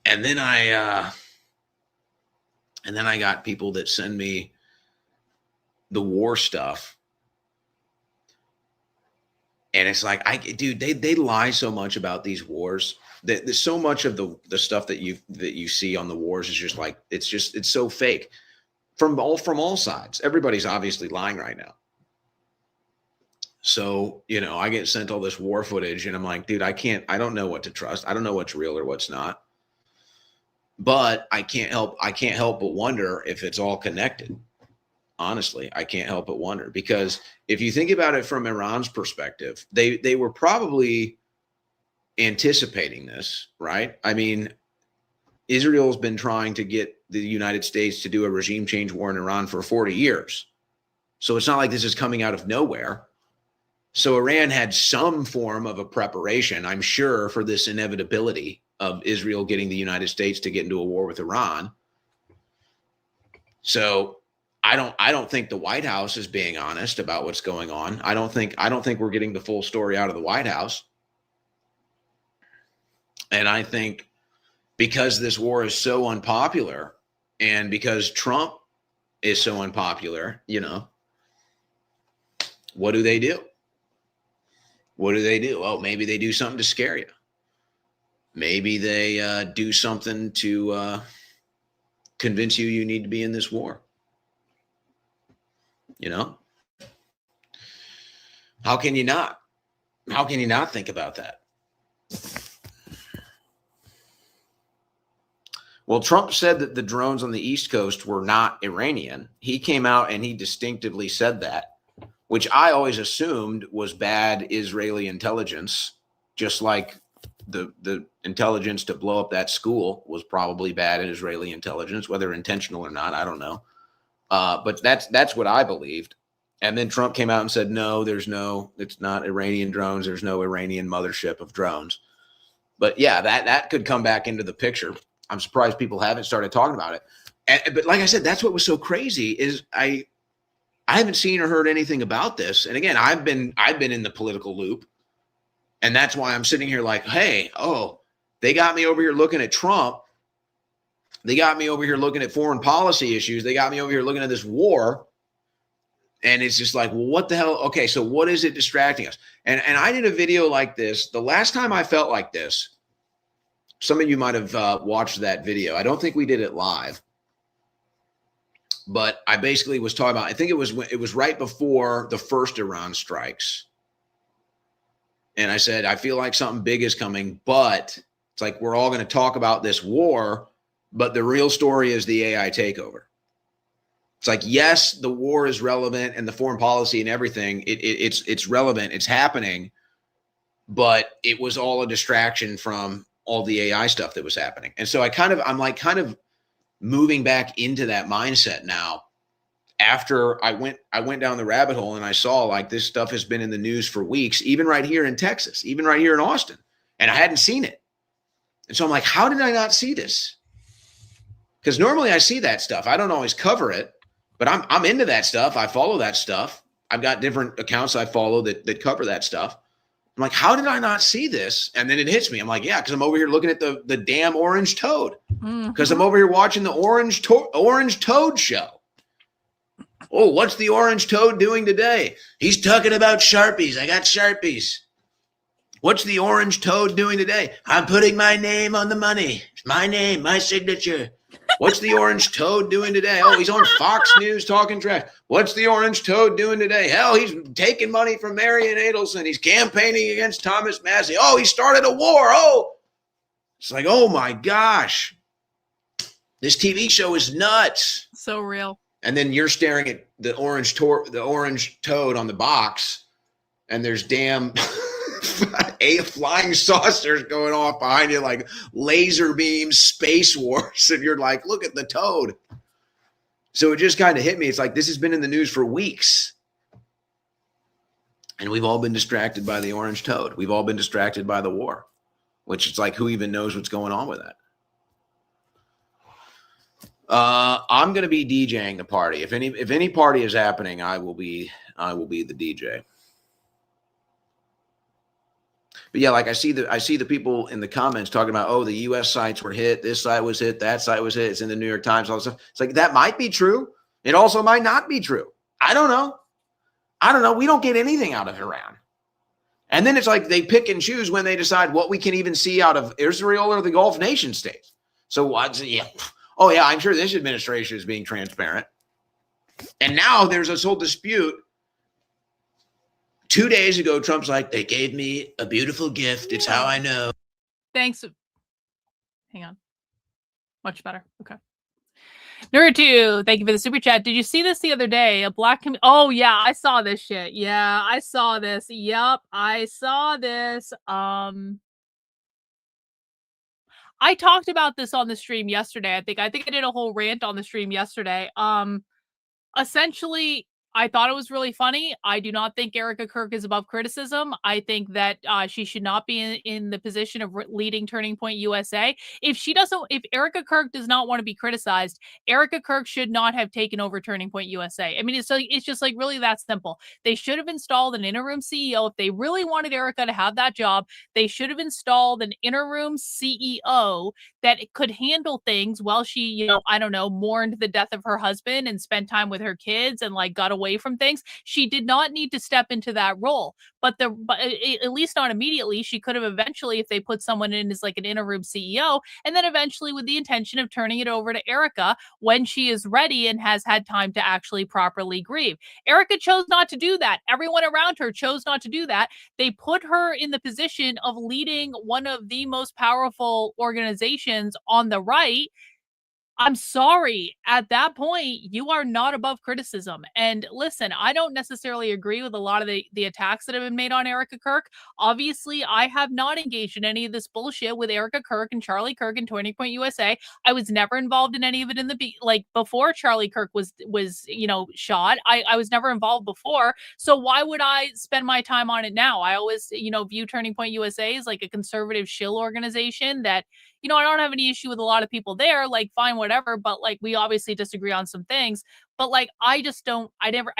And then I got people that send me the war stuff. And it's like, dude, they lie so much about these wars. There's so much of the stuff that you see on the wars is just like, it's so fake from all sides. Everybody's obviously lying right now. So, I get sent all this war footage and I'm like, dude, I don't know what to trust. I don't know what's real or what's not. But I can't help but wonder if it's all connected. Honestly, I can't help but wonder, because if you think about it from Iran's perspective, they were probably anticipating this, right? I mean, Israel's been trying to get the United States to do a regime change war in Iran for 40 years. So it's not like this is coming out of nowhere. So Iran had some form of a preparation, I'm sure, for this inevitability of Israel getting the United States to get into a war with Iran. So I don't think the White House is being honest about what's going on. I don't think we're getting the full story out of the White House. And I think because this war is so unpopular and because Trump is so unpopular, what do they do? What do they do? Oh, maybe they do something to scare you. Maybe they do something to convince you need to be in this war. How can you not? How can you not think about that? Well, Trump said that the drones on the East Coast were not Iranian. He came out and he distinctively said that, which I always assumed was bad Israeli intelligence, just like the intelligence to blow up that school was probably bad Israeli intelligence, whether intentional or not, I don't know. But that's what I believed. And then Trump came out and said, no, it's not Iranian drones. There's no Iranian mothership of drones. But yeah, that could come back into the picture. I'm surprised people haven't started talking about it. But like I said, that's what was so crazy is I haven't seen or heard anything about this. And again, I've been in the political loop. And that's why I'm sitting here like, hey, they got me over here looking at Trump. They got me over here looking at foreign policy issues. They got me over here looking at this war. And it's just like, well, what the hell? Okay, so what is it distracting us? And I did a video like this. The last time I felt like this, some of you might have watched that video. I don't think we did it live. But I basically was talking about, I think it was right before the first Iran strikes. And I said, I feel like something big is coming, but it's like we're all going to talk about this war, but the real story is the AI takeover. It's like, yes, the war is relevant and the foreign policy and everything. It's relevant. It's happening, but it was all a distraction from all the AI stuff that was happening. And so I'm kind of moving back into that mindset now. After I went down the rabbit hole and I saw like this stuff has been in the news for weeks, even right here in Texas, even right here in Austin, and I hadn't seen it. And so I'm like, how did I not see this? Because normally I see that stuff. I don't always cover it, but I'm into that stuff. I follow that stuff. I've got different accounts I follow that cover that stuff. I'm like, how did I not see this? And then it hits me. I'm like, yeah, because I'm over here looking at the damn orange toad. Because I'm over here watching the orange toad show. Oh, what's the orange toad doing today? He's talking about Sharpies. I got Sharpies. What's the orange toad doing today? I'm putting my name on the money. My name, my signature. What's the orange toad doing today? Oh, he's on Fox News talking trash. What's the orange toad doing today? Hell, he's taking money from Marian Adelson. He's campaigning against Thomas Massey. Oh, he started a war. Oh, It's like, oh my gosh, this TV show is nuts. So real. And then you're staring at the orange toad on the box, and there's damn flying saucers going off behind you like laser beams, space wars, and you're like, look at the toad. So it just kind of hit me. It's like this has been in the news for weeks. And we've all been distracted by the orange toad. We've all been distracted by the war, which it's like, who even knows what's going on with that? I'm going to be DJing the party. If any party is happening, I will be the DJ. But yeah, like I see the people in the comments talking about, oh, the U.S. sites were hit. This site was hit. That site was hit. It's in the New York Times. All this stuff. It's like, that might be true. It also might not be true. I don't know. We don't get anything out of Iran. And then it's like they pick and choose when they decide what we can even see out of Israel or the Gulf nation states. So yeah. Oh yeah, I'm sure this administration is being transparent. And now there's this whole dispute. 2 days ago, Trump's like, they gave me a beautiful gift. It's how I know. Thanks. Hang on. Much better. Okay. Nerd2, thank you for the super chat. Did you see this the other day? A black oh yeah, I saw this shit. Yeah, I saw this. Yep, I saw this. I talked about this on the stream yesterday. I think I did a whole rant on the stream yesterday. Essentially, I thought it was really funny. I do not think Erica Kirk is above criticism. I think that she should not be in the position of leading Turning Point USA. If Erica Kirk does not want to be criticized, Erica Kirk should not have taken over Turning Point USA. I mean, it's just like really that simple. They should have installed an interim CEO. If they really wanted Erica to have that job, they should have installed an interim CEO that could handle things while she, I don't know, mourned the death of her husband and spent time with her kids and like got away from things. She did not need to step into that role, but at least not immediately. She could have eventually, if they put someone in as like an interim CEO, and then eventually with the intention of turning it over to Erica when she is ready and has had time to actually properly grieve. Erica chose not to do that. Everyone around her chose not to do that. They put her in the position of leading one of the most powerful organizations on the right. I'm sorry, at that point, you are not above criticism. And listen, I don't necessarily agree with a lot of the attacks that have been made on Erica Kirk. Obviously, I have not engaged in any of this bullshit with Erica Kirk and Charlie Kirk and Turning Point USA. I was never involved in any of it before Charlie Kirk was shot. I was never involved before. So why would I spend my time on it now? I always, view Turning Point USA as like a conservative shill organization that, I don't have any issue with a lot of people there, like fine, whatever, but like we obviously disagree on some things, but like I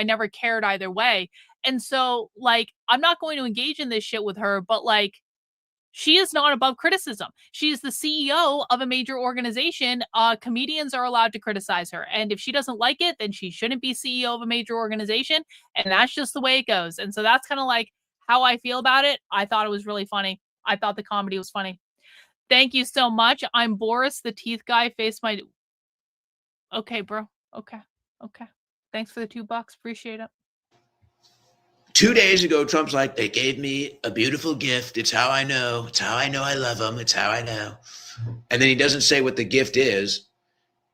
never cared either way. And so like I'm not going to engage in this shit with her, but like she is not above criticism. She is the CEO of a major organization. Comedians are allowed to criticize her. And if she doesn't like it, then she shouldn't be CEO of a major organization. And that's just the way it goes. And so that's kind of like how I feel about it. I thought it was really funny. I thought the comedy was funny. Thank you so much. I'm Boris, the teeth guy. Okay, bro. Okay. Thanks for the $2. Appreciate it. 2 days ago, Trump's like, they gave me a beautiful gift. It's how I know. It's how I know I love them. It's how I know. And then he doesn't say what the gift is.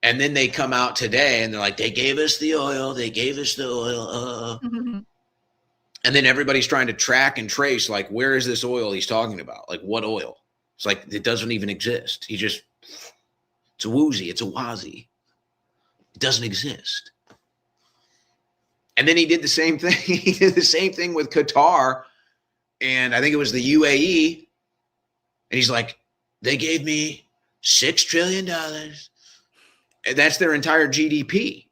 And then they come out today and they're like, they gave us the oil. They gave us the oil. And then everybody's trying to track and trace, like, where is this oil he's talking about? Like, what oil? It's like, it doesn't even exist. It's a woozy. It's a wazi. It doesn't exist. And then he did the same thing. He did the same thing with Qatar. And I think it was the UAE. And he's like, they gave me $6 trillion. And that's their entire GDP.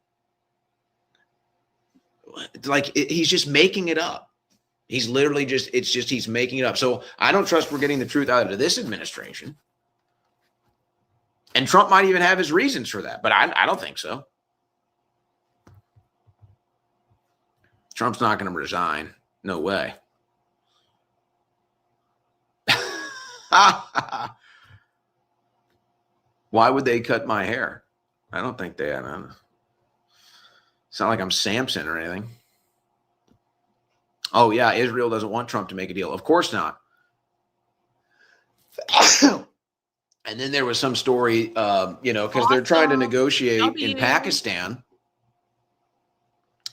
Like, he's just making it up. He's literally he's making it up. So I don't trust we're getting the truth out of this administration. And Trump might even have his reasons for that, but I don't think so. Trump's not going to resign. No way. Why would they cut my hair? I don't think they have. It's not like I'm Samson or anything. Oh, yeah, Israel doesn't want Trump to make a deal. Of course not. And then there was some story, because they're trying to negotiate in Pakistan.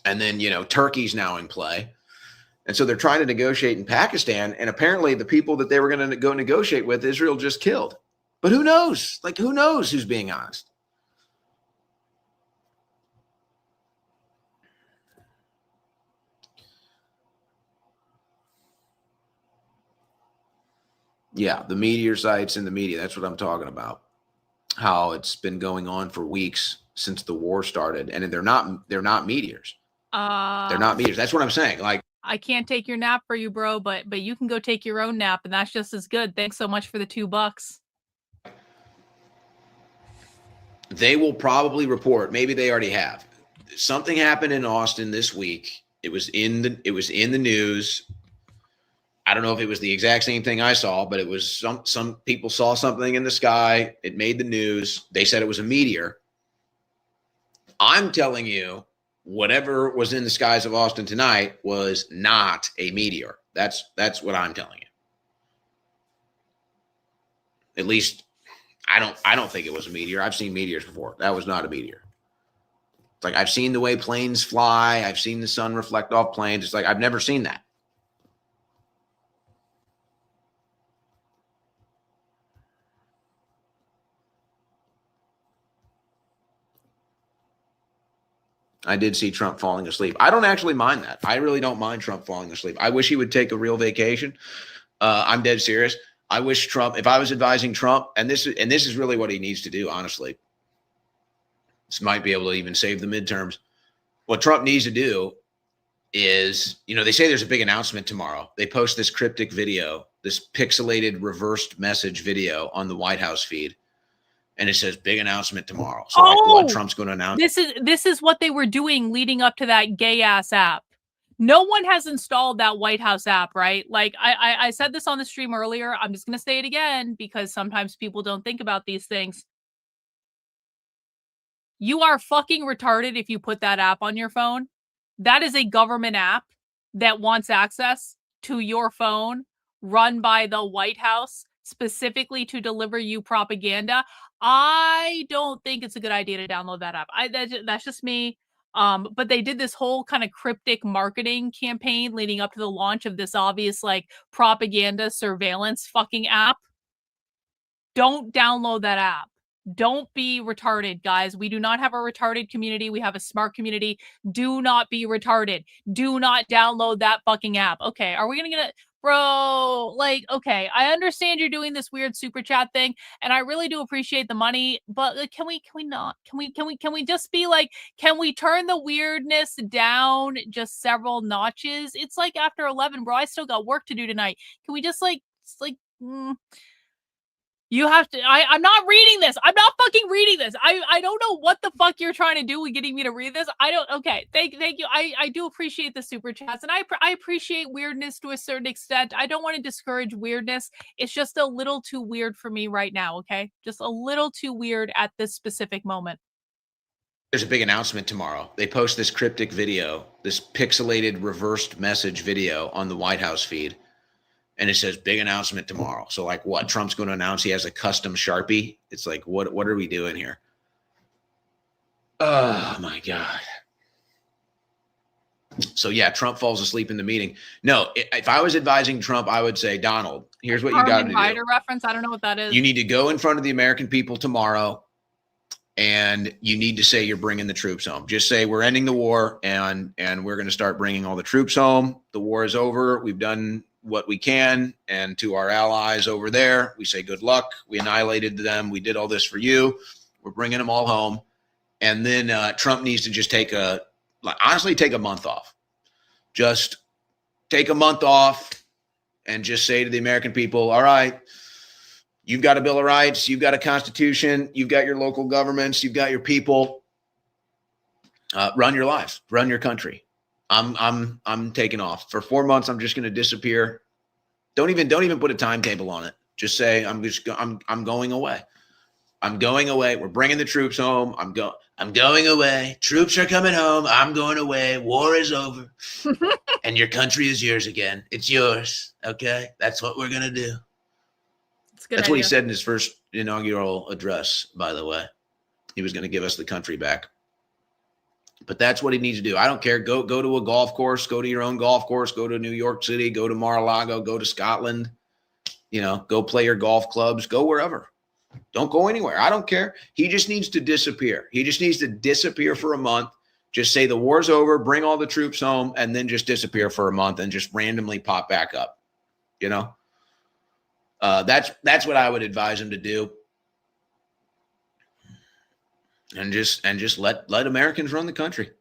And then, Turkey's now in play. And so they're trying to negotiate in Pakistan. And apparently the people that they were going to go negotiate with, Israel just killed. But who knows? Like, who knows who's being honest? Yeah, the meteor sites in the media. That's what I'm talking about. How it's been going on for weeks since the war started. And they're not meteors. They're not meteors. That's what I'm saying. Like, I can't take your nap for you, bro, but you can go take your own nap, and that's just as good. Thanks so much for the $2. They will probably report, maybe they already have. Something happened in Austin this week. It was in the news. I don't know if it was the exact same thing I saw, but it was some people saw something in the sky. It made the news. They said it was a meteor. I'm telling you, whatever was in the skies of Austin tonight was not a meteor. That's what I'm telling you. At least I don't think it was a meteor. I've seen meteors before. That was not a meteor. It's like I've seen the way planes fly. I've seen the sun reflect off planes. It's like I've never seen that. I did see Trump falling asleep. I don't actually mind that. I really don't mind Trump falling asleep. I wish he would take a real vacation. I'm dead serious. I wish Trump, if I was advising Trump, and this is really what he needs to do, honestly. This might be able to even save the midterms. What Trump needs to do is, they say there's a big announcement tomorrow. They post this cryptic video, this pixelated reversed message video on the White House feed. And it says big announcement tomorrow. So what Trump's going to announce. This is what they were doing leading up to that gay ass app. No one has installed that White House app, right? Like I said this on the stream earlier. I'm just going to say it again because sometimes people don't think about these things. You are fucking retarded if you put that app on your phone. That is a government app that wants access to your phone run by the White House specifically to deliver you propaganda. I don't think it's a good idea to download that app. That's just me. But they did this whole kind of cryptic marketing campaign leading up to the launch of this obvious like propaganda surveillance fucking app. Don't download that app. Don't be retarded, guys. We do not have a retarded community. We have a smart community. Do not be retarded. Do not download that fucking app. Okay, are we gonna get it? Bro, like, okay, I understand you're doing this weird super chat thing, and I really do appreciate the money, but can we not? Can we just be like, can we turn the weirdness down just several notches? It's like after 11, bro. I still got work to do tonight. Can we just you have to, I'm not reading this. I'm not fucking reading this. I don't know what the fuck you're trying to do with getting me to read this. Okay. Thank you. I do appreciate the super chats and I appreciate weirdness to a certain extent. I don't want to discourage weirdness. It's just a little too weird for me right now. Okay. Just a little too weird at this specific moment. There's a big announcement tomorrow. They post this cryptic video, this pixelated reversed message video on the White House feed. And it says big announcement tomorrow. So like what? Trump's going to announce he has a custom Sharpie. It's like, what are we doing here? Oh my God. So yeah, Trump falls asleep in the meeting. No, if I was advising Trump, I would say, Donald, here's what you got to do. Rider reference. I don't know what that is. You need to go in front of the American people tomorrow and you need to say you're bringing the troops home. Just say we're ending the war and we're going to start bringing all the troops home. The war is over. We've done what we can. And to our allies over there, we say good luck. We annihilated them. We did all this for you. We're bringing them all home. And then Trump needs to just honestly take a month off. Just take a month off and just say to the American people, all right, you've got a Bill of Rights, you've got a Constitution, you've got your local governments, you've got your people. Run your lives, run your country. I'm taking off for 4 months. I'm just going to disappear. Don't even put a timetable on it. Just say I'm going away. I'm going away. We're bringing the troops home. I'm going away. Troops are coming home. I'm going away. War is over. And your country is yours again. It's yours. Okay? That's what we're going to do. That's what he said in his first inaugural address, by the way. He was going to give us the country back. But that's what he needs to do. I don't care. Go to a golf course. Go to your own golf course. Go to New York City. Go to Mar-a-Lago. Go to Scotland. Go play your golf clubs. Go wherever. Don't go anywhere. I don't care. He just needs to disappear. He just needs to disappear for a month. Just say the war's over, bring all the troops home, and then just disappear for a month and just randomly pop back up. That's what I would advise him to do. And just let Americans run the country.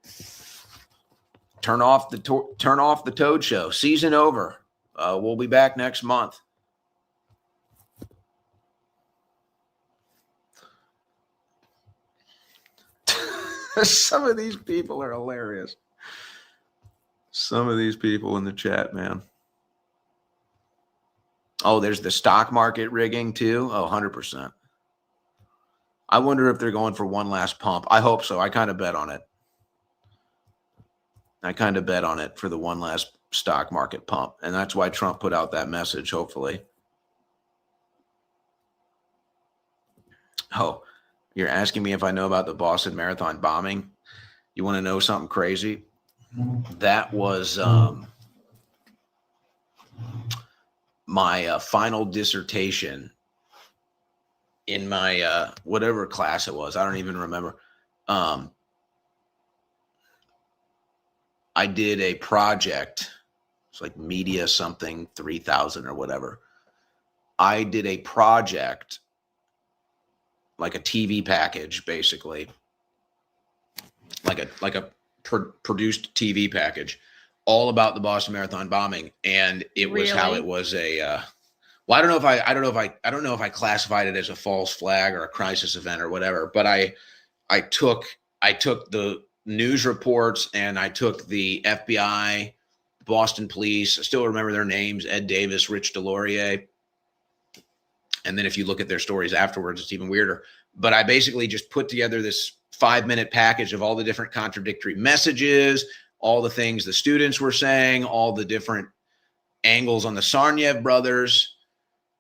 Turn off the Toad Show. Season over. We'll be back next month. Some of these people are hilarious. Some of these people in the chat, man. Oh, there's the stock market rigging too. Oh, 100%. I wonder if they're going for one last pump. I hope so. I kind of bet on it. For the one last stock market pump. And that's why Trump put out that message, hopefully. Oh, you're asking me if I know about the Boston Marathon bombing? You want to know something crazy? That was my final dissertation in my whatever class it was. I don't even remember. I did a project. It's like media something 3000 or whatever. I did a project, like a TV package, basically, like a produced TV package, all about the Boston Marathon bombing, and it was how it was a. Well, I don't know if I classified it as a false flag or a crisis event or whatever, but I took the news reports and I took the FBI, Boston police. I still remember their names: Ed Davis, Rich Delorier. And then if you look at their stories afterwards, it's even weirder. But I basically just put together this 5-minute package of all the different contradictory messages, all the things the students were saying, all the different angles on the Tsarnaev brothers.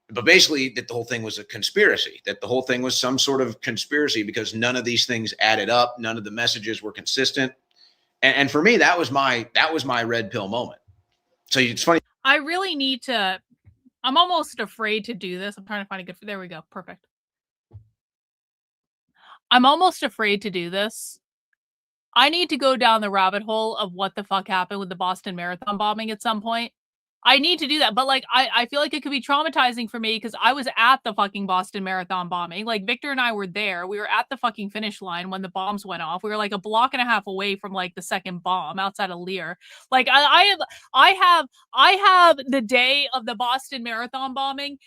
But basically that the whole thing was a conspiracy, that the whole thing was some sort of conspiracy because none of these things added up. None of the messages were consistent. And for me, that was my red pill moment. So it's funny. I really need to. I'm almost afraid to do this. I'm trying to find a good. There we go. Perfect. I'm almost afraid to do this. I need to go down the rabbit hole of what the fuck happened with the Boston Marathon bombing at some point. I need to do that. But like, I feel like it could be traumatizing for me because I was at the fucking Boston Marathon bombing. Like Victor and I were there. We were at the fucking finish line when the bombs went off. We were like a block and a half away from like the second bomb outside of Lear. Like I have the day of the Boston Marathon bombing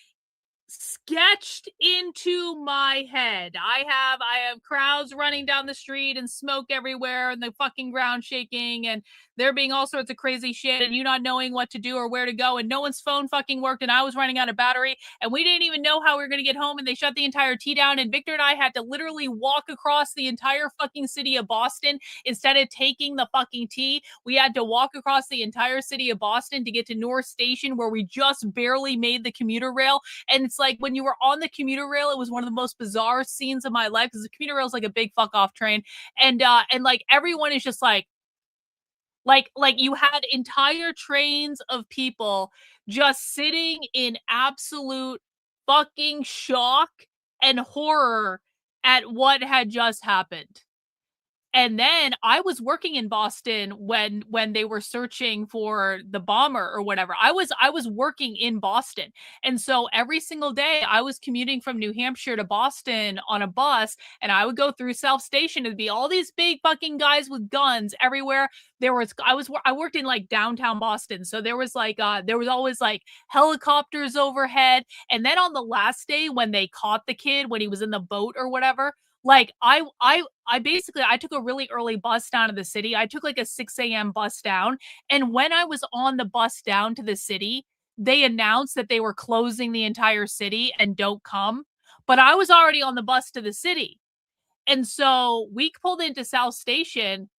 sketched into my head. I have crowds running down the street and smoke everywhere and the fucking ground shaking and there being all sorts of crazy shit and you not knowing what to do or where to go and no one's phone fucking worked and I was running out of battery and we didn't even know how we were going to get home and they shut the entire T down and Victor and I had to literally walk across the entire fucking city of Boston instead of taking the fucking T. We had to walk across the entire city of Boston to get to North Station where we just barely made the commuter rail. And it's like when you were on the commuter rail, it was one of the most bizarre scenes of my life because the commuter rail is like a big fuck off train. And like everyone is just like you had entire trains of people just sitting in absolute fucking shock and horror at what had just happened. And then I was working in Boston when they were searching for the bomber or whatever. I was working in Boston. And so every single day I was commuting from New Hampshire to Boston on a bus and I would go through South Station. It'd be all these big fucking guys with guns everywhere. I worked in like downtown Boston. So there was always like helicopters overhead. And then on the last day when they caught the kid when he was in the boat or whatever, like I took a really early bus down to the city. I took like a 6 a.m. bus down. And when I was on the bus down to the city, they announced that they were closing the entire city and don't come. But I was already on the bus to the city. And so we pulled into South Station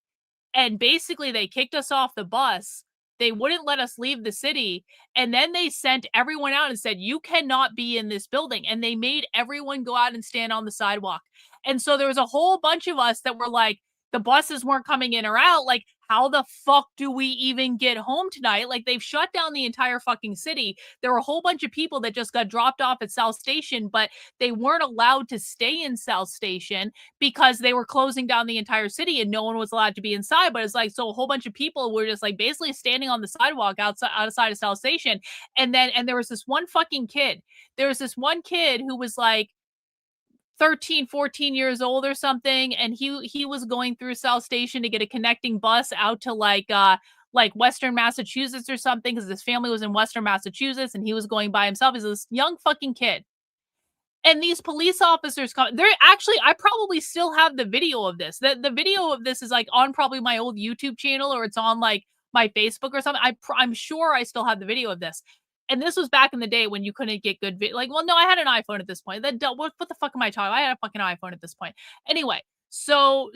and basically they kicked us off the bus. they wouldn't let us leave the city. And then they sent everyone out and said, you cannot be in this building. And they made everyone go out and stand on the sidewalk. And so there was a whole bunch of us that were like, the buses weren't coming in or out. Like, how the fuck do we even get home tonight? Like, they've shut down the entire fucking city. There were a whole bunch of people that just got dropped off at South Station, but they weren't allowed to stay in South Station because they were closing down the entire city and no one was allowed to be inside. But it's like, so a whole bunch of people were just like basically standing on the sidewalk outside of South Station. And there was this one fucking kid. There was this one kid who was like 13, 14 years old or something, and he was going through South Station to get a connecting bus out to like Western Massachusetts or something, because his family was in Western Massachusetts and he was going by himself. He's this young fucking kid. And these police officers come. They're actually, I probably still have the video of this. The video of this is like on probably my old YouTube channel, or it's on like my Facebook or something. I'm sure I still have the video of this. And this was back in the day when you couldn't get good video. Like, well, no, I had an iPhone at this point. What the fuck am I talking about? I had a fucking iPhone at this point. Anyway, so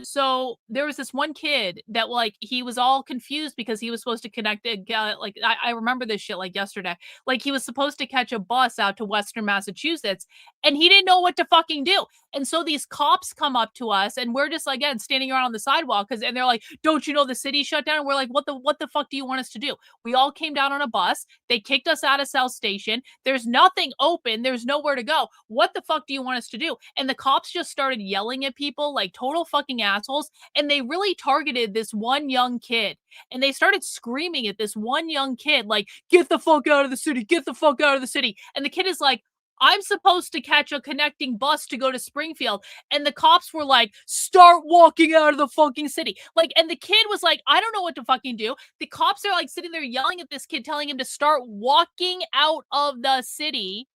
there was this one kid that like he was all confused because he was supposed to connect I remember this shit like yesterday. Like, he was supposed to catch a bus out to Western Massachusetts and he didn't know what to fucking do. And so these cops come up to us and we're just like, again, standing around on the sidewalk and they're like, don't you know the city shut down? And we're like, what the fuck do you want us to do? We all came down on a bus. They kicked us out of South Station. There's nothing open. There's nowhere to go. What the fuck do you want us to do? And the cops just started yelling at people like total fucking assholes. And they really targeted this one young kid. And they started screaming at this one young kid, like, get the fuck out of the city. Get the fuck out of the city. And the kid is like, I'm supposed to catch a connecting bus to go to Springfield. And the cops were like, start walking out of the fucking city. Like, and the kid was like, I don't know what to fucking do. The cops are like sitting there yelling at this kid, telling him to start walking out of the city.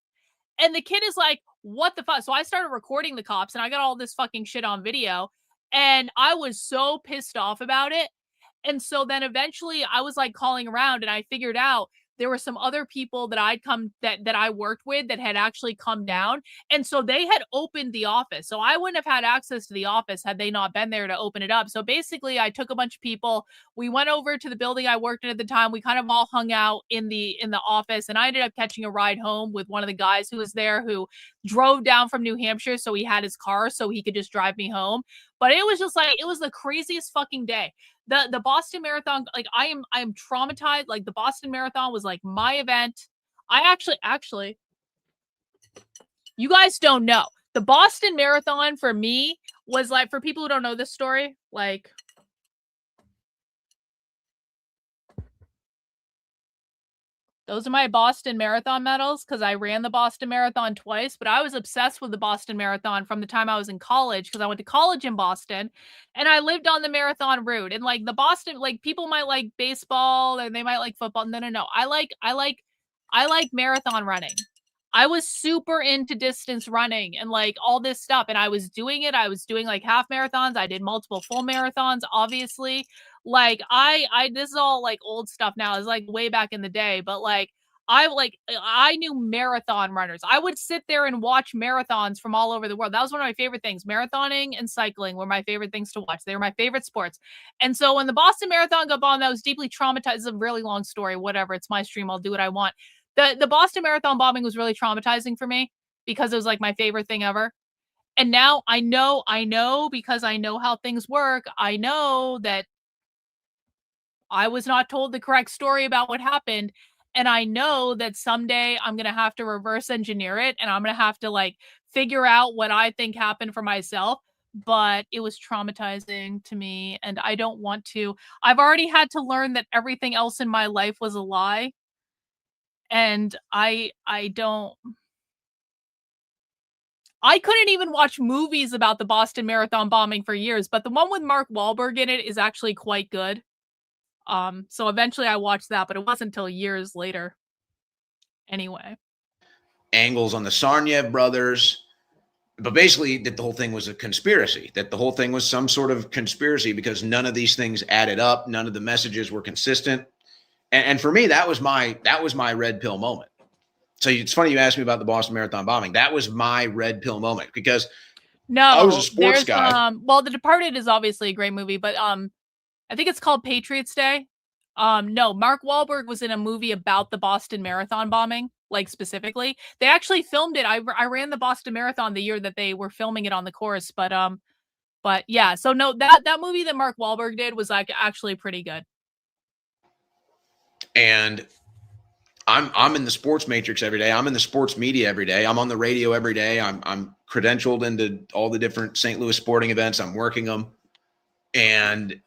And the kid is like, what the fuck? So I started recording the cops and I got all this fucking shit on video. And I was so pissed off about it. And so then eventually I was like calling around and I figured out there were some other people that that I worked with that had actually come down. And so they had opened the office. So I wouldn't have had access to the office had they not been there to open it up. So basically I took a bunch of people. We went over to the building I worked in at the time. We kind of all hung out in the office, and I ended up catching a ride home with one of the guys who was there, who drove down from New Hampshire. So he had his car so he could just drive me home. But it was just like, it was the craziest fucking day. The Boston Marathon, like I am traumatized. Like the Boston Marathon was like my event. I actually, you guys don't know. The Boston Marathon for me was like, for people who don't know this story, like, those are my Boston Marathon medals because I ran the Boston Marathon twice, but I was obsessed with the Boston Marathon from the time I was in college because I went to college in Boston and I lived on the marathon route. And like the Boston, like people might like baseball or they might like football. No. I like marathon running. I was super into distance running and like all this stuff. And I was doing it. I was doing like half marathons. I did multiple full marathons, obviously. Like this is all like old stuff now. It's like way back in the day, but like I knew marathon runners. I would sit there and watch marathons from all over the world. That was one of my favorite things. Marathoning and cycling were my favorite things to watch. They were my favorite sports. And so when the Boston Marathon got bombed, I was deeply traumatized. It's a really long story. Whatever. It's my stream. I'll do what I want. The Boston Marathon bombing was really traumatizing for me because it was like my favorite thing ever. And now I know because I know how things work. I know that I was not told the correct story about what happened. And I know that someday I'm going to have to reverse engineer it and I'm going to have to like figure out what I think happened for myself. But it was traumatizing to me and I don't want to. I've already had to learn that everything else in my life was a lie. And I couldn't even watch movies about the Boston Marathon bombing for years, but the one with Mark Wahlberg in it is actually quite good. So eventually I watched that, but it wasn't until years later. Anyway. Angles on the Tsarnaev brothers, but basically that the whole thing was a conspiracy, that the whole thing was some sort of conspiracy because none of these things added up. None of the messages were consistent. And for me, that was my red pill moment. So it's funny you asked me about the Boston Marathon bombing. That was my red pill moment because I was a sports guy. Well, The Departed is obviously a great movie, but I think it's called Patriots Day. No, Mark Wahlberg was in a movie about the Boston Marathon bombing, like specifically. They actually filmed it. I ran the Boston Marathon the year that they were filming it on the course, but yeah. So no, that movie that Mark Wahlberg did was like actually pretty good. And I'm in the sports matrix every day. I'm in the sports media every day. I'm on the radio every day. I'm credentialed into all the different St. Louis sporting events. I'm working them. And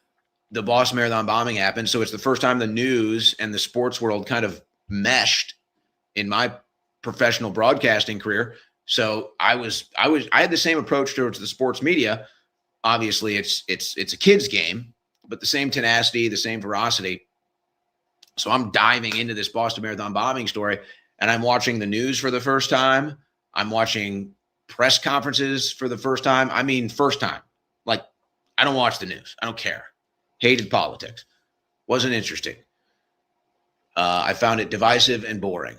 the Boston Marathon bombing happened. So it's the first time the news and the sports world kind of meshed in my professional broadcasting career. So I had the same approach towards the sports media. Obviously it's a kid's game, but the same tenacity, the same ferocity. So I'm diving into this Boston Marathon bombing story, and I'm watching the news for the first time. I'm watching press conferences for the first time. I mean, first time. Like, I don't watch the news. I don't care. Hated politics. Wasn't interesting. I found it divisive and boring.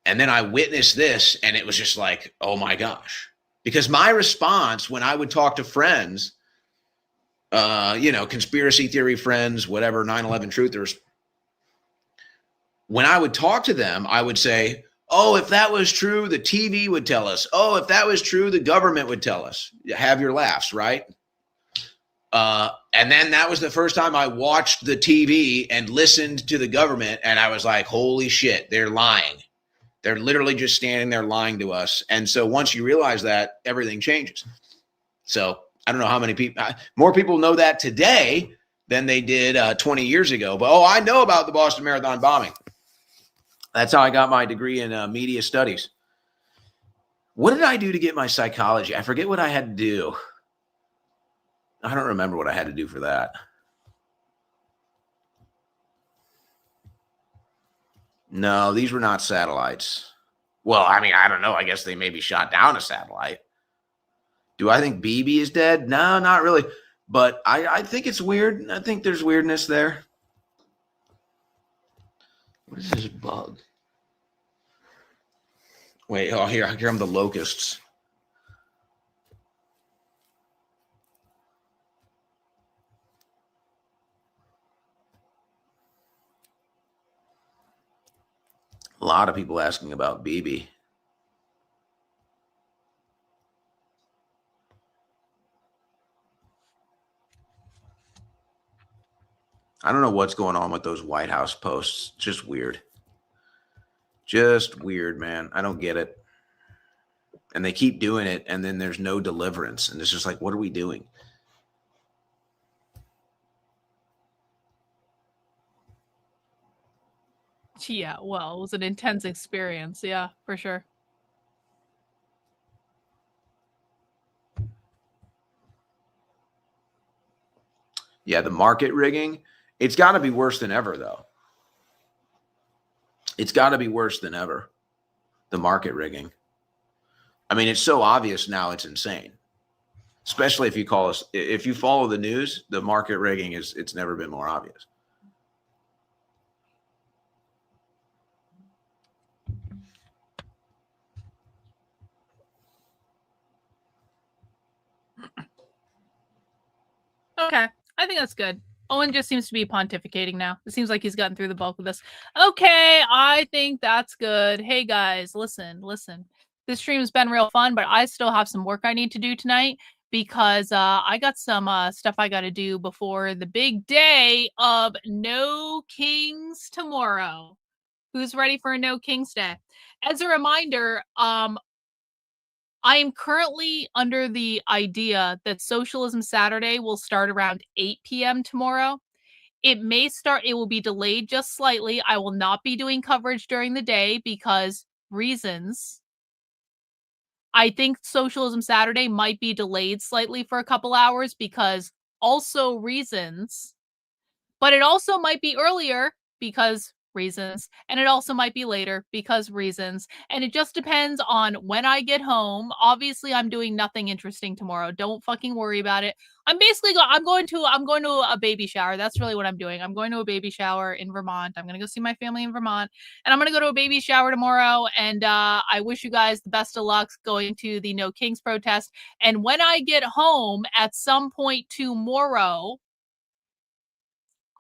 And then I witnessed this, and it was just like, oh my gosh. Because my response when I would talk to friends, conspiracy theory friends, whatever, 9/11 truthers, when I would talk to them, I would say, oh, if that was true, the TV would tell us. Oh, if that was true, the government would tell us. Have your laughs, right? And then that was the first time I watched the TV and listened to the government, and I was like, holy shit, they're lying. They're literally just standing there lying to us. And so once you realize that, everything changes. So I don't know how many people, more people know that today than they did 20 years ago. But, I know about the Boston Marathon bombing. That's how I got my degree in media studies. What did I do to get my psychology? I forget what I had to do. I don't remember what I had to do for that. No, these were not satellites. Well, I mean, I don't know. I guess they maybe shot down a satellite. Do I think BB is dead? No, not really. But I think it's weird. I think there's weirdness there. What is this bug? Wait, here come the locusts. A lot of people asking about BB. I don't know what's going on with those White House posts. Just weird. Just weird, man. I don't get it. And they keep doing it, and then there's no deliverance. And it's just like, what are we doing? Yeah, well, it was an intense experience. Yeah, for sure. Yeah, the market rigging, it's got to be worse than ever, though. It's got to be worse than ever, the market rigging. I mean, it's so obvious now, it's insane. Especially if you follow the news, the market rigging it's never been more obvious. Okay, I think that's good. Owen just seems to be pontificating now. It seems like he's gotten through the bulk of this. Okay, I think that's good. Hey guys, listen. This stream has been real fun, but I still have some work I need to do tonight because I got some stuff I got to do before the big day of No Kings tomorrow. Who's ready for a No Kings Day? As a reminder, I am currently under the idea that Socialism Saturday will start around 8 p.m. tomorrow. It will be delayed just slightly. I will not be doing coverage during the day because reasons. I think Socialism Saturday might be delayed slightly for a couple hours because also reasons. But it also might be earlier because reasons. And it also might be later because reasons. And it just depends on when I get home. Obviously, I'm doing nothing interesting tomorrow. Don't fucking worry about it. I'm going to a baby shower. That's really what I'm doing. I'm going to a baby shower in Vermont. I'm going to go see my family in Vermont. And I'm going to go to a baby shower tomorrow. And I wish you guys the best of luck going to the No Kings protest. And when I get home at some point tomorrow,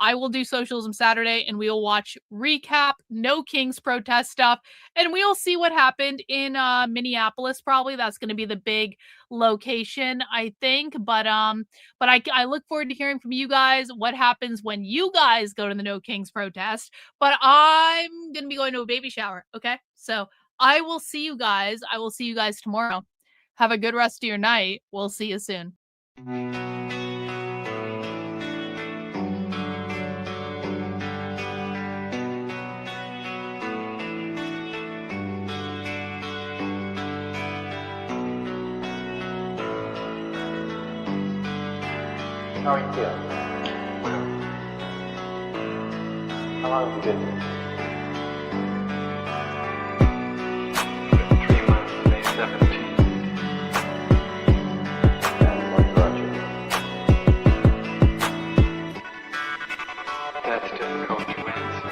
I will do Socialism Saturday, and we will watch recap No Kings protest stuff, and we'll see what happened in Minneapolis. Probably that's going to be the big location, I think. But I look forward to hearing from you guys what happens when you guys go to the No Kings protest. But I'm going to be going to a baby shower. Okay, so I will see you guys. I will see you guys tomorrow. Have a good rest of your night. We'll see you soon. How are you feeling? How long have you been here? 3 months, May 17th. And what brought you here? That's difficult to answer.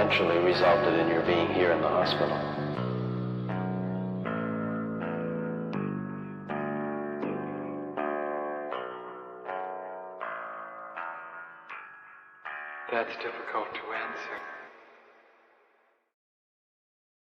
eventually resulted in your being here in the hospital. That's difficult to answer.